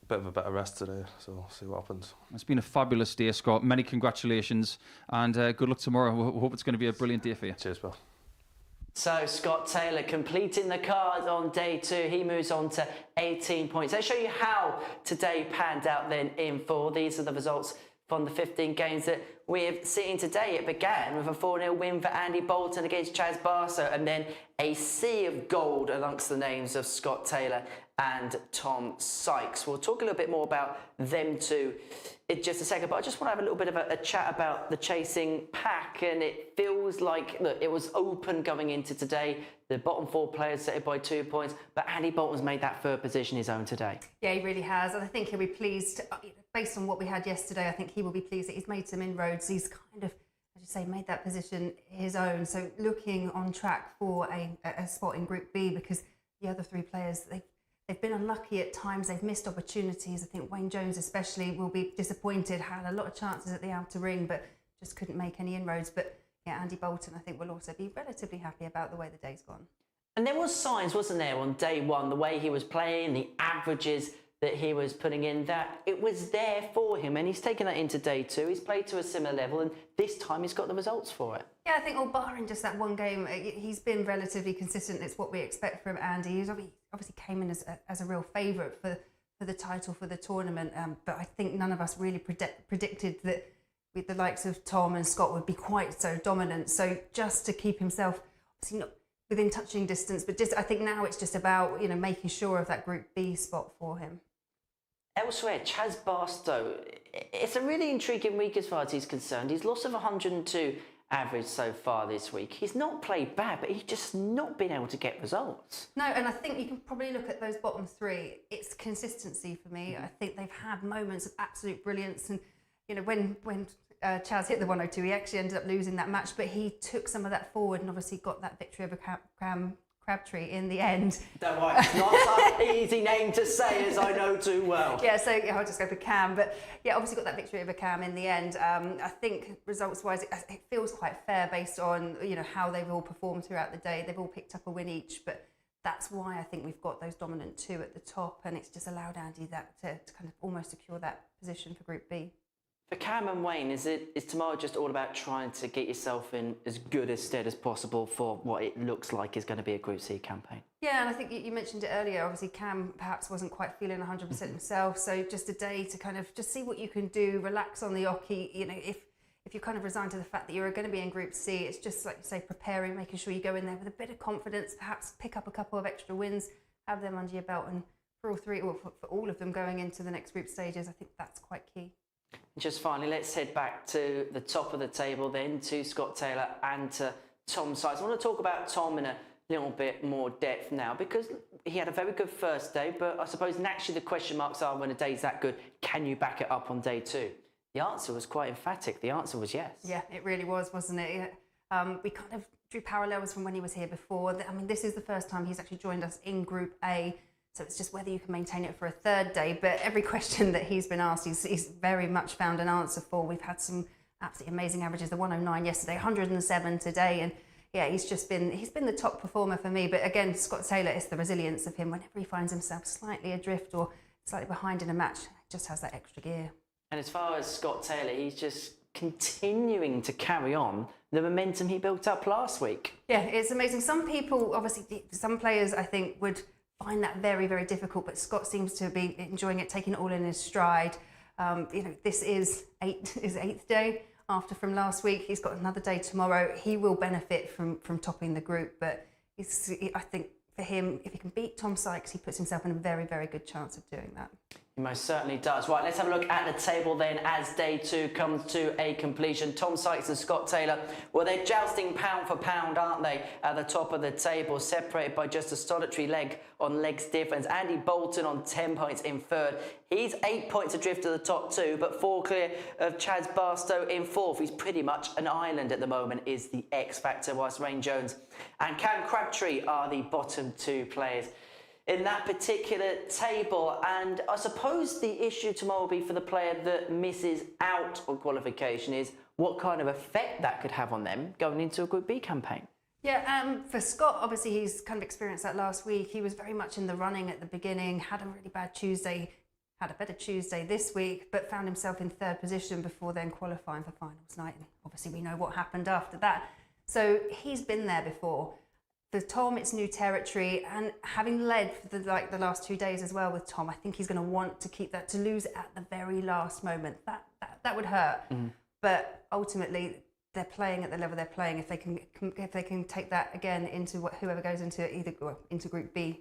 bit of a better rest today, so see what happens. It's been a fabulous day, Scott. Many congratulations, and good luck tomorrow. We hope it's going to be a brilliant day for you. Cheers, Bill. So Scott Taylor completing the card on day 2. He moves on to 18 points. Let's show you how today panned out then in full. These are the results from the 15 games that we have seen today. It began with a 4-0 win for Andy Bolton against Chaz Barstow, and then a sea of gold amongst the names of Scott Taylor and Tom Sykes. We'll talk a little bit more about them two in just a second, but I just want to have a little bit of a chat about the chasing pack, and it feels like, look, it was open going into today. The bottom 4 players set it by 2 points, but Andy Bolton's made that 3rd position his own today. Yeah, he really has, and I think he'll be pleased. Based on what we had yesterday, I think he will be pleased that he's made some inroads. He's kind of, as you say, made that position his own. So looking on track for a spot in Group B, because the other 3 players, they've been unlucky at times. They've missed opportunities. I think Wayne Jones especially will be disappointed. Had a lot of chances at the outer ring, but just couldn't make any inroads. But yeah, Andy Bolton, I think, will also be relatively happy about the way the day's gone. And there was signs, wasn't there, on day one, the way he was playing, the averages that he was putting in, that it was there for him, and he's taken that into day two. He's played to a similar level, and this time he's got the results for it. Yeah, I think all barring just that one game, he's been relatively consistent. It's what we expect from Andy. He's obviously came in as a real favourite for the title for the tournament, but I think none of us really predicted that with the likes of Tom and Scott would be quite so dominant. So just to keep himself, obviously not within touching distance, but just I think now it's just about making sure of that Group B spot for him. Elsewhere, Chaz Barstow, it's a really intriguing week as far as he's concerned. He's lost of 102 average so far this week. He's not played bad, but he's just not been able to get results. No, and I think you can probably look at those bottom three. It's consistency for me. I think they've had moments of absolute brilliance, and when Chaz hit the 102, he actually ended up losing that match, but he took some of that forward and obviously got that victory over Crabtree in the end. Don't worry, it's not an easy name to say, as I know too well. Yeah, so I'll just go for Cam, but yeah, obviously got that victory over Cam in the end. I think results-wise, it feels quite fair based on how they've all performed throughout the day. They've all picked up a win each, but that's why I think we've got those dominant two at the top, and it's just allowed Andy that to kind of almost secure that position for Group B. For Cam and Wayne, is tomorrow just all about trying to get yourself in as good a stead as possible for what it looks like is going to be a Group C campaign? Yeah, and I think you mentioned it earlier. Obviously, Cam perhaps wasn't quite feeling 100% himself, so just a day to kind of just see what you can do, relax on the oche. If you're kind of resigned to the fact that you're going to be in Group C, it's just like you say, preparing, making sure you go in there with a bit of confidence, perhaps pick up a couple of extra wins, have them under your belt, and for all three, or for all of them going into the next group stages, I think that's quite key. Just finally, let's head back to the top of the table then, to Scott Taylor and to Tom Sykes. I want to talk about Tom in a little bit more depth now, because he had a very good first day, but I suppose naturally the question marks are, when a day's that good, can you back it up on day two? The answer was quite emphatic. The answer was yes. Yeah, it really was, wasn't it? We kind of drew parallels from when he was here before. I mean, this is the first time he's actually joined us in Group A. So it's just whether you can maintain it for a third day. But every question that he's been asked, he's very much found an answer for. We've had some absolutely amazing averages. The 109 yesterday, 107 today. And yeah, he's been the top performer for me. But again, Scott Taylor, it's the resilience of him. Whenever he finds himself slightly adrift or slightly behind in a match, just has that extra gear. And as far as Scott Taylor, he's just continuing to carry on the momentum he built up last week. Yeah, it's amazing. Some people, obviously, some players, I think, would find that very, very difficult, but Scott seems to be enjoying it, taking it all in his stride. This is his eighth day after from last week. He's got another day tomorrow. He will benefit from topping the group, but I think for him, if he can beat Tom Sykes, he puts himself in a very, very good chance of doing that. He most certainly does. Right, let's have a look at the table then as day two comes to a completion. Tom Sykes and Scott Taylor, well, they're jousting pound for pound, aren't they, at the top of the table, separated by just a solitary leg on legs difference. Andy Bolton on 10 points in third. He's 8 points adrift to the top two, but 4 clear of Chaz Barstow in fourth. He's pretty much an island at the moment, is the X factor, whilst Rain Jones and Cam Crabtree are the bottom two players in that particular table. And I suppose the issue tomorrow will be for the player that misses out on qualification is what kind of effect that could have on them going into a Group B campaign. Yeah, for Scott, obviously he's kind of experienced that last week. He was very much in the running at the beginning, had a really bad Tuesday, had a better Tuesday this week, but found himself in third position before then qualifying for finals night. And obviously we know what happened after that. So he's been there before. For Tom, it's new territory, and having led for the last 2 days as well with Tom, I think he's going to want to keep that. To lose at the very last moment, that would hurt. But ultimately, they're playing at the level they're playing. If they can take that again into whoever goes into into Group B,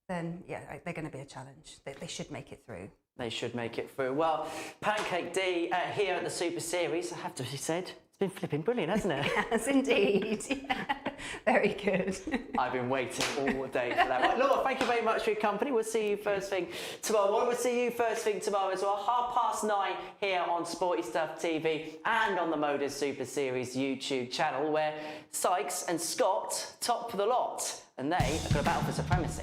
then yeah, they're going to be a challenge. They should make it through. They should make it through. Well, Pancake D here at the Super Series, I have to be said, it's been flipping brilliant, hasn't it? Yes, indeed. Yeah. Very good. I've been waiting all day for that. Right, Laura, thank you very much for your company. We'll see you first thing tomorrow. Well, we'll see you first thing tomorrow as well. 9:30 here on Sporty Stuff TV and on the MODUS Super Series YouTube channel, where Sykes and Scott top the lot, and they are going to battle for supremacy.